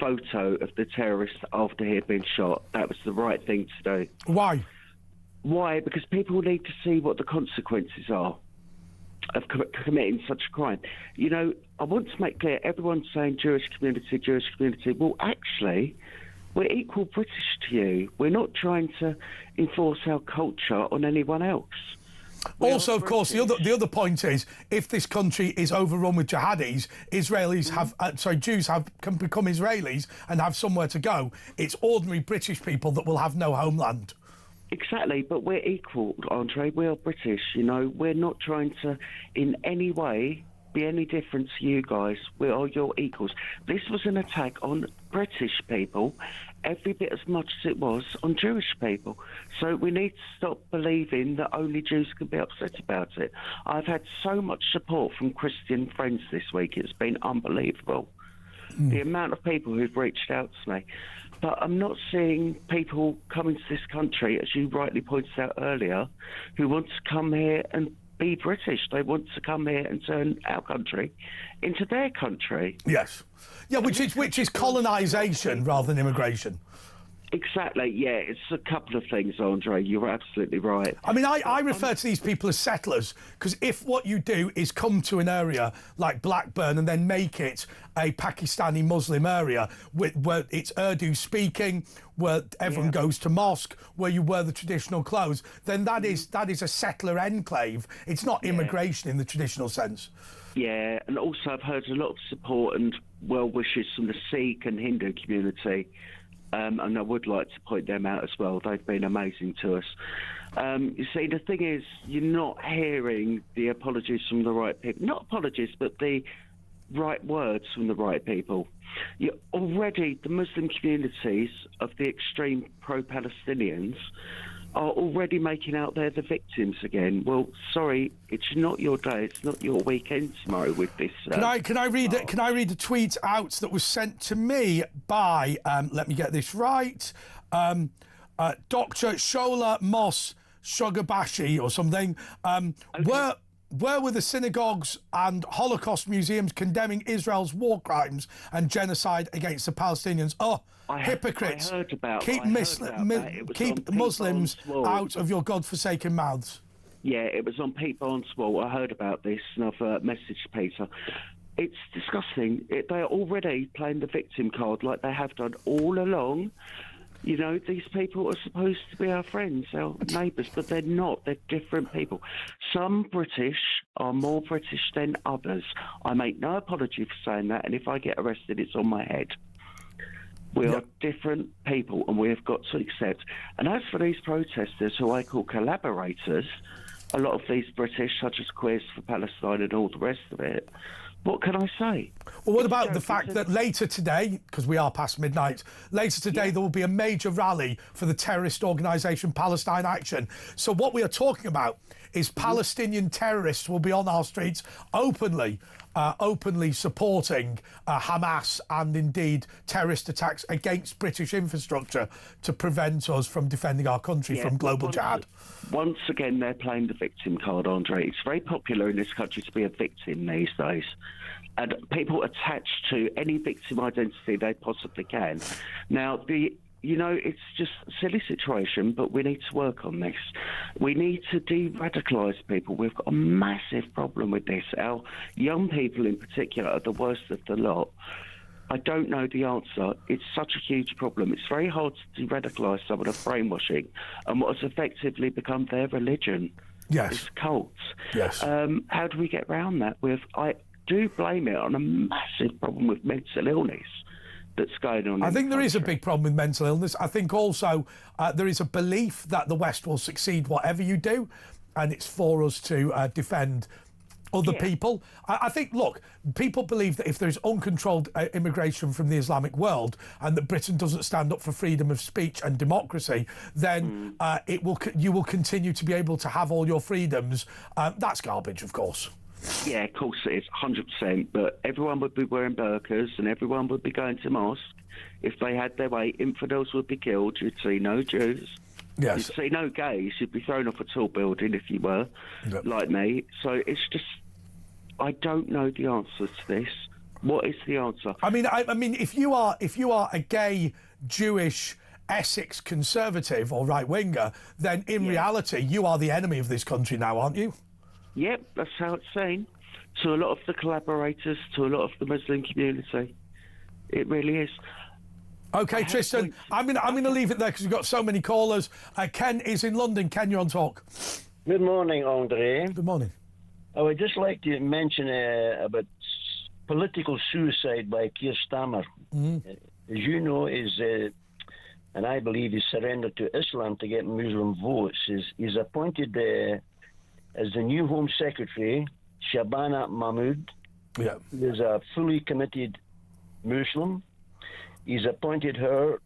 photo of the terrorist after he had been shot. That was the right thing to do.
Why?
Why? Because people need to see what the consequences are of committing such a crime. You know, I want to make clear, everyone's saying Jewish community. Well, actually, we're equal British to you. We're not trying to enforce our culture on anyone else.
Also, of course, the other point is, if this country is overrun with jihadis, Jews can become Israelis and have somewhere to go. It's ordinary British people that will have no homeland.
Exactly, but we're equal, Andre. We are British, you know. We're not trying to, in any way, be any different to you guys. We are your equals. This was an attack on British people every bit as much as it was on Jewish people. So we need to stop believing that only Jews can be upset about it. I've had so much support from Christian friends this week. It's been unbelievable. The amount of people who've reached out to me. But I'm not seeing people coming to this country, as you rightly pointed out earlier, who want to come here and be British. They want to come here and turn our country into their country.
Yes. Yeah, which is colonisation rather than immigration.
Exactly, yeah. It's a couple of things, Andre. You're absolutely right.
I mean, I refer to these people as settlers, because if what you do is come to an area like Blackburn and then make it a Pakistani Muslim area where it's Urdu speaking, where everyone goes to mosque, where you wear the traditional clothes, then that is a settler enclave. It's not immigration in the traditional sense.
Yeah, and also I've heard a lot of support and well wishes from the Sikh and Hindu community. And I would like to point them out as well. They've been amazing to us. You see, the thing is, you're not hearing the apologies from the right people. Not apologies, but the right words from the right people. The Muslim communities of the extreme pro-Palestinians are already making out they're the victims again. Well, sorry, it's not your day. It's not your weekend tomorrow with this.
Can I read it? Can I read the tweet out that was sent to me by? Let me get this right. Dr. Shola Moss Shogabashi or something. Where were the synagogues and Holocaust museums condemning Israel's war crimes and genocide against the Palestinians? Hypocrites! Keep Muslims out of your godforsaken mouths.
Yeah, it was on Pete Barnes' wall. I heard about this and I've messaged Peter. It's disgusting. They're already playing the victim card like they have done all along. You know, these people are supposed to be our friends, our neighbours, but they're not. They're different people. Some British are more British than others. I make no apology for saying that, and if I get arrested, it's on my head. We are different people, and we have got to accept. And as for these protesters, who I call collaborators, a lot of these British, such as Queers for Palestine and all the rest of it, what can I say?
Well, what about the fact that later today, because we are past midnight, later today there will be a major rally for the terrorist organisation Palestine Action. So what we are talking about is Palestinian terrorists will be on our streets openly supporting Hamas and indeed terrorist attacks against British infrastructure to prevent us from defending our country from global jihad.
Once again, they're playing the victim card, Andre. It's very popular in this country to be a victim these days. And people attach to any victim identity they possibly can. Now, it's just a silly situation, but we need to work on this. We need to de-radicalise people. We've got a massive problem with this. Our young people in particular are the worst of the lot. I don't know the answer. It's such a huge problem. It's very hard to de-radicalise someone of brainwashing and what has effectively become their religion.
Yes.
It's cults.
Yes.
How do we get around that? I do blame it on a massive problem with mental illness that's going on.
I think there is a big problem with mental illness. I think also there is a belief that the West will succeed whatever you do, and it's for us to defend other people. I think, look, people believe that if there's uncontrolled immigration from the Islamic world and that Britain doesn't stand up for freedom of speech and democracy, then you will continue to be able to have all your freedoms. That's garbage, of course.
Yeah, of course it is, 100%. But everyone would be wearing burqas and everyone would be going to mosque. If they had their way, infidels would be killed. You'd see no Jews.
Yes.
You'd see no gays. You'd be thrown off a tall building if you were, like me. So it's just, I don't know the answer to this. What is the answer?
I mean, if you are a gay, Jewish, Essex conservative or right-winger, then in reality, you are the enemy of this country now, aren't you?
Yep, that's how it's saying. To a lot of the collaborators, to a lot of the Muslim community. It really is.
OK, Tristan, I'm going to leave it there because we've got so many callers. Ken is in London. Ken, you're on Talk.
Good morning, Andre.
Good morning.
I would just like to mention about political suicide by Keir Starmer.
Mm-hmm.
As you know, and I believe he's surrendered to Islam to get Muslim votes. He's appointed as the new Home Secretary, Shabana Mahmood.
Yeah.
Is a fully committed Muslim. He's appointed her,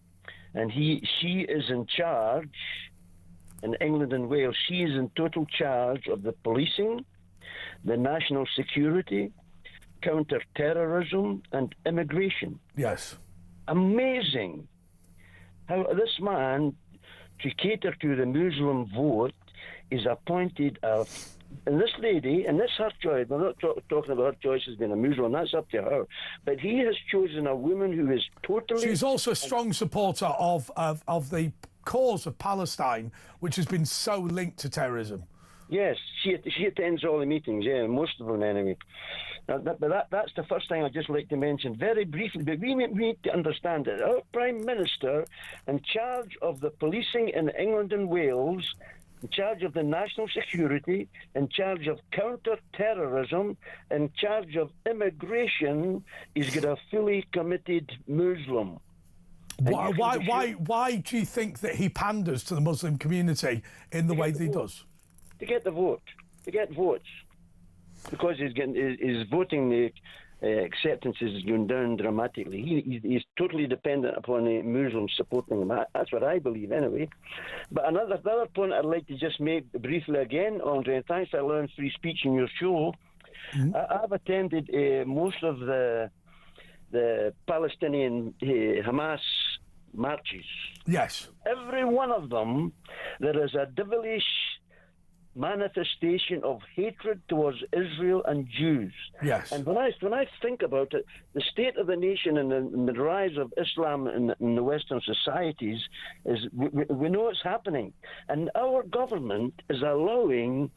and she is in charge in England and Wales. She is in total charge of the policing, the national security, counter-terrorism, and immigration.
Yes. Amazing
how this man, to cater to the Muslim vote, is appointed and this lady, and that's her choice. We're not talking about her choice as being a Muslim. That's up to her. But he has chosen a woman who is totally...
She's also a strong supporter of the cause of Palestine, which has been so linked to terrorism.
Yes, she attends all the meetings, yeah, most of them anyway. But that's the first thing I'd just like to mention very briefly. But we need to understand that our Prime Minister, in charge of the policing in England and Wales, in charge of the national security, in charge of counter-terrorism, in charge of immigration, is got a fully committed Muslim.
Why do you think that he panders to the Muslim community in the way that he does?
To get the vote, to get votes, because his voting acceptance is going down dramatically. He's totally dependent upon the Muslims supporting him. That's what I believe, anyway. But another point I'd like to just make briefly again, Andre, and thanks for allowing free speech in your show. Mm-hmm. I've attended most of the Palestinian Hamas marches.
Yes.
Every one of them, there is a devilish manifestation of hatred towards Israel and Jews.
Yes.
And when I think about it, the state of the nation and the rise of Islam in the Western societies is we know it's happening, and our government is allowing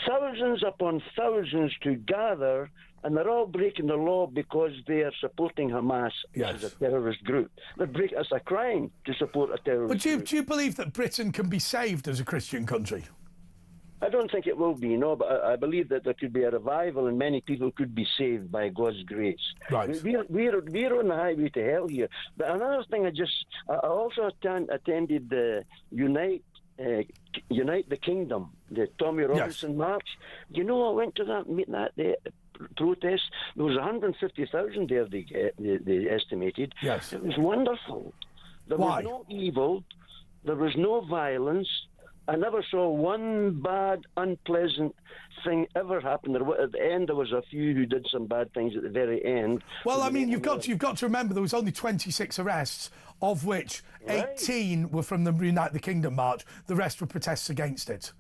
thousands upon thousands to gather, and they're all breaking the law because they are supporting Hamas, which is a terrorist group. It's a crime to support a terrorist group.
But do you believe that Britain can be saved as a Christian country?
I don't think it will be, no, but I believe that there could be a revival and many people could be saved by God's grace.
Right.
We're on the highway to hell here. But another thing, I also attended the Unite the Kingdom, the Tommy Robinson March. You know, I went to that protest. There was 150,000 there, they estimated.
Yes.
It was wonderful. There was no evil. There was no violence. I never saw one bad, unpleasant thing ever happen. At the end, there was a few who did some bad things at the very end.
Well, I mean, you've got to remember there was only 26 arrests, of which 18 were from the Unite the Kingdom march. The rest were protests against it.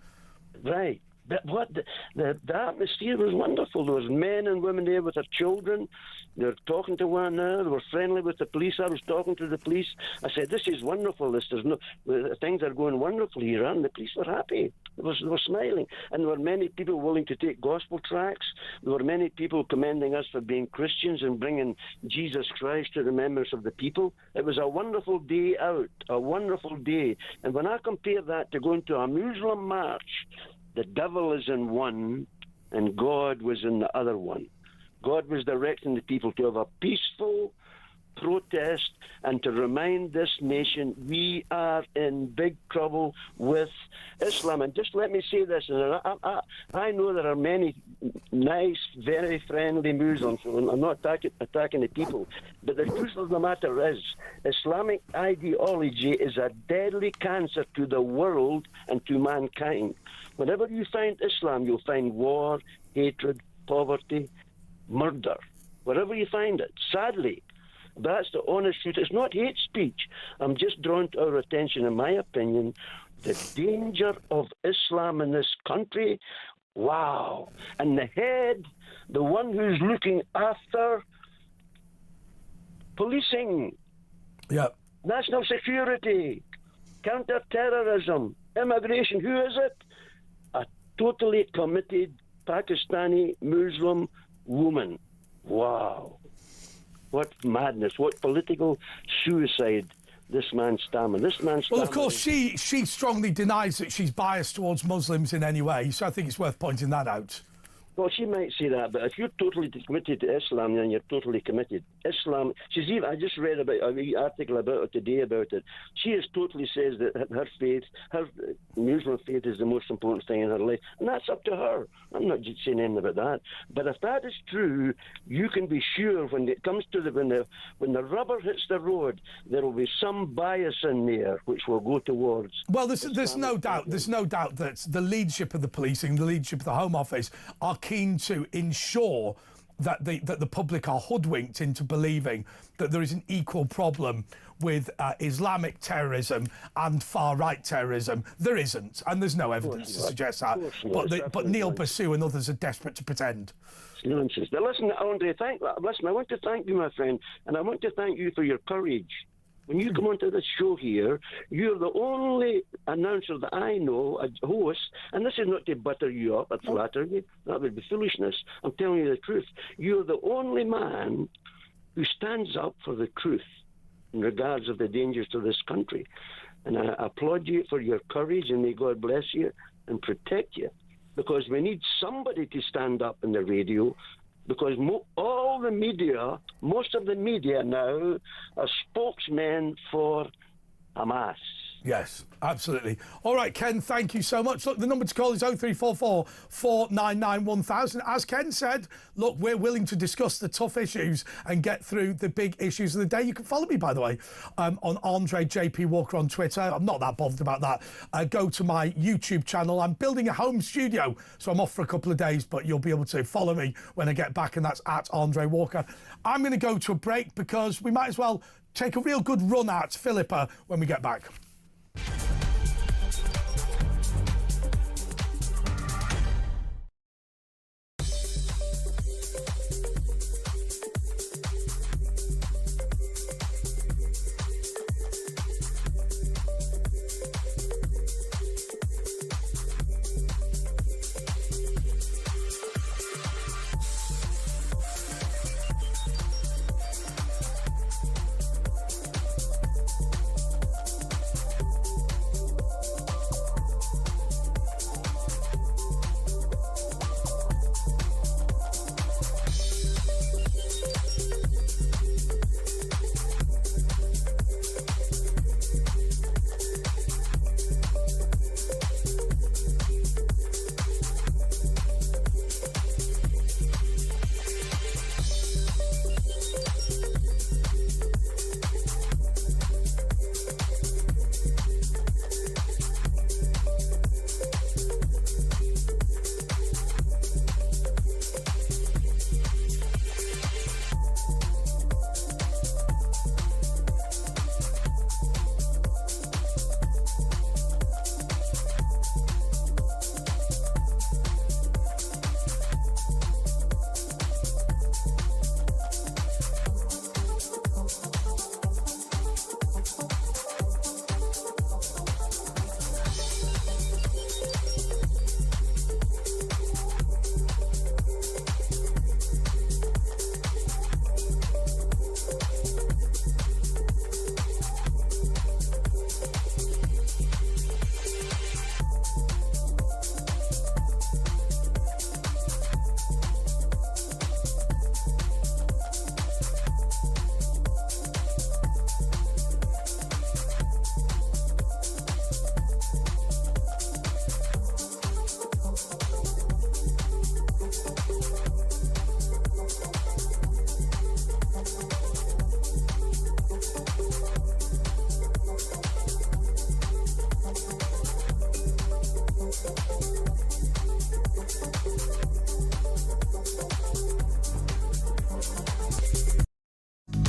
Right. But the atmosphere was wonderful. There was men and women there with their children. They were talking to one another. They were friendly with the police. I was talking to the police. I said, "This is wonderful. Things are going wonderful here," and the police were happy. They were smiling, and there were many people willing to take gospel tracts. There were many people commending us for being Christians and bringing Jesus Christ to the members of the people. It was a wonderful day out, a wonderful day. And when I compare that to going to a Muslim march, the devil is in one, and God was in the other one. God was directing the people to have a peaceful protest and to remind this nation we are in big trouble with Islam. And just let me say this, and I know there are many nice, very friendly Muslims, and I'm not attacking the people, but the truth of the matter is Islamic ideology is a deadly cancer to the world and to mankind. Whenever you find Islam, you'll find war, hatred, poverty, murder. Wherever you find it, sadly. That's the honest truth. It's not hate speech. I'm just drawing to our attention, in my opinion, the danger of Islam in this country. Wow. And the head, the one who's looking after policing,
national
security, counter-terrorism, immigration. Who is it? A totally committed Pakistani Muslim woman. Wow. What madness, what political suicide this man's stammering.
Well, of course, she strongly denies that she's biased towards Muslims in any way, so I think it's worth pointing that out.
Well, she might say that, but if you're totally committed to Islam, then you're totally committed. Islam, I just read about a wee article about it today about it. She totally says that her faith, her Muslim faith is the most important thing in her life, and that's up to her. I'm not just saying anything about that. But if that is true, you can be sure when it comes to when the rubber hits the road, there will be some bias in there which will go towards.
Well, there's no doubt. There's no doubt that the leadership of the policing, the leadership of the Home Office, are keen to ensure that the public are hoodwinked into believing that there is an equal problem with Islamic terrorism and far-right terrorism. There isn't, and there's no evidence to suggest that. But Neil Basu and others are desperate to pretend.
It's nonsense. Now listen, Andre, I want to thank you, my friend, and I want to thank you for your courage. When you come onto this show here, you're the only announcer that I know, a host, and this is not to butter you up or flatter you, that would be foolishness. I'm telling you the truth. You're the only man who stands up for the truth in regards of the dangers to this country. And I applaud you for your courage, and may God bless you and protect you, because we need somebody to stand up in the radio, because all the media, most of the media now, are spokesmen for Hamas.
Yes, absolutely. All right, Ken, thank you so much. Look, the number to call is 0344 499 1000. As Ken said, look, we're willing to discuss the tough issues and get through the big issues of the day. You can follow me, by the way, on Andre JP Walker on Twitter. I'm not that bothered about that. Go to my YouTube channel. I'm building a home studio, so I'm off for a couple of days, but you'll be able to follow me when I get back, and that's at Andre Walker. I'm going to go to a break because we might as well take a real good run at Philippa when we get back.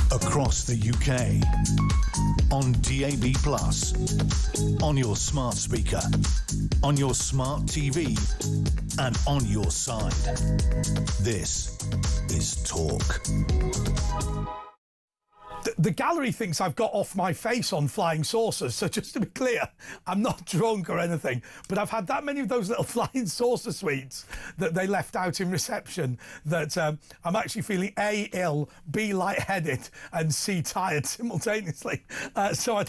Across the UK, on DAB+, on your smart speaker, on your smart TV, and on your side. This is Talk.
The gallery thinks I've got off my face on flying saucers, so just to be clear, I'm not drunk or anything, but I've had that many of those little flying saucer sweets that they left out in reception that I'm actually feeling A, ill, B, lightheaded, and C, tired simultaneously. So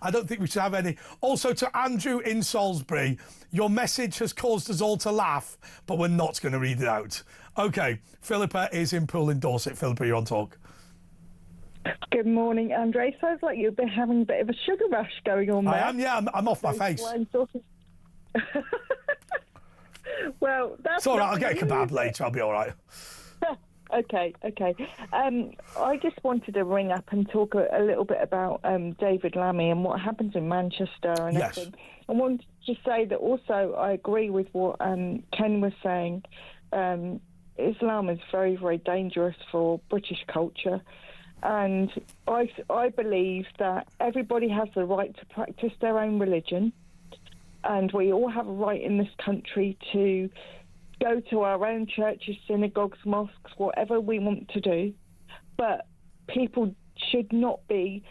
I don't think we should have any. Also, to Andrew in Salisbury, your message has caused us all to laugh, but we're not going to read it out. OK, Philippa is in Poole in Dorset. Philippa, you're on talk.
Good morning, Andre. Sounds like you've been having a bit of a sugar rush going on there.
I am, yeah. I'm off my face.
Well, that's...
It's all right. I'll get a kebab later. I'll be all right.
Okay. I just wanted to ring up and talk a little bit about David Lammy and what happens in Manchester and everything. I wanted to say that also I agree with what Ken was saying. Islam is very, very dangerous for British culture. And I believe that everybody has the right to practice their own religion, and we all have a right in this country to go to our own churches, synagogues, mosques, whatever we want to do. But people should not be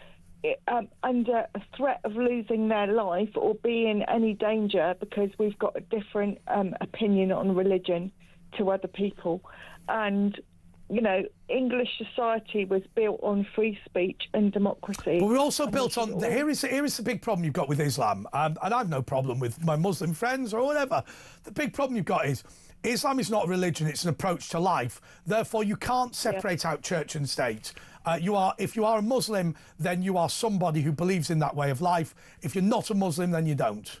under a threat of losing their life or be in any danger because we've got a different opinion on religion to other people. And you know, English society was built on free speech and democracy.
But we're also built on... Here is the big problem you've got with Islam, and I've no problem with my Muslim friends or whatever. The big problem you've got is Islam is not a religion, it's an approach to life. Therefore, you can't separate out church and state. If you are a Muslim, then you are somebody who believes in that way of life. If you're not a Muslim, then you don't.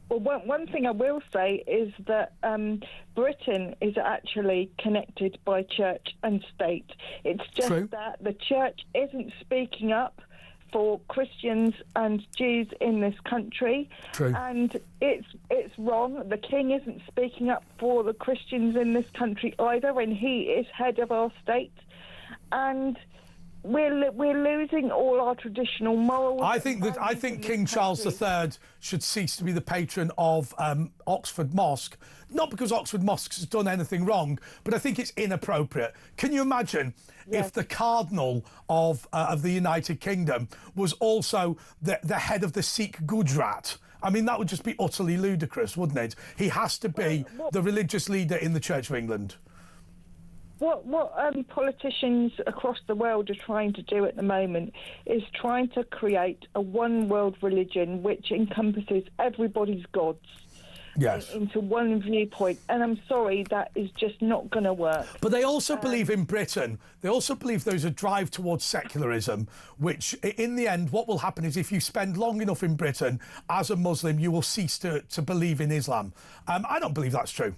Well, one thing I will say is that Britain is actually connected by church and state. It's just that the church isn't speaking up for Christians and Jews in this country. And it's wrong. The king isn't speaking up for the Christians in this country either, and he is head of our state. And we're losing all our traditional morals.
I think King Charles III should cease to be the patron of Oxford Mosque, not because Oxford Mosque has done anything wrong, but I think it's inappropriate. Can you imagine if the Cardinal of the United Kingdom was also the head of the Sikh Gujarat? I mean, that would just be utterly ludicrous, wouldn't it? He has to be the religious leader in the Church of England.
What politicians across the world are trying to do at the moment is trying to create a one world religion which encompasses everybody's gods into one viewpoint. And I'm sorry, that is just not going to work.
But they also believe in Britain, they also believe there's a drive towards secularism, which in the end, what will happen is if you spend long enough in Britain as a Muslim, you will cease to believe in Islam. I don't believe that's true.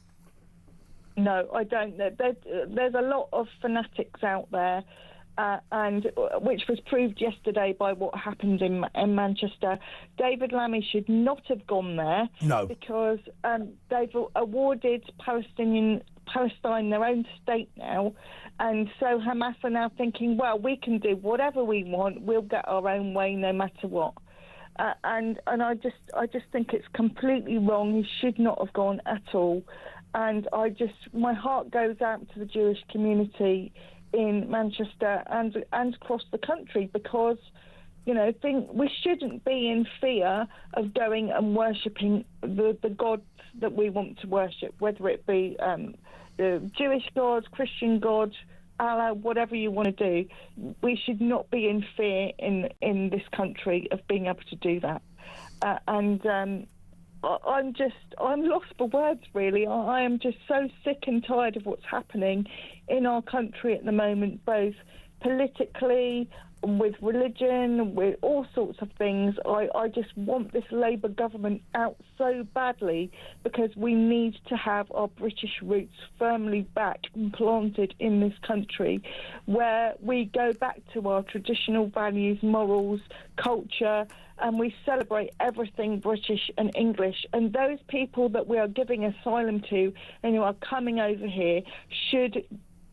No, I don't. There's a lot of fanatics out there, and which was proved yesterday by what happened in Manchester. David Lammy should not have gone there.
No.
Because they've awarded Palestine their own state now, and so Hamas are now thinking, well, we can do whatever we want. We'll get our own way no matter what. And I just think it's completely wrong. He should not have gone at all. And my heart goes out to the Jewish community in Manchester and across the country because, you know, we shouldn't be in fear of going and worshipping the gods that we want to worship, whether it be the Jewish God, Christian God, Allah, whatever you want to do. We should not be in fear in this country of being able to do that. I'm lost for words, really. I am just so sick and tired of what's happening in our country at the moment, both politically, with religion, with all sorts of things. I just want this Labour government out so badly because we need to have our British roots firmly back and planted in this country where we go back to our traditional values, morals, culture, and we celebrate everything British and English. And those people that we are giving asylum to and who are coming over here should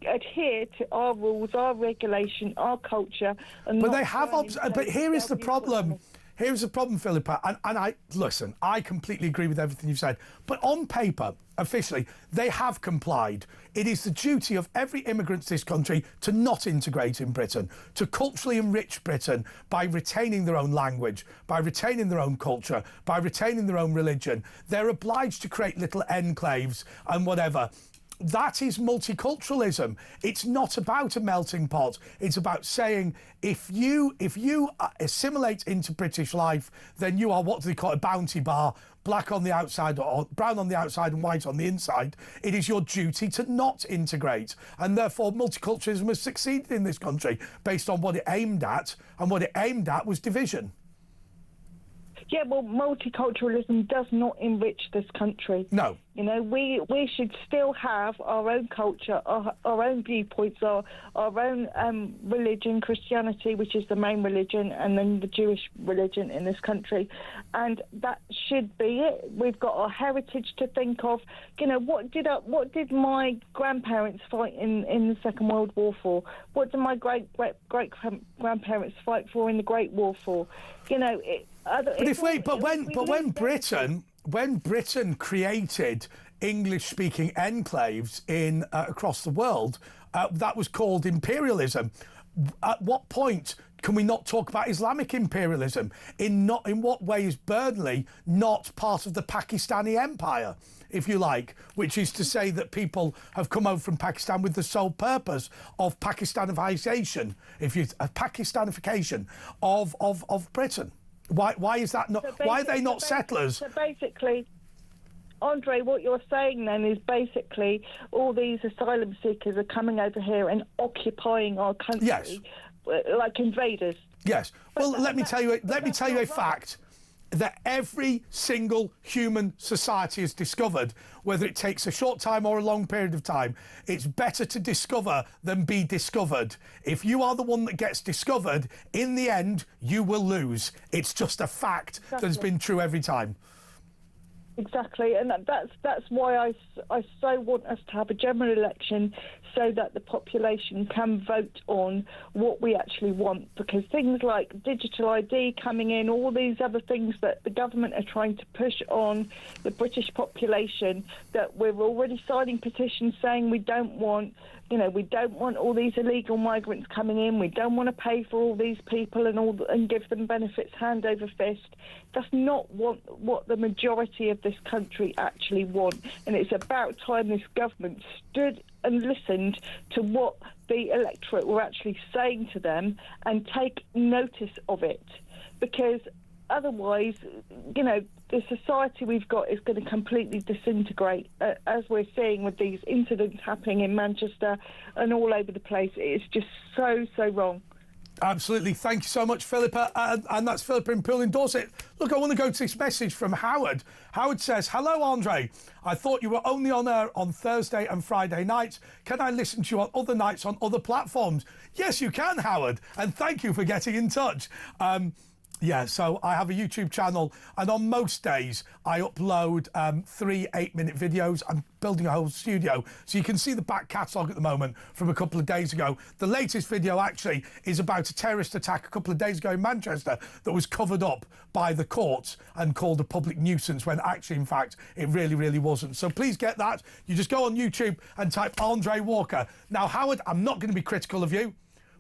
adhere to our rules, our regulation, our culture. And
but they have. But here is the problem. Here's the problem, Philippa, and I listen, I completely agree with everything you've said, but on paper, officially, they have complied. It is the duty of every immigrant to this country to not integrate in Britain, to culturally enrich Britain by retaining their own language, by retaining their own culture, by retaining their own religion. They're obliged to create little enclaves and whatever. That is multiculturalism. It's not about a melting pot. It's about saying if you assimilate into British life, then you are, what do they call it, a bounty bar, black on the outside or brown on the outside and white on the inside. It is your duty to not integrate. And therefore multiculturalism has succeeded in this country based on what it aimed at, and what it aimed at was division.
Yeah, well, multiculturalism does not enrich this country.
No.
You know, we should still have our own culture, our own viewpoints, our own religion, Christianity, which is the main religion, and then the Jewish religion in this country. And that should be it. We've got our heritage to think of. You know, what did my grandparents fight in the Second World War for? What did my great grandparents fight for in the Great War for? You know,
when Britain created English-speaking enclaves in across the world, that was called imperialism. At what point can we not talk about Islamic imperialism? In what way is Burnley not part of the Pakistani Empire, if you like, which is to say that people have come over from Pakistan with the sole purpose of Pakistanification, Pakistanification of Britain? Why is that not? Why are they not settlers?
So basically, Andre, what you're saying then is basically all these asylum seekers are coming over here and occupying our country,
yes,
like invaders.
Yes. Well, let me tell you a fact that every single human society has discovered, whether it takes a short time or a long period of time, it's better to discover than be discovered. If you are the one that gets discovered, in the end, you will lose. It's just a fact that has been true every time.
Exactly, and that's why I so want us to have a general election so that the population can vote on what we actually want, because things like digital ID coming in, all these other things that the government are trying to push on the British population, that we're already signing petitions saying we don't want. You know, we don't want all these illegal migrants coming in. We don't want to pay for all these people and give them benefits hand over fist. That's not what the majority of this country actually want. And it's about time this government stood and listened to what the electorate were actually saying to them and take notice of it. Because otherwise, you know, the society we've got is going to completely disintegrate, as we're seeing with these incidents happening in Manchester and all over the place. It's just so wrong.
Absolutely. Thank you so much, Philippa. And that's Philippa in Poole in Dorset. Look, I want to go to this message from Howard. Howard says, "Hello, Andre. I thought you were only on air on Thursday and Friday nights. Can I listen to you on other nights on other platforms?" Yes, you can, Howard. And thank you for getting in touch. Yeah, so I have a YouTube channel, and on most days I upload 3 8-minute videos. I'm building a whole studio, so you can see the back catalogue at the moment from a couple of days ago. The latest video actually is about a terrorist attack a couple of days ago in Manchester that was covered up by the courts and called a public nuisance, when actually, in fact, it really wasn't. So please get that. You just go on YouTube and type Andre Walker. Now, Howard, I'm not going to be critical of you,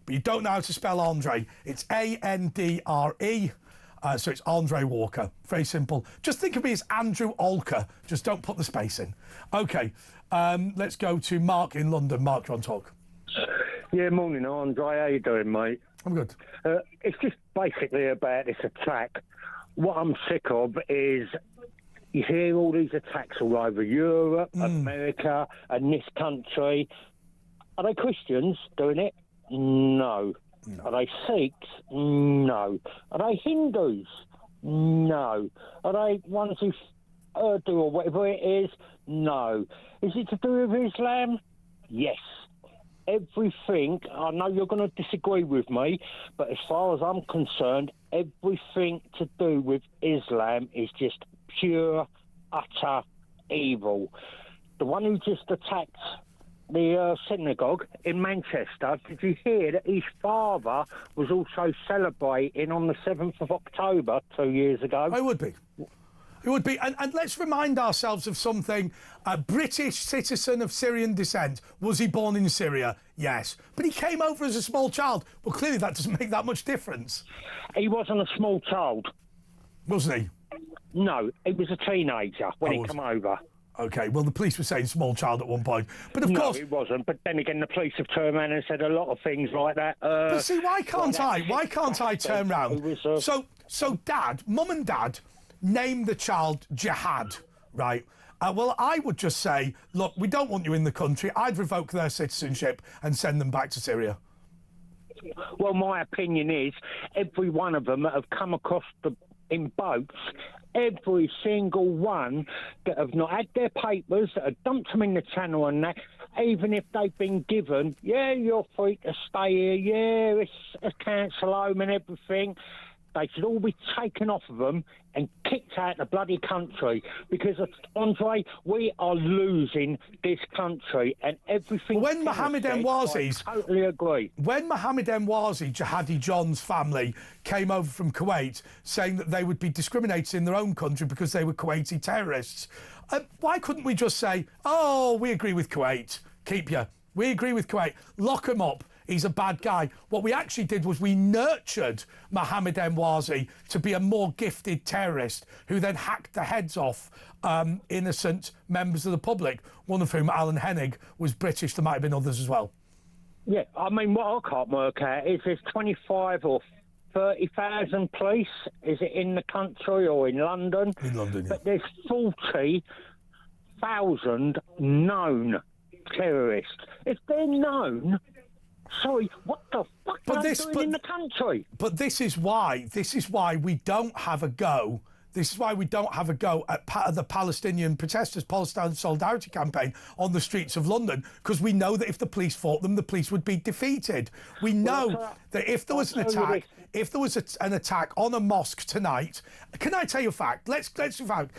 but you don't know how to spell Andre. It's Andre. So it's Andre Walker. Very simple. Just think of me as Andrew Olker. Just don't put the space in. OK, let's go to Mark in London. Mark, you're on talk.
Yeah, morning, Andre. How you doing, mate?
I'm good.
It's just basically about this attack. What I'm sick of is you hear all these attacks all over Europe, America, and this country. Are they Christians doing it? No. Are they Sikhs? No. Are they Hindus? No. Are they ones who Urdu or whatever it is? No. Is it to do with Islam? Yes. Everything, I know you're going to disagree with me, but as far as I'm concerned, everything to do with Islam is just pure, utter evil. The one who just attacked the synagogue in Manchester, did you hear that his father was also celebrating on the 7th of October 2 years ago?
It would be. It would be. And let's remind ourselves of something. A British citizen of Syrian descent. Was he born in Syria? Yes. But he came over as a small child. Well, clearly that doesn't make that much difference.
He wasn't a small child.
Wasn't he?
No, he was a teenager when he came over.
OK, well, the police were saying small child at one point. But of course...
No, it wasn't. But then again, the police have turned around and said a lot of things like that.
But see, why can't I turn round? So Dad, Mum and Dad, named the child Jihad, right? Well, I would just say, look, we don't want you in the country. I'd revoke their citizenship and send them back to Syria.
Well, my opinion is every one of them that have come across in boats, every single one that have not had their papers, that have dumped them in the channel and that, even if they've been given, yeah, you're free to stay here, yeah, it's a council home and everything, they should all be taken off of them and kicked out of the bloody country because, Andre, we are losing this country and everything...
When Mohammed Emwazi's...
I totally agree.
When Mohammed Emwazi, Jihadi John's family, came over from Kuwait saying that they would be discriminated in their own country because they were Kuwaiti terrorists, why couldn't we just say, oh, we agree with Kuwait, keep you. We agree with Kuwait, lock him up. He's a bad guy. What we actually did was we nurtured Mohammed Emwazi to be a more gifted terrorist who then hacked the heads off innocent members of the public, one of whom, Alan Hennig, was British. There might have been others as well.
Yeah, I mean, what I can't work out is there's 25 or 30,000 police. Is it in the country or in London?
In London, yeah.
But there's 40,000 known terrorists. If they're known... Sorry, what the fuck are they doing in the country?
But this is why we don't have a go. This is why we don't have a go at the Palestinian protesters, Palestine Solidarity Campaign on the streets of London, because we know that if the police fought them, the police would be defeated. We know that if there was an attack, an attack on a mosque tonight, can I tell you a fact? Let's do a fact.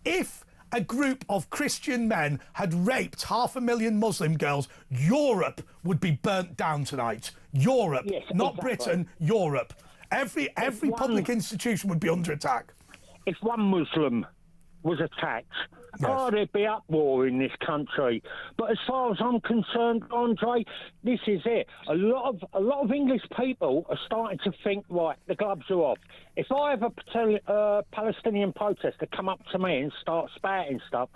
If a group of Christian men had raped 500,000 Muslim girls, Europe would be burnt down tonight. Europe,
yes,
not
exactly.
Britain, Europe. Every public institution would be under attack.
If one Muslim was attacked, there'd be uproar in this country. But as far as I'm concerned, Andre, this is it. A lot of English people are starting to think, right, the gloves are off. If I have a Palestinian protester come up to me and start spouting stuff,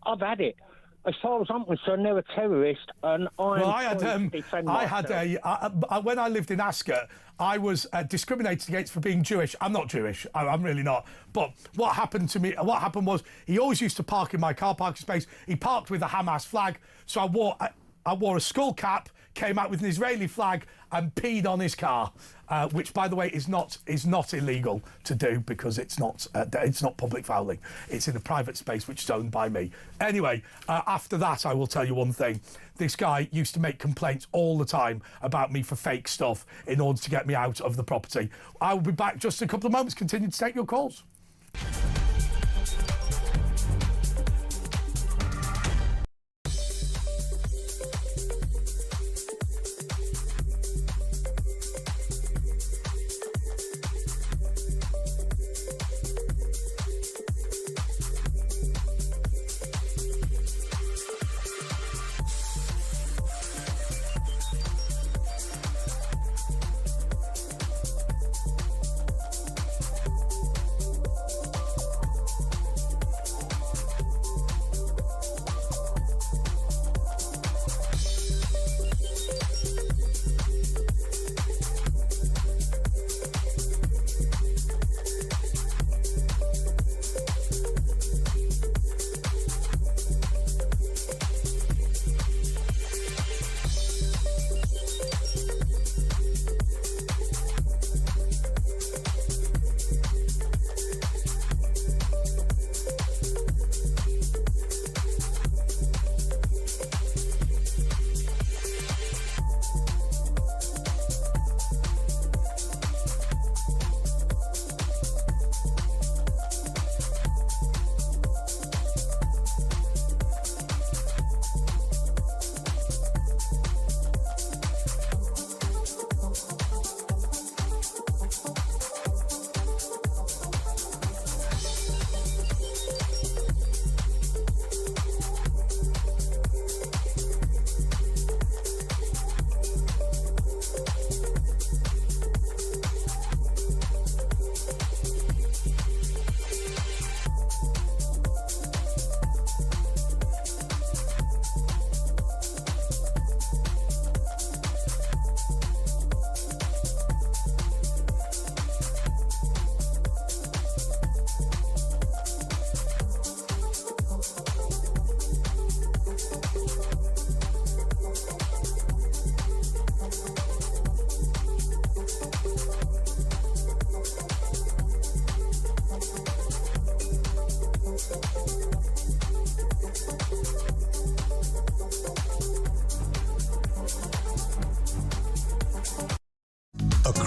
I've had it. As far as I'm concerned, they're a terrorist, and when
I lived in Ascot, I was discriminated against for being Jewish. I'm not Jewish. I'm really not. But what happened was he always used to park in my car parking space. He parked with a Hamas flag, so I wore a skull cap, came out with an Israeli flag, and peed on his car, which, by the way, is not illegal to do because it's not public fouling. It's in a private space which is owned by me. Anyway, after that, I will tell you one thing. This guy used to make complaints all the time about me for fake stuff in order to get me out of the property. I will be back just in a couple of moments. Continue to take your calls.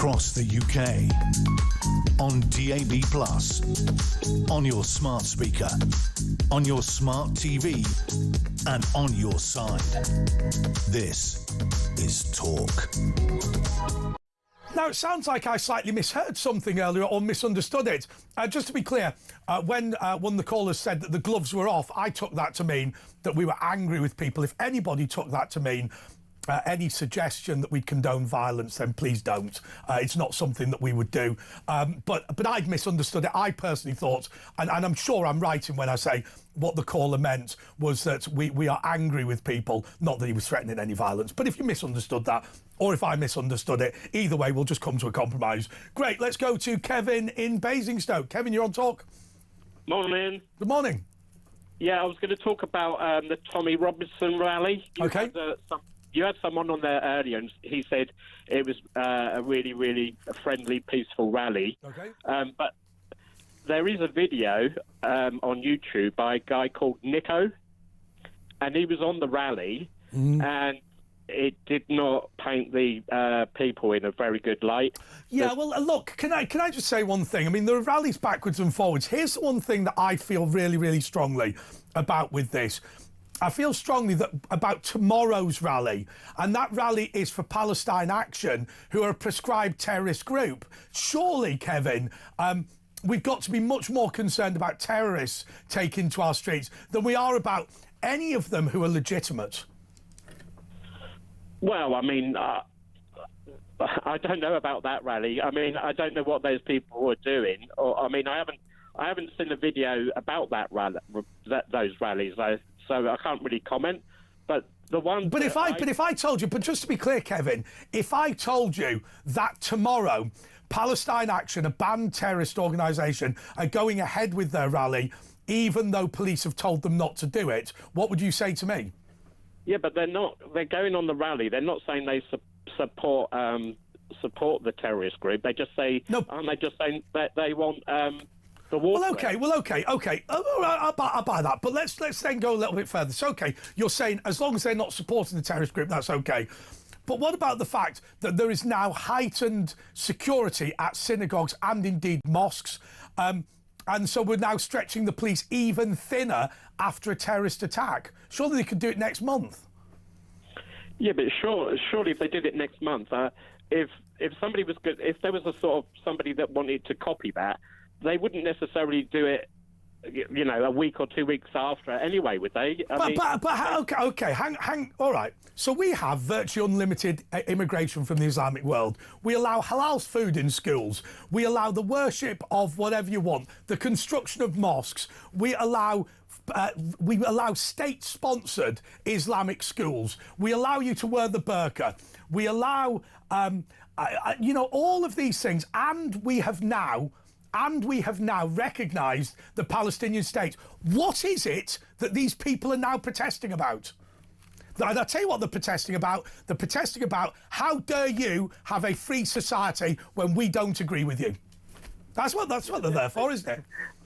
across the UK, on DAB+, on your smart speaker, on your smart TV, and on your side. This is Talk.
Now, it sounds like I slightly misheard something earlier or misunderstood it. Just to be clear, when one of the callers said that the gloves were off, I took that to mean that we were angry with people. If anybody took that to mean any suggestion that we'd condone violence, then please don't. It's not something that we would do. But I'd misunderstood it. I personally thought, and I'm sure I'm right in when I say what the caller meant was that we are angry with people, not that he was threatening any violence. But if you misunderstood that, or if I misunderstood it, either way, we'll just come to a compromise. Great, let's go to Kevin in Basingstoke. Kevin, you're on Talk.
Morning.
Good morning.
Yeah, I was going to talk about the Tommy Robinson rally. You had someone on there earlier, and he said it was a really, really friendly, peaceful rally.
Okay.
But there is a video on YouTube by a guy called Nico, and he was on the rally, and it did not paint the people in a very good light.
Yeah, well, look, can I just say one thing? I mean, there are rallies backwards and forwards. Here's the one thing that I feel really, really strongly about with this. I feel strongly that about tomorrow's rally, and that rally is for Palestine Action, who are a prescribed terrorist group. Surely, Kevin, we've got to be much more concerned about terrorists taking to our streets than we are about any of them who are legitimate.
Well, I mean, I don't know about that rally. I mean, I don't know what those people were doing. Or, I mean, I haven't seen a video about that rally, those rallies. So I can't really comment. But the one. But if
I told you, but just to be clear, Kevin, if I told you that tomorrow Palestine Action, a banned terrorist organisation, are going ahead with their rally, even though police have told them not to do it, what would you say to me?
Yeah, but they're not. They're going on the rally. They're not saying they support the terrorist group. They just say. No. Aren't they just saying that they want the war?
Well, okay. I'll buy that. But let's then go a little bit further. So, okay, you're saying as long as they're not supporting the terrorist group, that's okay. But what about the fact that there is now heightened security at synagogues and indeed mosques? And so we're now stretching the police even thinner after a terrorist attack. Surely they could do it next month.
Yeah, but surely if they did it next month, if somebody was good, if there was a sort of somebody that wanted to copy that, they wouldn't necessarily do it, you know, a week or 2 weeks after anyway, would they?
Okay, hang. All right. So we have virtually unlimited immigration from the Islamic world. We allow halal food in schools. We allow the worship of whatever you want. The construction of mosques. We allow state-sponsored Islamic schools. We allow you to wear the burqa. We allow, all of these things, and we have now recognised the Palestinian state. What is it that these people are now protesting about? I'll tell you what they're protesting about. They're protesting about how dare you have a free society when we don't agree with you. That's what they're there for, isn't it?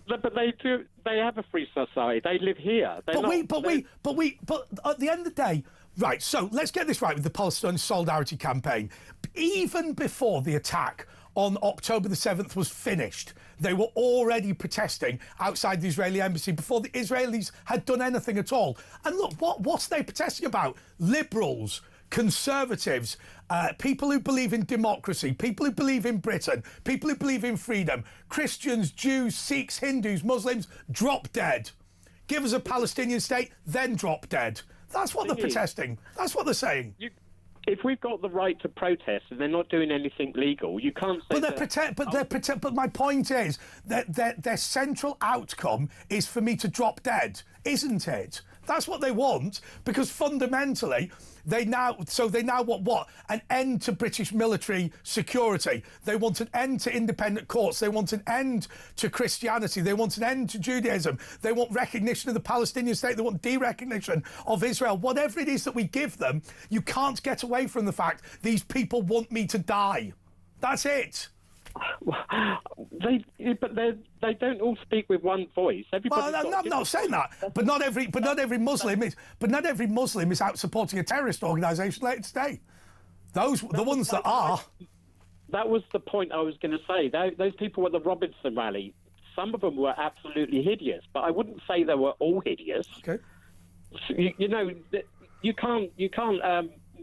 But they do. They have a free society. They live here. But at
the end of the day, right. So let's get this right with the Palestinian Solidarity Campaign. Even before the attack on October the 7th was finished, they were already protesting outside the Israeli embassy before the Israelis had done anything at all. And look, what's they protesting about? Liberals, conservatives, people who believe in democracy, people who believe in Britain, people who believe in freedom, Christians, Jews, Sikhs, Hindus, Muslims, drop dead. Give us a Palestinian state, then drop dead. That's what they're protesting. That's what they're saying.
If we've got the right to protest and they're not doing anything legal, you can't say.
But my point is that their central outcome is for me to drop dead, isn't it? That's what they want, because fundamentally they now want what? An end to British military security. They want an end to independent courts. They want an end to Christianity. They want an end to Judaism. They want recognition of the Palestinian state. They want de-recognition of Israel. Whatever it is that we give them, you can't get away from the fact these people want me to die. That's it.
They don't all speak with one voice.
I'm not saying that, but not every Muslim is out supporting a terrorist organisation later today. The ones that are.
that was the point I was going to say. Those people at the Robinson rally, some of them were absolutely hideous, but I wouldn't say they were all hideous.
Okay.
You know, you can't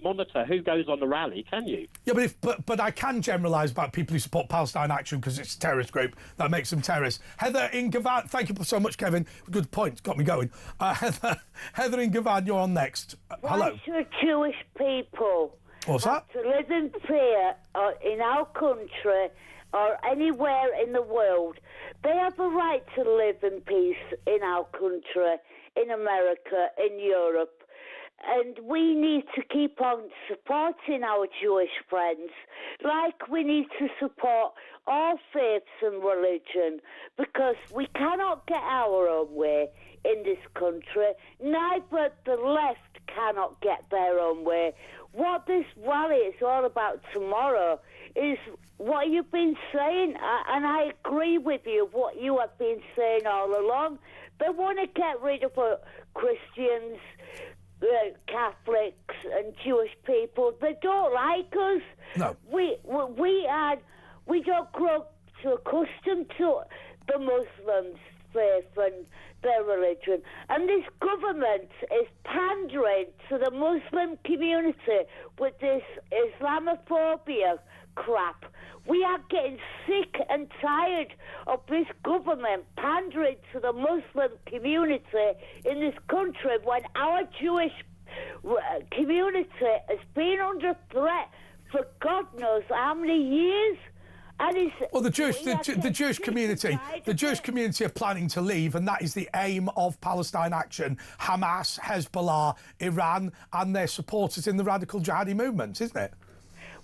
monitor who goes on the rally, can you?
Yeah, but I can generalise about people who support Palestine Action because it's a terrorist group that makes them terrorists. Heather in Gavan, thank you so much, Kevin. Good point, got me going. Heather in Gavan, you're on next. Hello.
Why should Jewish people
What's that?
to live in fear in our country or anywhere in the world? They have a right to live in peace in our country, in America, in Europe. And we need to keep on supporting our Jewish friends, like we need to support all faiths and religion, because we cannot get our own way in this country. Neither the left cannot get their own way. What this rally is all about tomorrow is what you've been saying, and I agree with you, what you have been saying all along. They want to get rid of Christians, Catholics and Jewish people. They don't like us.
No.
We don't grow too accustomed to the Muslims' faith and their religion. And this government is pandering to the Muslim community with this Islamophobia crap. We are getting sick and tired of this government pandering to the Muslim community in this country when our Jewish community has been under threat for God knows how many years. And
well, the Jewish community are planning to leave, and that is the aim of Palestine Action, Hamas, Hezbollah, Iran, and their supporters in the radical jihadi movement, isn't it?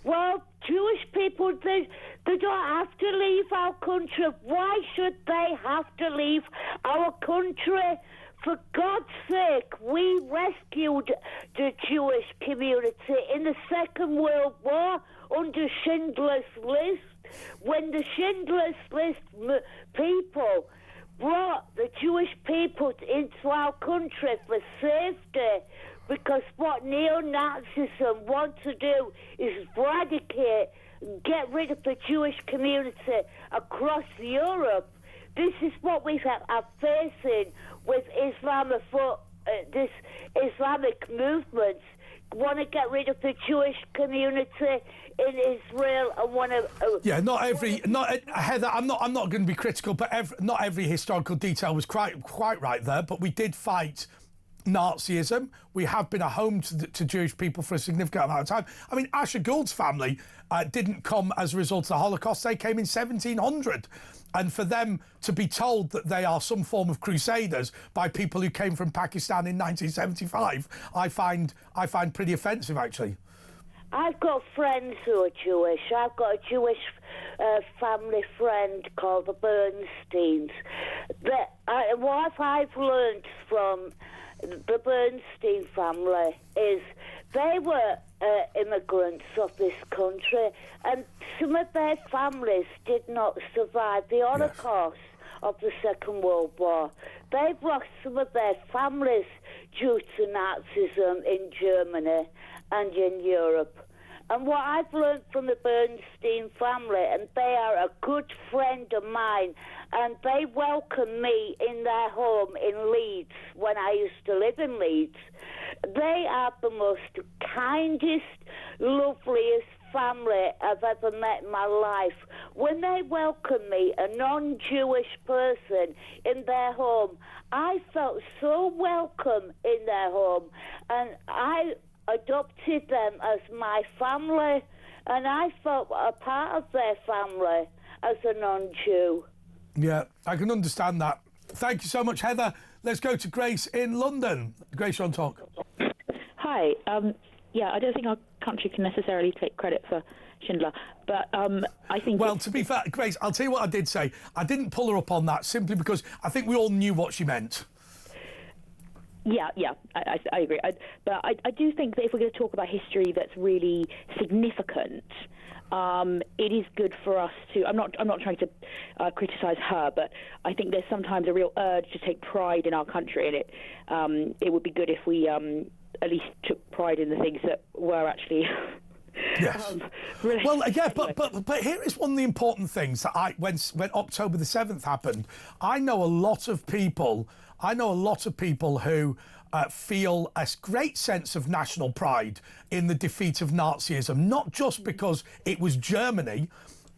Well, Jewish people, they don't have to leave our country. Why should they have to leave our country? For God's sake, we rescued the Jewish community in the Second World War under Schindler's List. When the Schindler's List people brought the Jewish people into our country for safety, because what neo-Nazism want to do is eradicate, get rid of the Jewish community across Europe. This is what we are facing with this Islamic movement. Want to get rid of the Jewish community in Israel and want to.
Heather. I'm not going to be critical, but not every historical detail was quite right there. But we did fight Nazism. We have been a home to Jewish people for a significant amount of time. I mean, Asher Gould's family didn't come as a result of the Holocaust. They came in 1700. And for them to be told that they are some form of crusaders by people who came from Pakistan in 1975, I find pretty offensive, actually.
I've got friends who are Jewish. I've got a Jewish family friend called the Bernsteins. What I've learned from the Bernstein family is they were immigrants of this country, and some of their families did not survive the Holocaust of the Second World War. They've lost some of their families due to Nazism in Germany and in Europe. And what I've learned from the Bernstein family, and they are a good friend of mine, and they welcomed me in their home in Leeds when I used to live in Leeds. They are the most kindest, loveliest family I've ever met in my life. When they welcomed me, a non-Jewish person, in their home, I felt so welcome in their home, and I adopted them as my family, and I felt a part of their family as a non-Jew.
Yeah, I can understand that. Thank you so much, Heather. Let's go to Grace in London. Grace, you're on Talk.
Hi. I don't think our country can necessarily take credit for Schindler, but I think...
Well, to be fair, Grace, I'll tell you what I did say. I didn't pull her up on that simply because I think we all knew what she meant.
Yeah, I agree. But I do think that if we're going to talk about history that's really significant, it is good for us to... I'm not trying to criticise her, but I think there's sometimes a real urge to take pride in our country, and it would be good if we at least took pride in the things that were actually
Yes. Well, yeah, but here is one of the important things that when October the 7th happened, I know a lot of people who feel a great sense of national pride in the defeat of Nazism, not just because it was Germany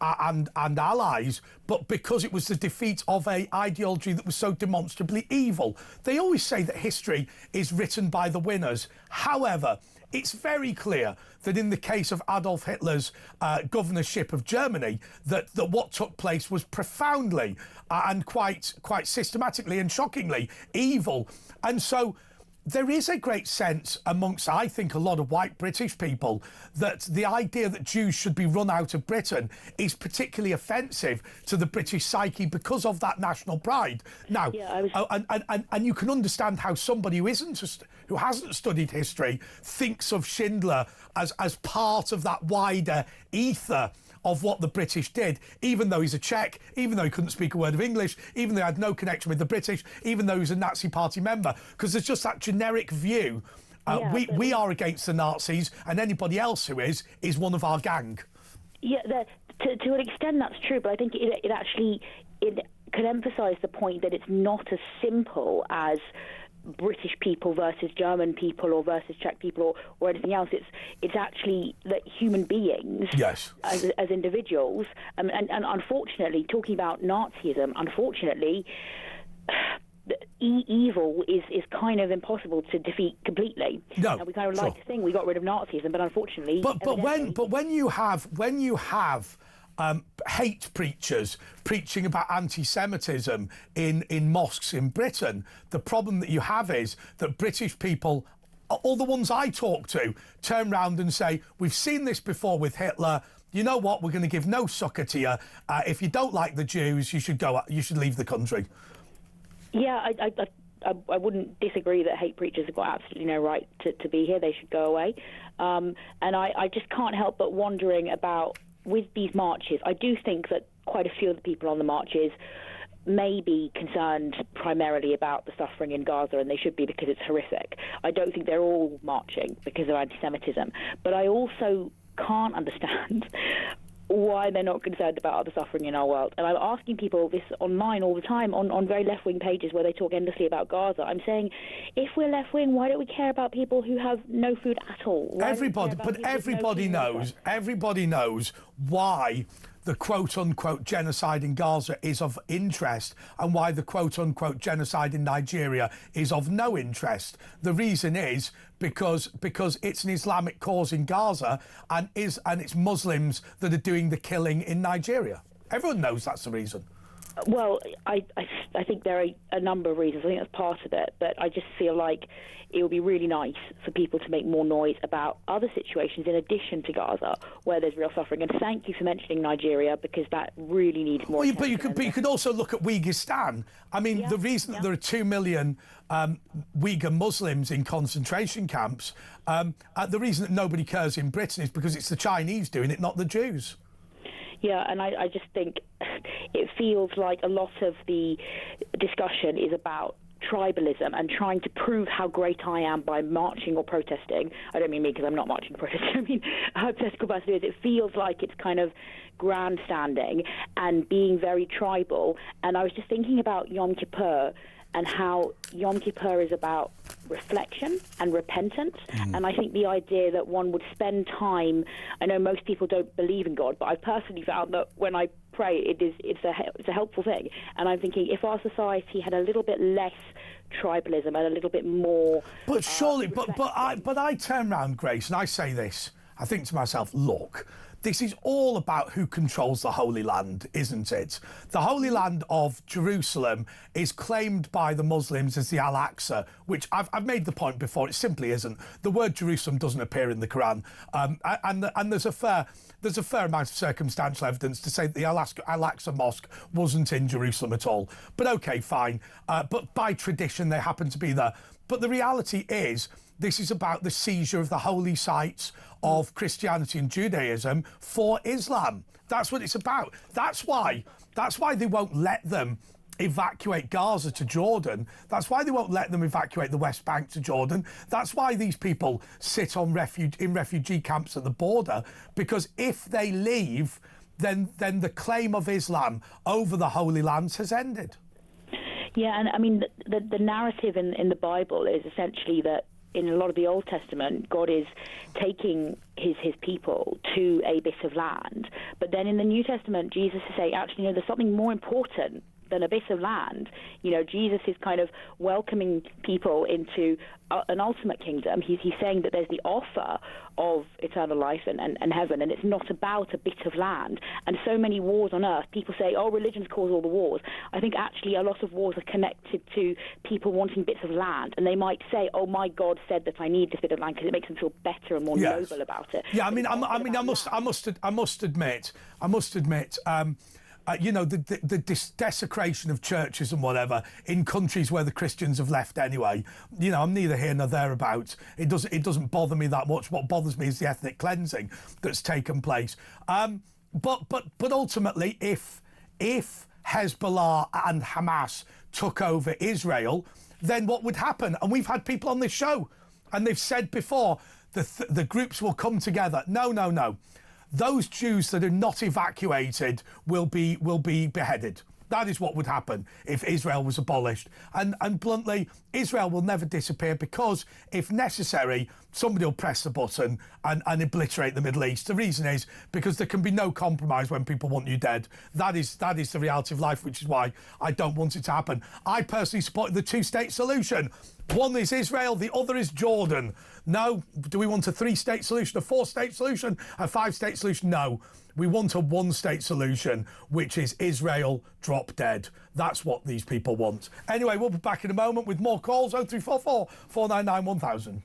and allies, but because it was the defeat of an ideology that was so demonstrably evil. They always say that history is written by the winners. However, it's very clear that in the case of Adolf Hitler's governorship of Germany, that what took place was profoundly and quite systematically and shockingly evil. And so there is a great sense amongst, I think, a lot of white British people that the idea that Jews should be run out of Britain is particularly offensive to the British psyche because of that national pride. Now, and you can understand how somebody who hasn't studied history thinks of Schindler as part of that wider ether of what the British did, even though he's a Czech, even though he couldn't speak a word of English, even though he had no connection with the British, even though he was a Nazi Party member, because there's just that generic view. We are against the Nazis, and anybody else who is one of our gang.
Yeah, to an extent that's true, but I think it actually can emphasise the point that it's not as simple as British people versus German people or versus Czech people or anything else. It's actually that human beings,
yes,
as individuals, and unfortunately, talking about Nazism, unfortunately, evil is kind of impossible to defeat completely.
No,
and we kind of like to think we got rid of Nazism, but unfortunately,
when you have hate preachers preaching about anti-Semitism in mosques in Britain, the problem that you have is that British people, all the ones I talk to, turn round and say, we've seen this before with Hitler. You know what? We're going to give no succor to you. If you don't like the Jews, you should leave the country.
Yeah, I wouldn't disagree that hate preachers have got absolutely no right to be here. They should go away. And I just can't help but wondering about, with these marches, I do think that quite a few of the people on the marches may be concerned primarily about the suffering in Gaza, and they should be because it's horrific. I don't think they're all marching because of anti-Semitism, but I also can't understand why they're not concerned about other suffering in our world. And I'm asking people this online all the time on very left-wing pages where they talk endlessly about Gaza. I'm saying, if we're left-wing, why don't we care about people who have no food at all?
Everybody knows why the quote-unquote genocide in Gaza is of interest and why the quote-unquote genocide in Nigeria is of no interest. The reason is because it's an Islamic cause in Gaza and it's Muslims that are doing the killing in Nigeria. Everyone knows that's the reason.
Well, I think there are a number of reasons. I think that's part of it, but I just feel like it would be really nice for people to make more noise about other situations in addition to Gaza where there's real suffering. And thank you for mentioning Nigeria, because that really needs more attention.
But you could also look at Uyghur. I mean, the reason that there are 2 million Uyghur Muslims in concentration camps, the reason that nobody cares in Britain is because it's the Chinese doing it, not the Jews.
Yeah, and I just think it feels like a lot of the discussion is about tribalism and trying to prove how great I am by marching or protesting. I don't mean me, because I'm not marching or protesting. I mean hypothetical person is. It feels like it's kind of grandstanding and being very tribal. And I was just thinking about Yom Kippur and how Yom Kippur is about reflection and repentance. And I think the idea that one would spend time, I know most people don't believe in God, but I've personally found that when I pray, it's a helpful thing. And I'm thinking, if our society had a little bit less tribalism and a little bit more...
But surely, but I turn round, Grace, and I say this. I think to myself, look, this is all about who controls the Holy Land, isn't it? The Holy Land of Jerusalem is claimed by the Muslims as the Al-Aqsa, which I've made the point before, it simply isn't. The word Jerusalem doesn't appear in the Quran, and there's a fair amount of circumstantial evidence to say that the Al-Aqsa Mosque wasn't in Jerusalem at all. But okay, fine. But by tradition, they happen to be there. But the reality is, this is about the seizure of the holy sites of Christianity and Judaism for Islam. That's what it's about. That's why they won't let them evacuate Gaza to Jordan. That's why they won't let them evacuate the West Bank to Jordan. That's why these people sit on refugee camps at the border, because if they leave, then the claim of Islam over the Holy Lands has ended.
Yeah, and I mean, the narrative in the Bible is essentially that in a lot of the Old Testament, God is taking his people to a bit of land. But then in the New Testament, Jesus is saying, actually, there's something more important than a bit of land. Jesus is kind of welcoming people into an ultimate kingdom. He's saying that there's the offer of eternal life and heaven, and it's not about a bit of land. And so many wars on earth, people say, oh, religions cause all the wars. I think actually a lot of wars are connected to people wanting bits of land, and they might say, oh, my God said that I need this bit of land because it makes them feel better and more noble about it.
Yeah, I must admit, the desecration of churches and whatever in countries where the Christians have left anyway. I'm neither here nor thereabouts. It doesn't bother me that much. What bothers me is the ethnic cleansing that's taken place. But ultimately, if Hezbollah and Hamas took over Israel, then what would happen? And we've had people on this show, and they've said before the groups will come together. No. Those Jews that are not evacuated will be beheaded. That is what would happen if Israel was abolished. And bluntly, Israel will never disappear, because if necessary, somebody will press the button and obliterate the Middle East. The reason is because there can be no compromise when people want you dead. That is the reality of life, which is why I don't want it to happen. I personally support the two-state solution. One is Israel, the other is Jordan. No. Do we want a 3-state solution, a 4-state solution, a 5-state solution? No. We want a 1-state solution, which is Israel drop dead. That's what these people want. Anyway, we'll be back in a moment with more calls. 0344 499 1000.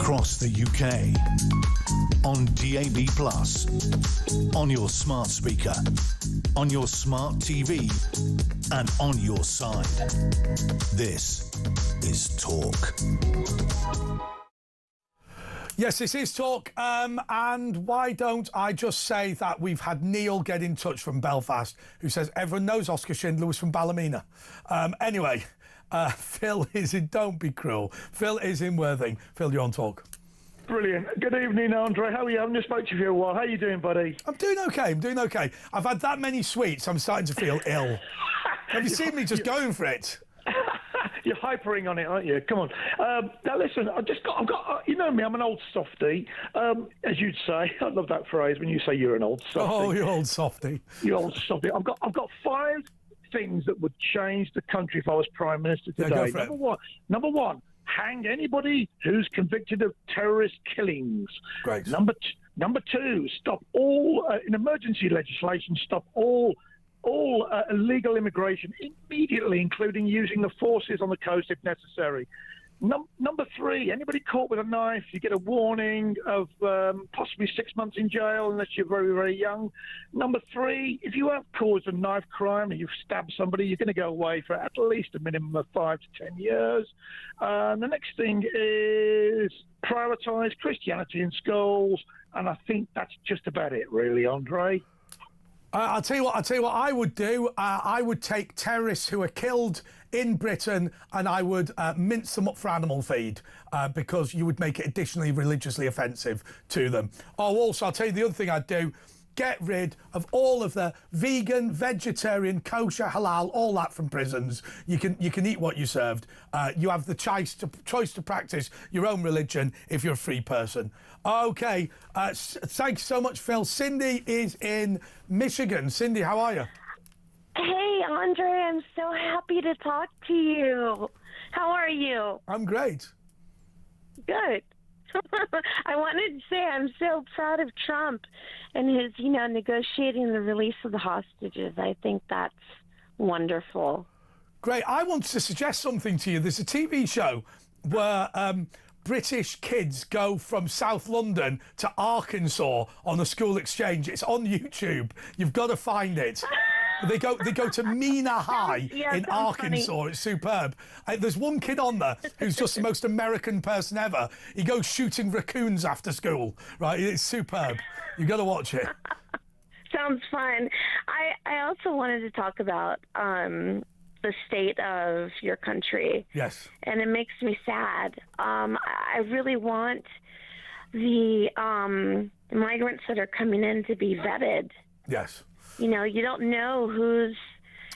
across the UK, on DAB+, on your smart speaker, on your smart TV, and on your side. This is Talk.
Yes, this is Talk. And why don't I just say that we've had Neil get in touch from Belfast, who says everyone knows Oscar Schindler was from Ballymena. Anyway, Phil is in Don't Be Cruel. Phil is in Worthing. Phil, you're on Talk.
Brilliant. Good evening, Andre. How are you? I haven't just spoke to you for a while. How are you doing, buddy?
I'm doing okay. I've had that many sweets, I'm starting to feel ill. Have you seen me just going for it?
You're hypering on it, aren't you? Come on. Now listen, I've got. You know me, I'm an old softy, as you'd say. I love that phrase when you say you're an old softy.
Oh, you old softy.
You old softy. I've got 5 things that would change the country if I was Prime Minister today.
Yeah, go for it.
Number one, hang anybody who's convicted of terrorist killings.
Great.
Number 2, stop all in emergency legislation. Stop all illegal immigration immediately, including using the forces on the coast if necessary. Number 3, anybody caught with a knife, you get a warning of possibly 6 months in jail unless you're very, very young. Number 3, if you have caused a knife crime and you've stabbed somebody, you're going to go away for at least a minimum of 5 to 10 years. The next thing is prioritise Christianity in schools, and I think that's just about it, really, Andre.
I'll tell you what I would do. I would take terrorists who are killed in Britain and I would mince them up for animal feed because you would make it additionally religiously offensive to them. Oh, also, I'll tell you the other thing I'd do. Get rid of all of the vegan, vegetarian, kosher, halal, all that from prisons. You can eat what you served. You have the choice to practice your own religion if you're a free person. Okay, thanks so much, Phil. Cindy is in Michigan. Cindy, how are you?
Hey, Andre, I'm so happy to talk to you. How are you?
I'm great.
Good. I wanted to say I'm so proud of Trump and his, negotiating the release of the hostages. I think that's wonderful.
Great. I want to suggest something to you. There's a TV show where British kids go from South London to Arkansas on a school exchange. It's on YouTube. You've got to find it. They go to Mena High in Arkansas. Funny. It's superb. There's one kid on there who's just the most American person ever. He goes shooting raccoons after school. Right? It's superb. You've got to watch it.
Sounds fun. I also wanted to talk about the state of your country.
Yes.
And it makes me sad. I really want the migrants that are coming in to be vetted.
Yes.
You don't know who's...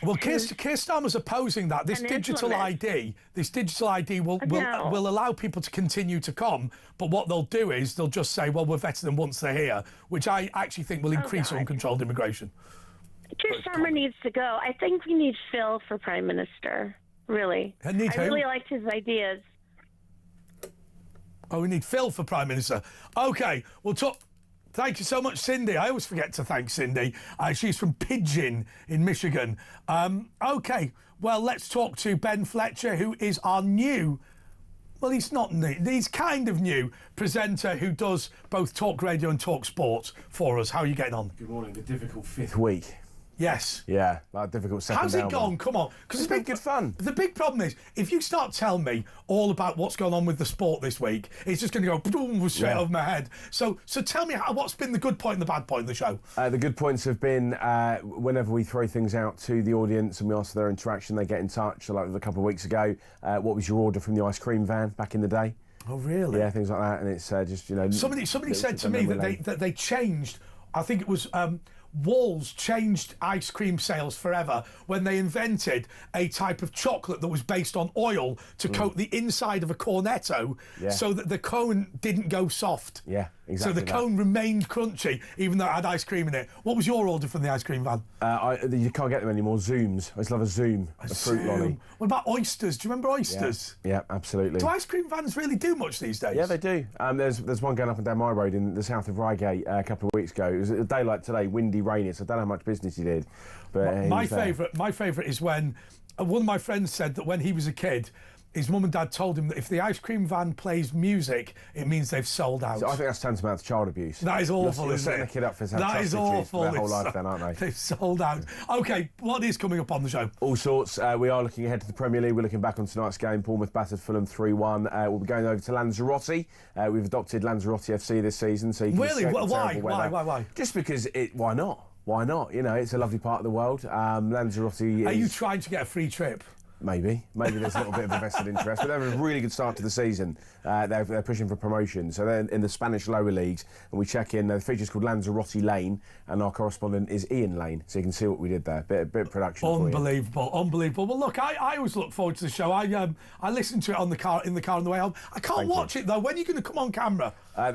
Well, Keir Starmer's opposing that. This digital ID will allow people to continue to come, but what they'll do is they'll just say, well, we're vetting them once they're here, which I actually think will increase uncontrolled immigration.
Keir Starmer needs to go. I think we need Phil for Prime Minister, really. I really liked his ideas.
Oh, we need Phil for Prime Minister. OK, we'll talk... Thank you so much, Cindy. I always forget to thank Cindy. She's from Pigeon in Michigan. OK, well, let's talk to Ben Fletcher, who is our new... Well, he's not new. He's kind of new presenter who does both Talk Radio and Talk Sport for us. How are you getting on?
Good morning. The difficult 5th week.
Yes.
Yeah, like difficult second.
How's it gone? Come on.
Because it's been good fun.
The big problem is, if you start telling me all about what's going on with the sport this week, it's just going to go boom, straight over my head. So tell me what's been the good point and the bad point of the show?
The good points have been whenever we throw things out to the audience and we ask for their interaction, they get in touch. So like a couple of weeks ago, what was your order from the ice cream van back in the day?
Oh, really?
Yeah, things like that. And it's just,
Somebody said to me that they changed, I think it was... Walls changed ice cream sales forever when they invented a type of chocolate that was based on oil to coat the inside of a cornetto so that the cone didn't go soft.
Yeah, exactly.
So the cone remained crunchy even though it had ice cream in it. What was your order from the ice cream van?
You can't get them anymore. Zooms. I just love a Zoom, a fruit lolly.
What about oysters? Do you remember oysters?
Yeah, absolutely.
Do ice cream vans really do much these days?
Yeah, they do. There's one going up and down my road in the south of Reigate a couple of weeks ago. It was a day like today, windy, rainy, so I don't know how much business he did. But
my favourite is when one of my friends said that when he was a kid, his mum and dad told him that if the ice cream van plays music, it means they've sold out.
So I think that's tantamount to child abuse.
That is awful,
You're
isn't
setting
it?
a kid up for
That is awful.
their whole life then, aren't they?
They've sold out. OK, what is coming up on the show?
All sorts. We are looking ahead to the Premier League. We're looking back on tonight's game. Bournemouth battered Fulham 3-1. We'll be going over to Lanzarote. We've adopted Lanzarote FC this season, so you can
Really?
escape the
Why?
terrible weather.
Why?
Just because why not? Why not? You know, it's a lovely part of the world. Lanzarote is...
Are you trying to get a free trip?
Maybe there's a little bit of a vested interest, but they're a really good start to the season. They're pushing for promotion, so they're in the Spanish lower leagues, and we check in. The feature's called Lanzarote Lane, and our correspondent is Ian Lane, so you can see what we did there. Bit of production.
Unbelievable. Well, look, I always look forward to the show. I listen to it in the car on the way home. I can't watch it though. When are you going to come on camera?
That's